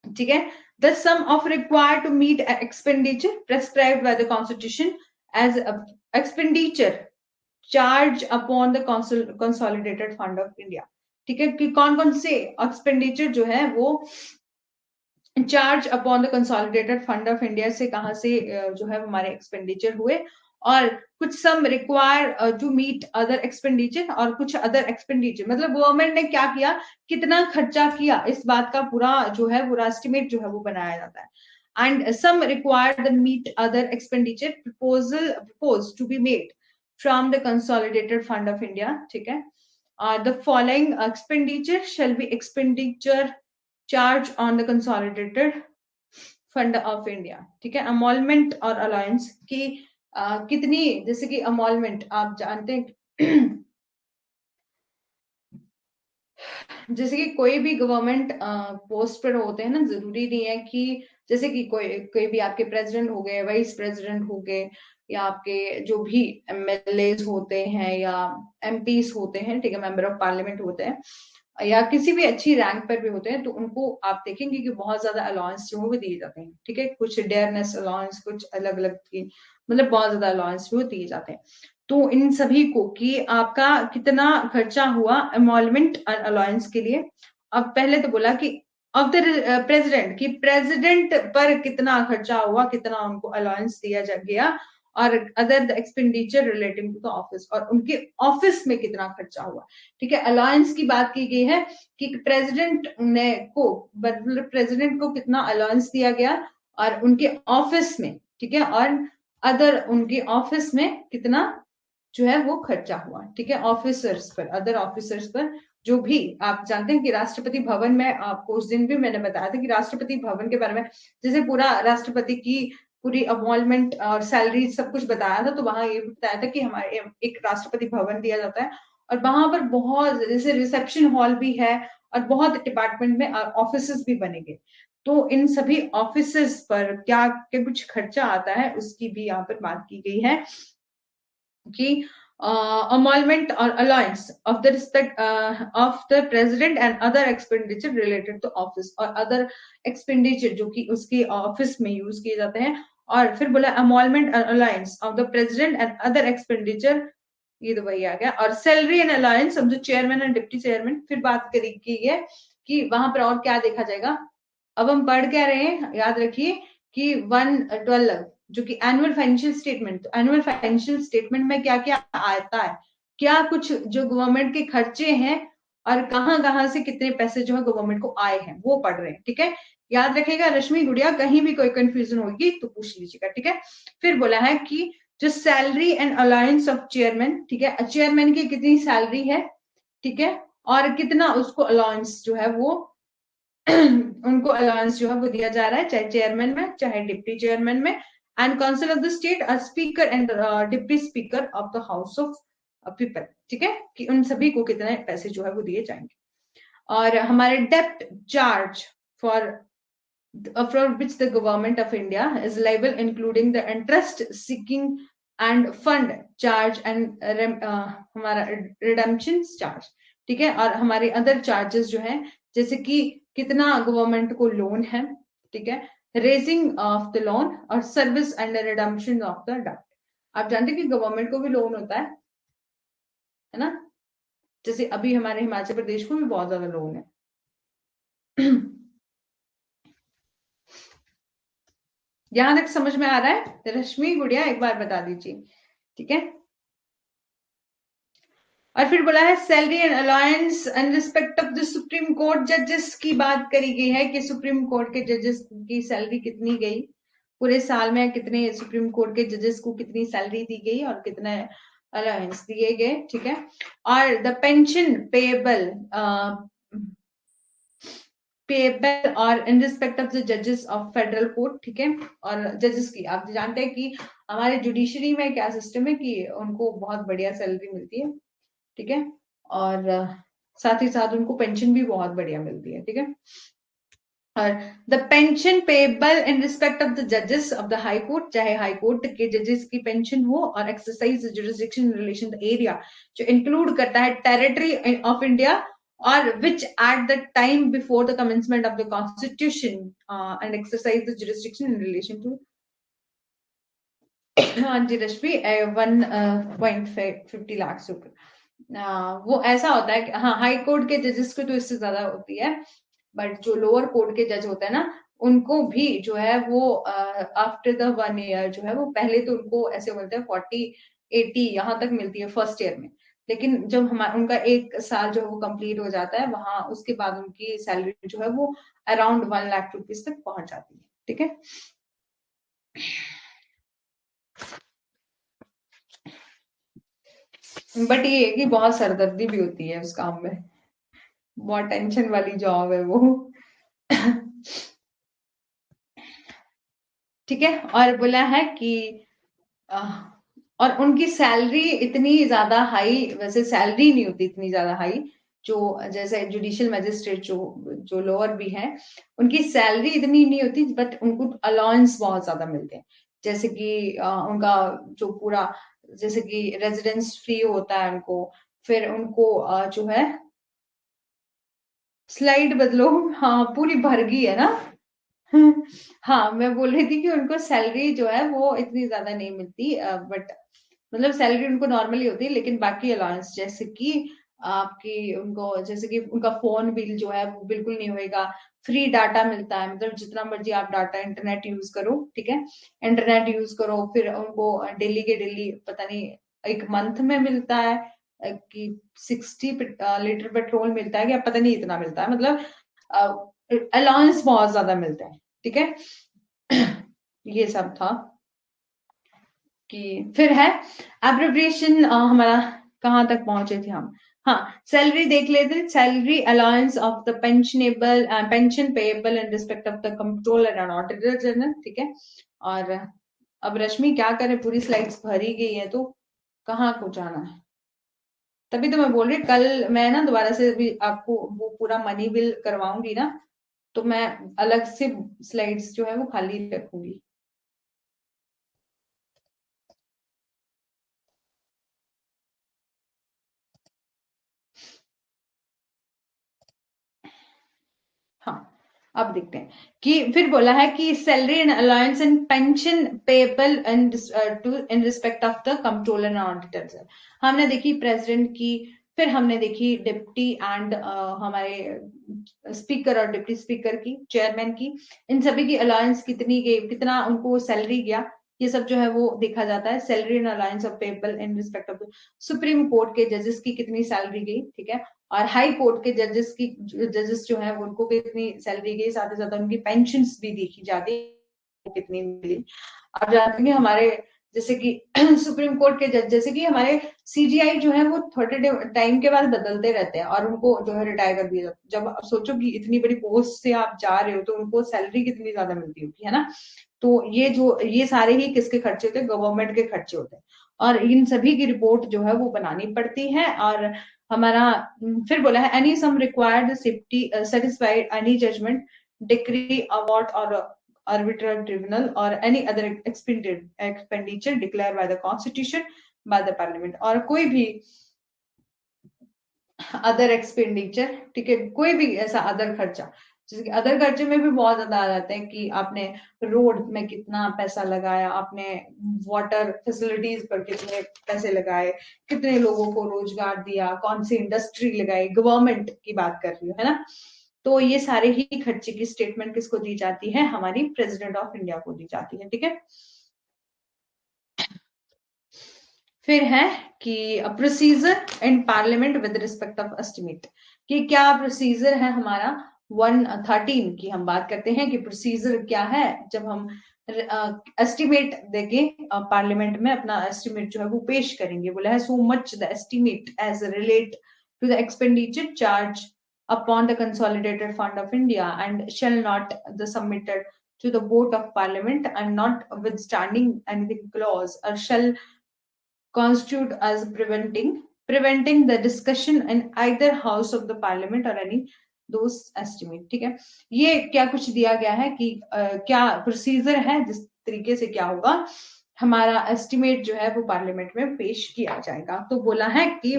ठीक है। The sum of required to meet expenditure prescribed by the constitution as expenditure charge upon the consolidated fund of India, ठीक है। कि कौन कौन से एक्सपेंडिचर जो है वो charge upon the consolidated fund of India से कहां से जो है हमारे एक्सपेंडिचर हुए, और कुछ sum require to meet other expenditure, और कुछ अदर एक्सपेंडिचर मतलब गवर्नमेंट ने क्या किया, कितना खर्चा किया, इस बात का पूरा जो है पूरा एस्टिमेट जो है वो बनाया जाता है। And sum required meet other expenditure propose to be made from the consolidated fund of India, ठीक है। The following expenditure shall be expenditure charge on the consolidated fund of India, ठीक है। अमोलमेंट और अलायंस की कितनी, जैसे कि emolument आप जानते हैं जैसे कि कोई भी गवर्नमेंट पोस्ट पर होते हैं ना, जरूरी नहीं है कि जैसे कि कोई कोई भी आपके प्रेसिडेंट हो गए, वाइस प्रेसिडेंट हो गए, या आपके जो भी एमएलए होते हैं या एमपीस होते हैं, ठीक है, मेंबर ऑफ पार्लियामेंट होते हैं, या किसी भी अच्छी रैंक पर भी होते हैं, तो उनको आप देखेंगे कि बहुत ज्यादा अलाउंस जो है वो दिए जाते हैं, ठीक है। कुछ डेयरनेस अलाउंस, कुछ अलग अलग की मतलब बहुत ज्यादा अलाउंस वो दिए जाते हैं। तो इन सभी को कि आपका कितना खर्चा हुआ एमोलमेंट और अलाउंस के लिए। अब पहले तो बोला कि ऑफ द प्रेसिडेंट, कि प्रेसिडेंट पर कितना खर्चा हुआ, कितना उनको अलाउंस दिया गया, और other the expenditure relating to the office, और उनके ऑफिस में कितना खर्चा हुआ, ठीक है। अलाउंस की बात की गई है कि प्रेसिडेंट ने को मतलब प्रेसिडेंट को कितना अलाउंस दिया गया और उनके ऑफिस में, ठीक है, और अदर उनके ऑफिस में कितना जो है वो खर्चा हुआ, ठीक है। ऑफिसर्स पर, अदर ऑफिसर्स पर, जो भी आप जानते हैं कि राष्ट्रपति भवन में, आपको उस दिन भी मैंने बताया था कि राष्ट्रपति भवन के बारे में जैसे पूरा राष्ट्रपति की पूरी अपॉइंटमेंट और सैलरी सब कुछ बताया था, तो वहां ये भी बताया था कि हमारे एक राष्ट्रपति भवन दिया जाता है, और वहां पर बहुत जैसे रिसेप्शन हॉल भी है, और बहुत डिपार्टमेंट में ऑफिस भी बनेंगे। तो इन सभी ऑफिस पर क्या क्या कुछ खर्चा आता है उसकी भी यहाँ पर बात की गई है कि emolument or allowance of the respect of the president and other expenditure related to office, और other expenditure जो कि उसके ऑफिस में यूज किए जाते हैं। और फिर बोला emolument and allowance of the president and other expenditure, ये तो वही आ गया। और salary and alliance of the chairman and deputy chairman, फिर बात करी की है कि वहां पर और क्या देखा जाएगा। अब हम पढ़ क्या रहे हैं, याद रखिए कि 112 जो कि एनुअल फाइनेंशियल स्टेटमेंट, तो एनुअल फाइनेंशियल स्टेटमेंट में क्या क्या आता है, क्या कुछ जो गवर्नमेंट के खर्चे हैं और कहां कहां से कितने पैसे जो है गवर्नमेंट को आए हैं वो पढ़ रहे हैं, ठीक है। याद रखेगा रश्मि गुड़िया, कहीं भी कोई कंफ्यूजन होगी तो पूछ लीजिएगा, ठीक है। फिर बोला है कि जो salary and alliance of chairman, ठीक है, चेयरमैन की कितनी सैलरी है, ठीक है, और कितना उसको अलाउंस जो है वो उनको अलाउंस जो है वो दिया जा रहा है, चाहे चेयरमैन में चाहे डिप्टी चेयरमैन में। And council of the state और speaker and deputy speaker of the house of people, ठीक है, कि उन सभी को कितने पैसे जो है वो दिए जाएंगे। और हमारे डेप्ट charge for for which the government of India is liable, including the interest seeking and fund charge and हमारा redemption charge, ठीक है। और हमारे अदर चार्जेस जो है, जैसे कि कितना गवर्नमेंट को लोन है, ठीक है, रेजिंग ऑफ द लोन और service and redemption of the debt, आप जानते हैं कि गवर्नमेंट को भी लोन होता है ना? जैसे अभी हमारे हिमाचल प्रदेश को भी बहुत ज्यादा लोन है। यहां तक समझ में आ रहा है? रश्मि गुड़िया एक बार बता दीजिए, ठीक है। और फिर बोला है salary and alliance in respect of the supreme court जजेस की बात करी गई है कि सुप्रीम कोर्ट के जजेस की सैलरी कितनी गई पूरे साल में, कितने सुप्रीम कोर्ट के जजेस को कितनी सैलरी दी गई और कितने अलायंस दिए गए, ठीक है। और द पेंशन पेबल और इन रिस्पेक्ट ऑफ द जजेस ऑफ फेडरल कोर्ट, ठीक है। और जजेस की आप जानते हैं कि हमारे जुडिशरी में क्या सिस्टम है कि उनको बहुत बढ़िया सैलरी मिलती है, ठीक है। और साथ ही साथ उनको पेंशन भी बहुत बढ़िया मिलती है, ठीक है। और the pension payable in respect of the जजेस ऑफ द हाई कोर्ट, चाहे हाई कोर्ट के जजेस की पेंशन हो, और exercise jurisdiction in relation the area, जो इंक्लूड करता है टेरिटरी ऑफ इंडिया, और which at the time before the commencement of the constitution and exercise the jurisdiction in relation to. हाँ जी रश्मि, 1.50 लाख रुपए। वो ऐसा होता है कि हाँ, हाई कोर्ट के जजेस को तो इससे ज्यादा होती है, बट जो लोअर कोर्ट के जज होते हैं ना, उनको भी जो है वो आफ्टर द 1 ईयर जो है वो, पहले तो उनको ऐसे बोलते हैं 40-80 यहाँ तक मिलती है फर्स्ट ईयर में, लेकिन जब हमारा उनका 1 साल जो है वो कंप्लीट हो जाता है वहां, उसके बाद उनकी सैलरी जो है वो अराउंड 1 लाख रुपीज तक पहुंच जाती है, ठीक है। बट ये है कि बहुत सरदर्दी भी होती है उस काम में, बहुत टेंशन वाली जॉब है वो। ठीक है। और बोला है कि और उनकी सैलरी इतनी ज्यादा हाई, वैसे सैलरी नहीं होती इतनी ज्यादा हाई, जो जैसे जुडिशियल मजिस्ट्रेट जो जो लोअर भी है, उनकी सैलरी इतनी नहीं होती, बट उनको अलाउंस बहुत ज्यादा मिलते हैं। जैसे कि उनका जो पूरा, जैसे कि रेजिडेंस फ्री होता है उनको, फिर उनको जो है, स्लाइड बदलो, हाँ पूरी भर गई है ना। हाँ मैं बोल रही थी कि उनको सैलरी जो है वो इतनी ज्यादा नहीं मिलती, बट मतलब सैलरी उनको नॉर्मली होती है, लेकिन बाकी अलाउंस जैसे कि आपकी उनको, जैसे कि उनका फोन बिल जो है वो बिल्कुल नहीं होएगा, फ्री डाटा मिलता है, मतलब जितना मर्जी आप डाटा इंटरनेट यूज करो, ठीक है। इंटरनेट यूज करो, फिर उनको डेली के डेली पता नहीं एक मंथ में मिलता है कि 60 लीटर पेट्रोल मिलता है, क्या पता नहीं इतना मिलता है, मतलब अलाउंस बहुत ज्यादा मिलते हैं, ठीक है। ये सब था कि फिर है एब्रिविएशन, हमारा कहाँ तक पहुंचे थे हम। हाँ, सैलरी देख लेते, salary allowance of the pensionable pension payable in respect of the controller and auditor general, ठीक है। और अब रश्मि क्या करे, पूरी स्लाइड्स भरी गई है, तो कहाँ को जाना है? तभी तो मैं बोल रही, कल मैं ना दोबारा से भी आपको वो पूरा मनी बिल करवाऊंगी ना, तो मैं अलग से स्लाइड्स जो है वो खाली रखूंगी। हाँ, अब देखते हैं कि फिर बोला है कि salary and allowance and pension payable and to in respect of the controller and auditor. हमने देखी प्रेसिडेंट की, फिर हमने देखी डिप्टी एंड हमारे स्पीकर और डिप्टी स्पीकर की, चेयरमैन की, इन सभी की अलाउंस कितनी गई, कितना उनको सैलरी गया, ये सब जो है वो देखा जाता है। Salary and allowance of payable in respect of supreme court के जजेस की कितनी सैलरी गई, ठीक है। और हाई कोर्ट के जजेस जो है उनको कितनी सैलरी गई, साथ ही साथ उनकी पेंशन भी देखी जाती है कितनी मिली। आप जानते हैं हमारे, जैसे कि सुप्रीम कोर्ट के जज, जैसे कि हमारे सीजीआई जो है वो थोड़े टाइम के बाद बदलते रहते हैं, और उनको जो है रिटायर कर दिया जाता है। जब आप सोचो कि इतनी बड़ी पोस्ट से आप जा रहे हो, तो उनको सैलरी कितनी ज्यादा मिलती होगी, है ना। तो ये सारे ही किसके खर्चे होते हैं? गवर्नमेंट के खर्चे होते हैं, और इन सभी की रिपोर्ट जो है वो बनानी पड़ती है। और हमारा फिर बोला है any sum required safety satisfied any judgement decree award और arbitral tribunal or any other expenditure declared by the constitution by the parliament, और कोई भी अदर एक्सपेंडिचर, ठीक है, कोई भी ऐसा अदर खर्चा जैसे कि अदर खर्चे में भी बहुत ज्यादा आ जाते हैं कि आपने रोड में कितना पैसा लगाया, आपने वाटर फैसिलिटीज पर कितने पैसे लगाए, कितने लोगों को रोजगार दिया, कौन सी इंडस्ट्री लगाई, गवर्नमेंट की बात कर रही हूँ, है ना। तो ये सारे ही खर्चे की स्टेटमेंट किसको दी जाती है, हमारी प्रेसिडेंट ऑफ इंडिया को दी जाती है, ठीक है। फिर है कि procedure in parliament with respect of estimate, कि क्या प्रोसीजर है हमारा 113 की हम बात करते हैं कि प्रोसीजर क्या है जब हम एस्टिमेट देके पार्लियामेंट में अपना एस्टिमेट जो है वो पेश करेंगे। बोला है so much the estimate as relate to the expenditure charge upon the consolidated fund of India and shall not the submitted to the vote of parliament and not withstanding anything clause or shall constitute as preventing the discussion in either house of the parliament or any those estimate, ठीक है। ये क्या कुछ दिया गया है कि क्या प्रोसीजर है जिस तरीके से क्या होगा हमारा एस्टिमेट जो है वो पार्लियामेंट में पेश किया जाएगा। तो बोला है कि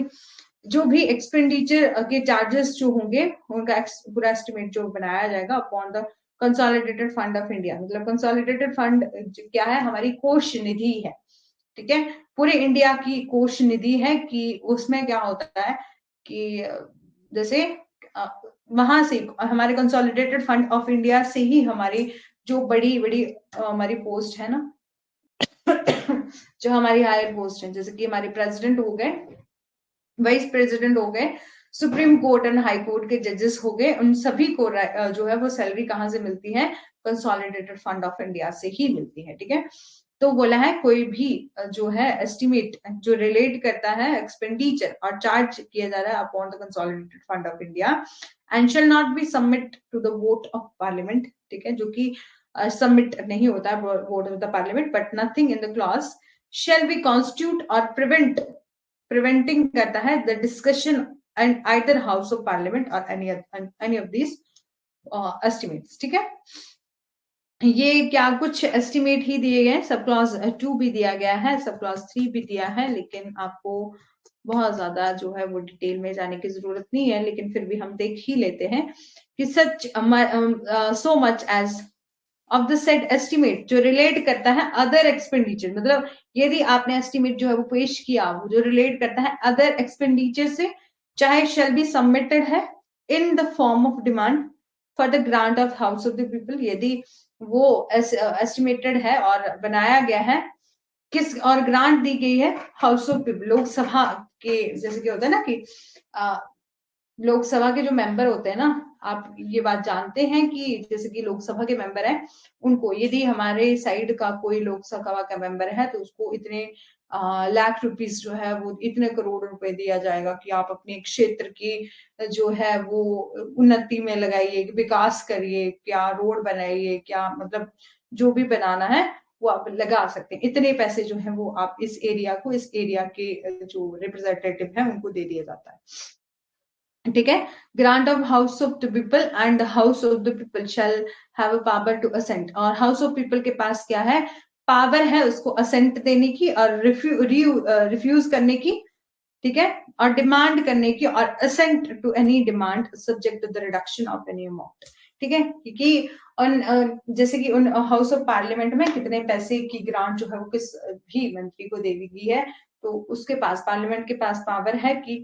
जो भी एक्सपेंडिचर के चार्जेस जो होंगे उनका पूरा एस्टिमेट जो बनाया जाएगा upon the consolidated fund of India, मतलब कंसोलिडेटेड फंड क्या है, हमारी कोष निधि है, ठीक है। पूरे इंडिया की कोष निधि है कि उसमें क्या होता है कि जैसे वहां से हमारे कंसोलिडेटेड फंड ऑफ इंडिया से ही हमारी जो बड़ी बड़ी हमारी पोस्ट है ना जो हमारी हायर पोस्ट है, जैसे कि हमारे प्रेसिडेंट हो गए, वाइस प्रेसिडेंट हो गए, supreme court and high court के जजेस हो गए, उन सभी को जो है वो सैलरी कहाँ से मिलती है, कंसोलिडेटेड फंड ऑफ इंडिया से ही मिलती है, ठीक है। तो बोला है कोई भी जो है एस्टिमेट जो रिलेट करता है एक्सपेंडिचर और चार्ज किया जा रहा है upon the consolidated fund of India and shall not be submit to the vote of parliament, ठीक है, जो कि सबमिट नहीं होता है vote of the parliament, but nothing in the clause shall be constitute or preventing करता है the discussion and either house of parliament or any of these estimates, ठीक है। ये क्या कुछ एस्टिमेट ही दिए गए, सब क्लॉज 2 भी दिया गया है, सब क्लॉज 3 भी दिया है, लेकिन आपको बहुत ज्यादा जो है वो डिटेल में जाने की जरूरत नहीं है, लेकिन फिर भी हम देख ही लेते हैं कि such so much as of the said estimate जो रिलेट करता है अदर एक्सपेंडिचर, मतलब यदि आपने एस्टिमेट जो है वो पेश किया वो जो रिलेट करता है अदर एक्सपेंडिचर से, चाहे शेल बी सबमिटेड है in the form of demand for the grant of house of the people, यदि वो एस्टिमेटेड है और बनाया गया है किस और ग्रांट दी गई है हाउस ऑफ पीपल, लोकसभा के, जैसे कि होता है ना कि लोकसभा के जो मेंबर होते हैं ना, आप ये बात जानते हैं कि जैसे कि लोकसभा के मेंबर हैं उनको यदि हमारे साइड का कोई लोकसभा का मेंबर है तो उसको इतने लाख रुपीस जो है वो इतने करोड़ रुपए दिया जाएगा कि आप अपने क्षेत्र की जो है वो उन्नति में लगाइए, विकास करिए, क्या रोड बनाइए, क्या मतलब जो भी बनाना है वो आप लगा सकते हैं, इतने पैसे जो है वो आप इस एरिया को, इस एरिया के जो रिप्रेजेंटेटिव है उनको दे दिया जाता है, ठीक है। Grant of house of the people and house of the people shall have a power to assent, और हाउस ऑफ पीपल के पास क्या है, पावर है उसको असेंट देने की और रिफ्यूज करने की, ठीक है, और डिमांड करने की और assent to any demand subject to the reduction of any amount, ठीक है। क्योंकि उन जैसे कि उन हाउस ऑफ पार्लियामेंट में कितने पैसे की ग्रांट जो है वो किस भी मंत्री को दे दी है, तो उसके पास पार्लियामेंट के पास पावर है कि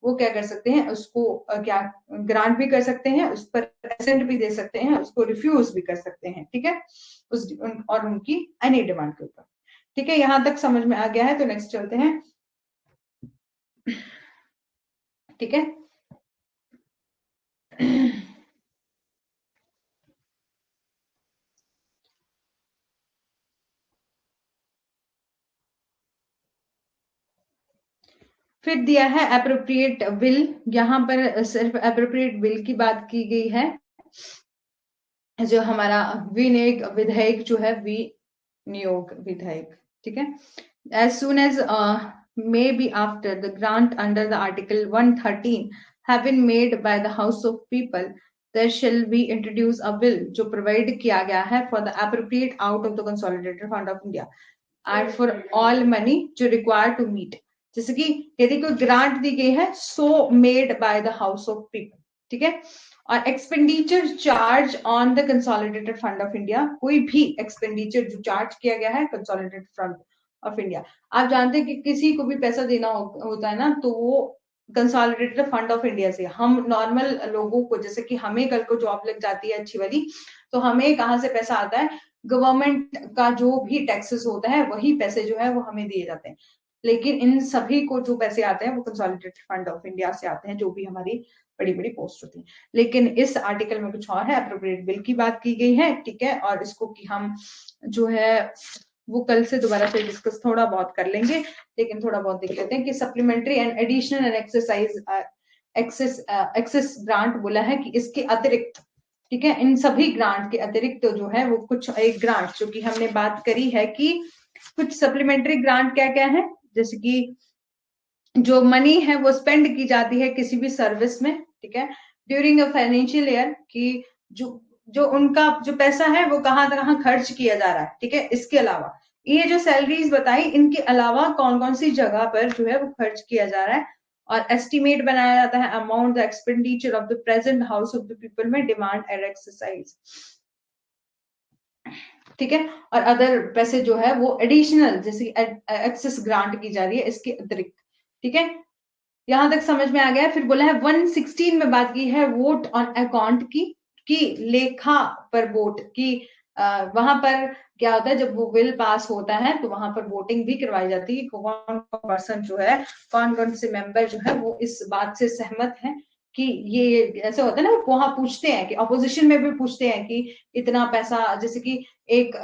वो क्या कर सकते हैं, उसको क्या ग्रांट भी कर सकते हैं, उस पर असेंट भी दे सकते हैं, उसको रिफ्यूज भी कर सकते हैं, ठीक है, और उनकी एनी डिमांड के ऊपर, ठीक है। यहां तक समझ में आ गया है, तो नेक्स्ट चलते हैं, ठीक है। फिर दिया है अप्रोप्रिएट बिल, यहाँ पर सिर्फ अप्रोप्रिएट बिल की बात की गई है, जो हमारा विधेयक जो है विनियोग विधेयक, ठीक है। As soon as may be after the grant under the article 113 have been made by the House of People, there shall be introduce a bill जो प्रोवाइड किया गया है for the appropriate out of the consolidated fund of India and for all money जो required to meet, जैसे कि यदि कोई grant दी गई है so made by the house of people, ठीक है, और expenditure charge on the consolidated fund of India, कोई भी एक्सपेंडिचर जो चार्ज किया गया है कंसोलिडेटेड फंड ऑफ इंडिया, आप जानते हैं कि किसी को भी पैसा देना होता है ना, तो वो कंसोलिडेटेड फंड ऑफ इंडिया से, हम नॉर्मल लोगों को, जैसे कि हमें कल को जॉब लग जाती है अच्छी वाली, तो हमें कहाँ से पैसा आता है, गवर्नमेंट का जो भी टैक्सेस होता है वही पैसे जो है वो हमें दिए जाते हैं। लेकिन इन सभी को जो पैसे आते हैं वो कंसोलिडेटेड फंड ऑफ इंडिया से आते हैं, जो भी हमारी बड़ी बड़ी पोस्ट होती है। लेकिन इस आर्टिकल में कुछ और है, अप्रोप्रिएट बिल की बात की गई है, ठीक है, और इसको कि हम जो है वो कल से दोबारा से डिस्कस थोड़ा बहुत कर लेंगे, लेकिन थोड़ा बहुत देख लेते हैं कि supplementary and additional and exercise excess grant बोला है कि इसके अतिरिक्त, ठीक है, इन सभी ग्रांट के अतिरिक्त तो जो है वो कुछ एक ग्रांट जो कि हमने बात करी है कि कुछ सप्लीमेंट्री ग्रांट क्या क्या है, जैसे कि जो मनी है वो स्पेंड की जाती है किसी भी सर्विस में, ठीक है, ड्यूरिंग अ फाइनेंशियल ईयर, कि जो जो उनका जो पैसा है वो कहाँ कहाँ खर्च किया जा रहा है, ठीक है। इसके अलावा ये जो सैलरीज बताई, इनके अलावा कौन कौन सी जगह पर जो है वो खर्च किया जा रहा है, और एस्टिमेट बनाया जाता है amount the expenditure of the present house of the people में डिमांड एंड एक्सरसाइज, ठीक है। और अदर पैसे जो है वो एडिशनल जैसे एक्सेस ग्रांट की जा रही है इसके अतिरिक्त, ठीक है। यहां तक समझ में आ गया। फिर बोला है 116 में बात की है वोट ऑन अकाउंट की लेखा पर वोट की, वहां पर क्या होता है जब वो बिल पास होता है तो वहां पर वोटिंग भी करवाई जाती है, कौन कौन पर्सन जो है, कौन कौन से मेंबर जो है वो इस बात से सहमत है कि ये ऐसा होता है ना, वहां पूछते हैं कि अपोजिशन में भी पूछते हैं कि इतना पैसा, जैसे कि एक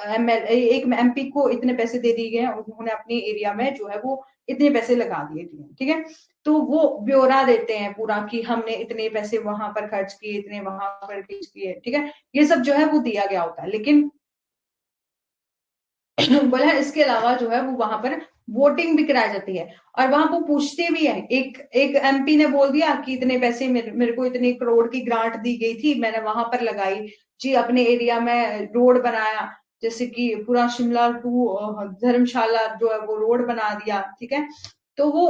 एक एमपी को इतने पैसे दे दिए गए हैं, उन्होंने अपने एरिया में जो है वो इतने पैसे लगा दिए, ठीक है। तो वो ब्यौरा देते हैं पूरा कि हमने इतने पैसे वहां पर खर्च किए, इतने वहां पर खर्च किए, ठीक है, ये सब जो है वो दिया गया होता है। लेकिन बोला है इसके अलावा जो है वो वहां पर वोटिंग भी कराई जाती है, और वहां वो पूछते भी है, एक एक एमपी ने बोल दिया कि इतने पैसे मेरे को इतने करोड़ की ग्रांट दी गई थी, मैंने वहां पर लगाई जी, अपने एरिया में रोड बनाया, जैसे कि पूरा शिमला टू धर्मशाला जो है वो रोड बना दिया, ठीक है। तो वो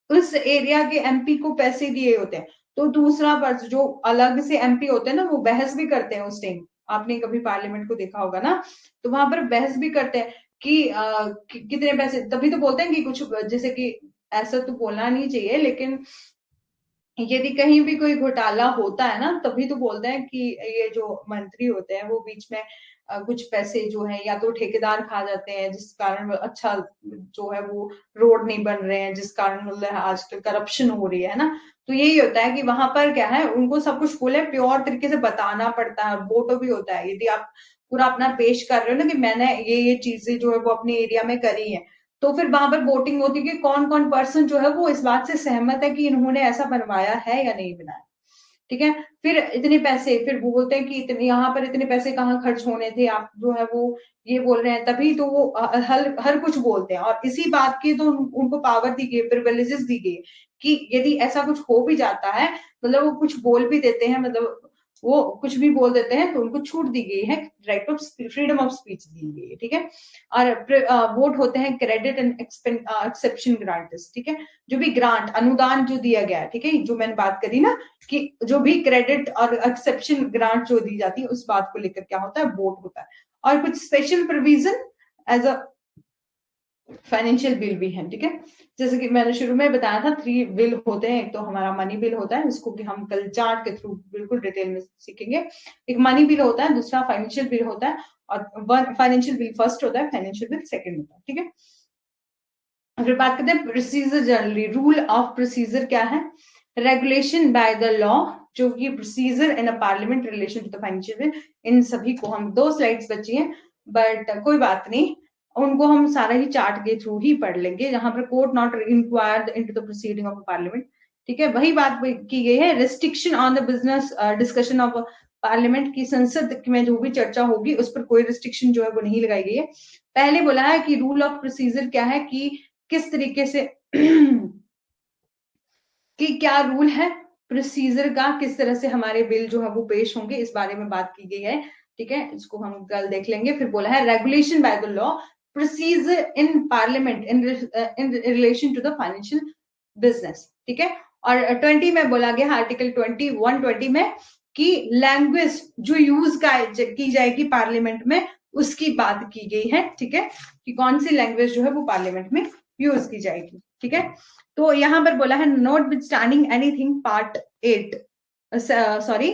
उस एरिया के एमपी को पैसे दिए होते हैं। तो दूसरा पर्सन जो अलग से एमपी होते हैं ना, वो बहस भी करते हैं उस टाइम, आपने कभी पार्लियामेंट को देखा होगा ना, तो वहां पर बहस भी करते हैं कि कितने पैसे, तभी तो बोलते हैं कि कुछ, जैसे कि ऐसा तो बोलना नहीं चाहिए, लेकिन यदि कहीं भी कोई घोटाला होता है ना, तभी तो बोलते हैं कि ये जो मंत्री होते हैं वो बीच में कुछ पैसे जो है या तो ठेकेदार खा जाते हैं, जिस कारण अच्छा जो है वो रोड नहीं बन रहे हैं, जिस कारण मतलब आजकल करप्शन हो रही है ना। तो यही होता है कि वहां पर क्या है, उनको सब कुछ बोले प्योर तरीके से बताना पड़ता है, वोटो भी होता है, यदि आप पूरा अपना पेश कर रहे हो ना कि मैंने ये चीजें जो है वो अपने एरिया में करी है, तो फिर वहां पर वोटिंग होती है कि कौन कौन पर्सन जो है वो इस बात से सहमत है कि इन्होंने ऐसा बनवाया है या नहीं बनाया, ठीक है। फिर इतने पैसे, फिर वो बोलते हैं कि इतने यहाँ पर इतने पैसे कहाँ खर्च होने थे, आप जो है वो ये बोल रहे हैं, तभी तो वो हर कुछ बोलते हैं, और इसी बात की तो उनको पावर दी गई, प्रिविलेजेस दी गई कि यदि ऐसा कुछ हो भी जाता है, मतलब वो कुछ बोल भी देते हैं, मतलब वो कुछ भी बोल देते हैं तो उनको छूट दी गई है, right of freedom of speech दी गई है, ठीक है। और वोट होते हैं क्रेडिट एंड एक्सेप्शन ग्रांट्स, ठीक है, जो भी ग्रांट अनुदान जो दिया गया है, ठीक है, जो मैंने बात करी ना कि जो भी क्रेडिट और एक्सेप्शन ग्रांट जो दी जाती है उस बात को लेकर क्या होता है, वोट होता है। और कुछ special provision as a financial bill भी है, ठीक है। जैसे कि मैंने शुरू में बताया था 3 बिल होते हैं, एक तो हमारा मनी बिल होता है, इसको कि हम कल चार्ट के थ्रू बिल्कुल डिटेल में सीखेंगे। एक मनी बिल होता है, दूसरा फाइनेंशियल बिल होता है, और वन फाइनेंशियल बिल फर्स्ट होता है, फाइनेंशियल बिल सेकंड होता है, ठीक है। फिर बात करते हैं procedure, generally rule of procedure क्या है, रेगुलेशन बाय द लॉ, जो कि procedure in a parliament relation to the financial bill. इन सभी को हम 2 स्लाइड्स बची हैं, बट कोई बात नहीं, उनको हम सारा ही चार्ट के थ्रू ही पढ़ लेंगे, जहां पर court not inquired into the proceeding of parliament, ठीक है। वही बात की गई है, restriction on the business discussion of parliament की, संसद में जो भी चर्चा होगी उस पर कोई रिस्ट्रिक्शन जो है वो नहीं लगाई गई है। पहले बोला है कि रूल ऑफ प्रोसीजर क्या है, कि किस तरीके से कि क्या रूल है प्रोसीजर का, किस तरह से हमारे बिल जो है वो पेश होंगे, इस बारे में बात की गई है, ठीक है। इसको हम कल देख लेंगे। फिर बोला है regulation by the law procedure in parliament in relation to the financial business, ठीक है। और 20 में बोला गया आर्टिकल 20 120 में कि लैंग्वेज जो यूज की जाएगी पार्लियामेंट में उसकी बात की गई है, ठीक है, कि कौन सी लैंग्वेज जो है वो पार्लियामेंट में यूज की जाएगी, ठीक है। तो यहां पर बोला है notwithstanding anything part 8 sorry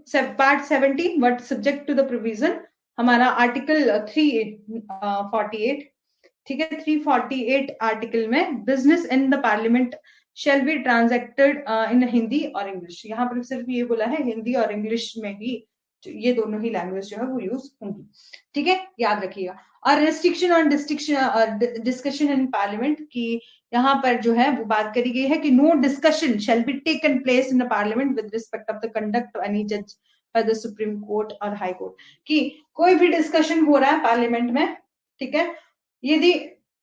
part 17 but subject to the provision, हमारा आर्टिकल 348, ठीक है, 348 आर्टिकल में business in the parliament shall be transacted in Hindi और इंग्लिश। यहाँ पर सिर्फ ये बोला है हिंदी और इंग्लिश में ही, ये दोनों ही लैंग्वेज जो है वो यूज होंगी, ठीक है, याद रखिएगा। और restriction on discussion in parliament की यहाँ पर जो है वो बात करी गई है कि no discussion shall be taken place in the parliament with respect of the conduct of any जज बाय द सुप्रीम कोर्ट और हाई कोर्ट, कि कोई भी डिस्कशन हो रहा है पार्लियामेंट में, ठीक है, यदि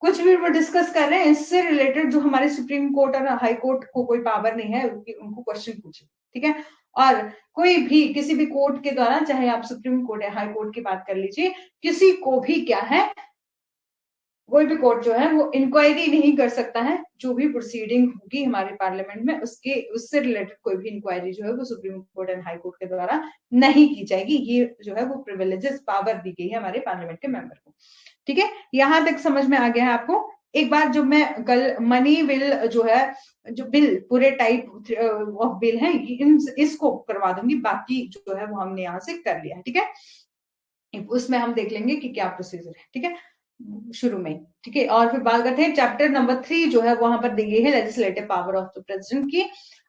कुछ भी वो डिस्कस कर रहे हैं इससे रिलेटेड जो हमारे सुप्रीम कोर्ट और हाई कोर्ट को कोई पावर नहीं है उनको क्वेश्चन पूछे, ठीक है। और कोई भी किसी भी कोर्ट के द्वारा, चाहे आप सुप्रीम कोर्ट या हाई कोर्ट की बात कर लीजिए, किसी को भी क्या है, कोई भी कोर्ट जो है वो इंक्वायरी नहीं कर सकता है, जो भी प्रोसीडिंग होगी हमारे पार्लियामेंट में उसके उससे रिलेटेड कोई भी इंक्वायरी जो है वो supreme court and high court के द्वारा नहीं की जाएगी। ये जो है वो प्रिविलेजेस पावर दी गई है हमारे पार्लियामेंट के मेंबर को, ठीक है। यहां तक समझ में आ गया है आपको। एक बार जो मैं कल मनी बिल जो है, जो बिल पूरे टाइप ऑफ बिल है इसको करवा दूंगी, बाकी जो है वो हमने यहाँ से कर लिया है, ठीक है। उसमें हम देख लेंगे कि क्या प्रोसीजर है, ठीक है, शुरू में, ठीक है। और फिर बात करते हैं चैप्टर नंबर 3 जो है वहां पर दी गई है legislative power of the president की,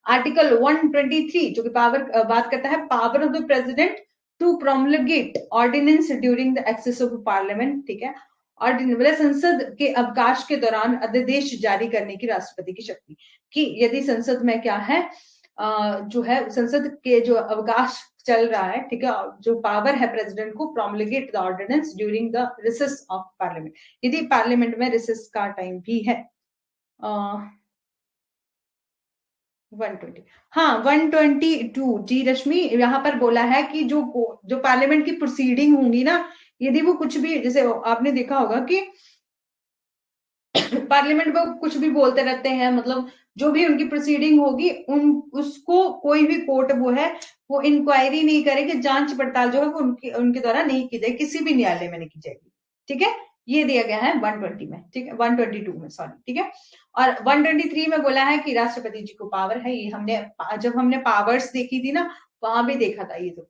आर्टिकल 123 जो कि पावर बात करता है power of the president to promulgate ordinance during the access of parliament, ठीक है। और संसद के अवकाश के दौरान अध्यादेश जारी करने की राष्ट्रपति की शक्ति, कि यदि संसद में क्या है जो है संसद के जो अवकाश चल रहा है, ठीक है, जो पावर है प्रेसिडेंट को promulgate the ordinance during the recess of parliament, यदि पार्लियामेंट में रिसेस का टाइम भी है। 120, हाँ 122 जी रश्मि, यहाँ पर बोला है कि जो जो पार्लियामेंट की प्रोसीडिंग होंगी ना, यदि वो कुछ भी, जैसे आपने देखा होगा कि पार्लियामेंट में कुछ भी बोलते रहते हैं, मतलब जो भी उनकी प्रोसीडिंग होगी उन उसको कोई भी कोर्ट वो है वो इंक्वायरी नहीं करेगी, जांच पड़ताल जो है वो उनके द्वारा नहीं की जाएगी, किसी भी न्यायालय में नहीं की जाएगी, ठीक है। ये दिया गया है 120 में, ठीक है, 122 में सॉरी, ठीक है। और 123 में बोला है कि राष्ट्रपति जी को पावर है, ये हमने जब हमने पावर्स देखी थी ना वहां भी देखा था ये तो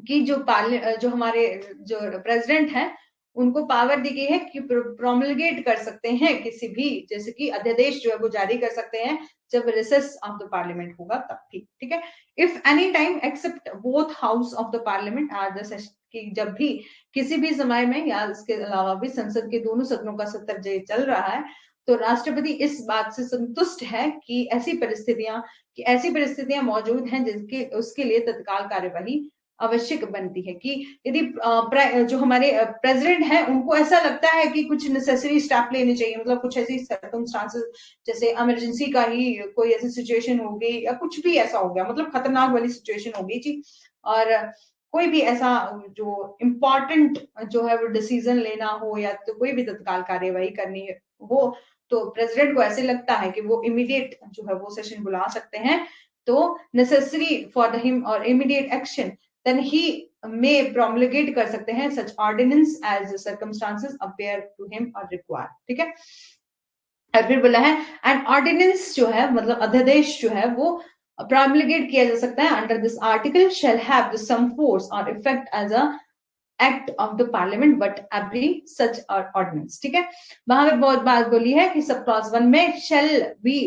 कि जो हमारे जो प्रेसिडेंट है उनको पावर दी गई है कि प्रोमलगेट कर सकते हैं किसी भी, जैसे कि अध्यादेश जो है वो जारी कर सकते हैं जब रिसेस ऑफ द पार्लियामेंट होगा तब भी, ठीक है। If any time except both house of the parliament are the session, कि जब भी किसी भी समय में या इसके अलावा भी संसद के दोनों सदनों का सत्र चल रहा है, तो राष्ट्रपति इस बात से संतुष्ट है कि ऐसी परिस्थितियां मौजूद हैं जिसके उसके लिए तत्काल कार्यवाही आवश्यक बनती है, कि यदि जो हमारे प्रेसिडेंट हैं उनको ऐसा लगता है कि कुछ नेसेसरी स्टेप लेने चाहिए, मतलब कुछ ऐसी सर्कमस्टांसेस जैसे इमरजेंसी का ही कोई ऐसी सिचुएशन हो गई या कुछ भी ऐसा हो गया, मतलब खतरनाक वाली सिचुएशन हो गई जी, और कोई भी ऐसा जो इम्पोर्टेंट जो है वो डिसीजन लेना हो या तो कोई भी तत्काल कार्यवाही करनी हो, तो प्रेसिडेंट को ऐसे लगता है कि वो इमीडिएट जो है वो सेशन बुला सकते हैं, तो नेसेसरी फॉर द हिम और immediate action then he may promulgate कर सकते हैं such ordinance as the circumstances appear to him or require, ठीक है। और फिर बोला है एंड ऑर्डिनेंस जो है मतलब अध्यादेश जो है वो promulgate किया जा सकता है under this article shall have the some force or effect as a act of the parliament but every such ordinance, ठीक है। वहां पे बहुत बात बोली है कि सब क्लॉज 1 में shall be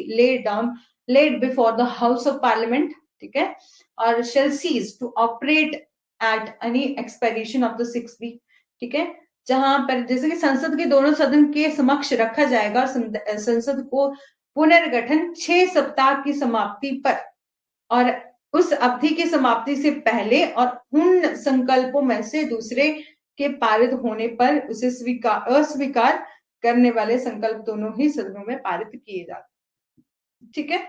laid before the house of parliament, ठीक है, और shall cease to operate at any expiration of the 6 week, ठीक है, जहां पर जैसे कि संसद के दोनों सदन के समक्ष रखा जाएगा और संसद को पुनर्गठन 6 सप्ताह की समाप्ति पर और उस अवधि की समाप्ति से पहले और उन संकल्पों में से दूसरे के पारित होने पर उसे अस्वीकार करने वाले संकल्प दोनों ही सदनों में पारित किए जाते, ठीक है।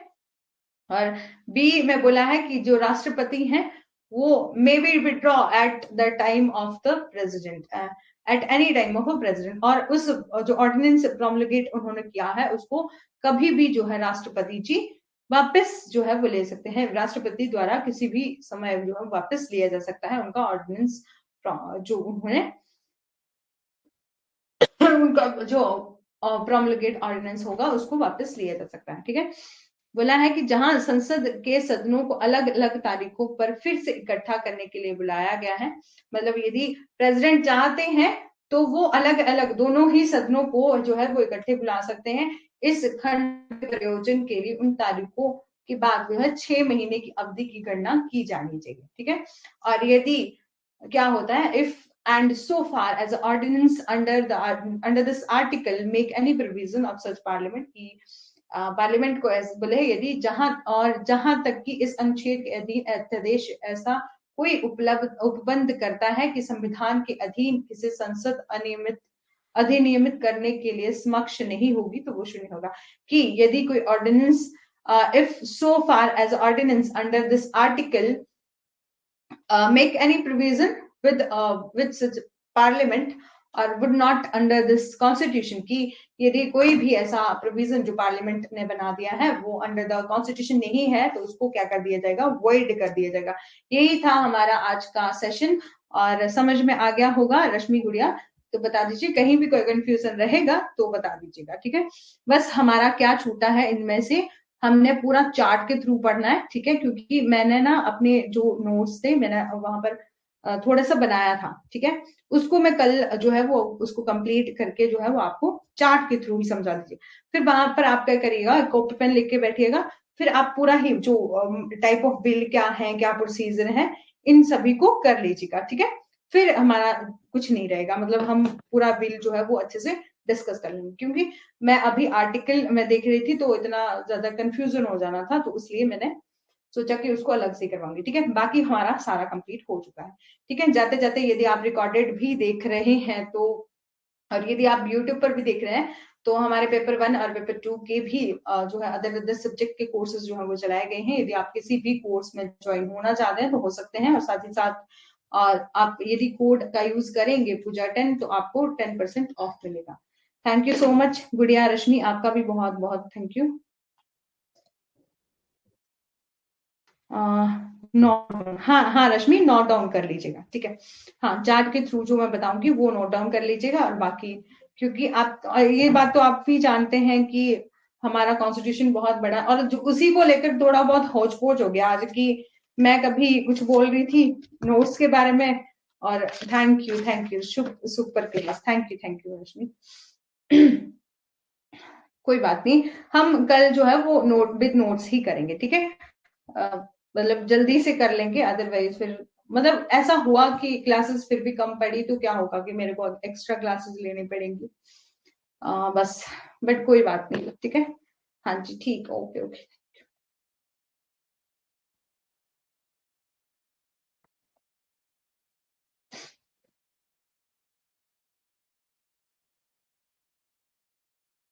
और बी में बोला है कि जो राष्ट्रपति हैं वो may be withdraw eight the time of the president, at any time of a president, और उस जो ऑर्डिनेंस प्रोमलगेट उन्होंने किया है उसको कभी भी जो है राष्ट्रपति जी वापस जो है वो ले सकते हैं। राष्ट्रपति द्वारा किसी भी समय जो है वापस लिया जा सकता है उनका ऑर्डिनेंस, जो उन्होंने उनका जो प्रोमलगेट ऑर्डिनेंस होगा उसको वापस लिया जा सकता है। ठीक है, बोला है कि जहां संसद के सदनों को अलग अलग तारीखों पर फिर से इकट्ठा करने के लिए बुलाया गया है, मतलब यदि प्रेसिडेंट चाहते हैं तो वो अलग अलग दोनों ही सदनों को जो है वो इकट्ठे बुला सकते हैं। इस खंड के प्रयोजन के लिए उन तारीखों के बाद जो है 6 महीने की अवधि की गणना की जानी चाहिए। ठीक है, और यदि क्या होता है, if and so far as the ordinance under this article make any provision of such parliament की पार्लियामेंट को ऐसे बोले, यदि जहां तक कि इस अनुच्छेद के अधीन अध्यादेश ऐसा कोई उपलब्ध उपबंध करता है कि संविधान के अधीन किसी संसद अधिनियमित करने के लिए समक्ष नहीं होगी तो वो शून्य होगा। कि यदि कोई ordinance, if so far as ordinance under this article make any provision with such parliament or would not under this constitution, कि यदि कोई भी ऐसा प्रोविजन जो पार्लियामेंट ने बना दिया है वो अंडर द कॉन्स्टिट्यूशन नहीं है तो उसको क्या कर दिया जाएगा, वॉइड कर दिया जाएगा। यही था हमारा आज का सेशन, और समझ में आ गया होगा रश्मि गुड़िया? तो बता दीजिए, कहीं भी कोई कंफ्यूजन रहेगा तो बता दीजिएगा। ठीक है, बस हमारा क्या छूटा है इनमें से, हमने पूरा चार्ट के थ्रू पढ़ना है। ठीक है, क्योंकि मैंने ना अपने जो नोट्स थे मैंने वहां पर थोड़ा सा बनाया था। ठीक है, उसको मैं कल जो है वो उसको कंप्लीट करके जो है वो आपको चार्ट के थ्रू ही समझा दीजिए। फिर वहां पर आप क्या करिएगा, कॉपी पेन लिख के बैठिएगा, फिर आप पूरा ही जो टाइप ऑफ बिल क्या है, क्या प्रोसीजर है, इन सभी को कर लीजिएगा। ठीक है, फिर हमारा कुछ नहीं रहेगा, मतलब हम पूरा बिल जो है वो अच्छे से डिस्कस कर लेंगे। क्योंकि मैं अभी आर्टिकल मैं देख रही थी तो इतना ज्यादा कंफ्यूजन हो जाना था, तो इसलिए मैंने सोचा कि उसको अलग से करवाऊंगी। ठीक है, बाकी हमारा सारा कंप्लीट हो चुका है। ठीक है, जाते जाते यदि आप रिकॉर्डेड भी देख रहे हैं तो, और यदि आप यूट्यूब पर भी देख रहे हैं तो हमारे पेपर 1 और पेपर 2 के भी जो है अदर अदर सब्जेक्ट के कोर्सेज जो है वो चलाए गए हैं। यदि आप किसी भी कोर्स में ज्वाइन होना चाहते हैं तो हो सकते हैं, और साथ ही साथ और आप यदि कोड का यूज करेंगे पूजा 10 तो आपको 10% ऑफ मिलेगा। थैंक यू सो मच गुड़िया, रश्मि आपका भी बहुत बहुत थैंक यू। नोट, हाँ हाँ रश्मि, नोट डाउन कर लीजिएगा। ठीक है, हाँ चार्ट के थ्रू जो मैं बताऊंगी वो नोट डाउन कर लीजिएगा। और बाकी क्योंकि आप ये बात तो आप भी जानते हैं कि हमारा कॉन्स्टिट्यूशन बहुत बड़ा, और जो उसी को लेकर थोड़ा बहुत होच पोच हो गया आज की, मैं कभी कुछ बोल रही थी नोट्स के बारे में। और thank you super class, thank you Rashmi. कोई बात नहीं, हम कल जो है वो नोट विद नोट्स ही करेंगे। ठीक है, मतलब जल्दी से कर लेंगे, अदरवाइज फिर मतलब ऐसा हुआ कि क्लासेस फिर भी कम पड़ी तो क्या होगा कि मेरे को एक्स्ट्रा क्लासेस लेनी पड़ेंगी। बस, बट कोई बात नहीं। ठीक है, हाँ जी ठीक, ओके ओके।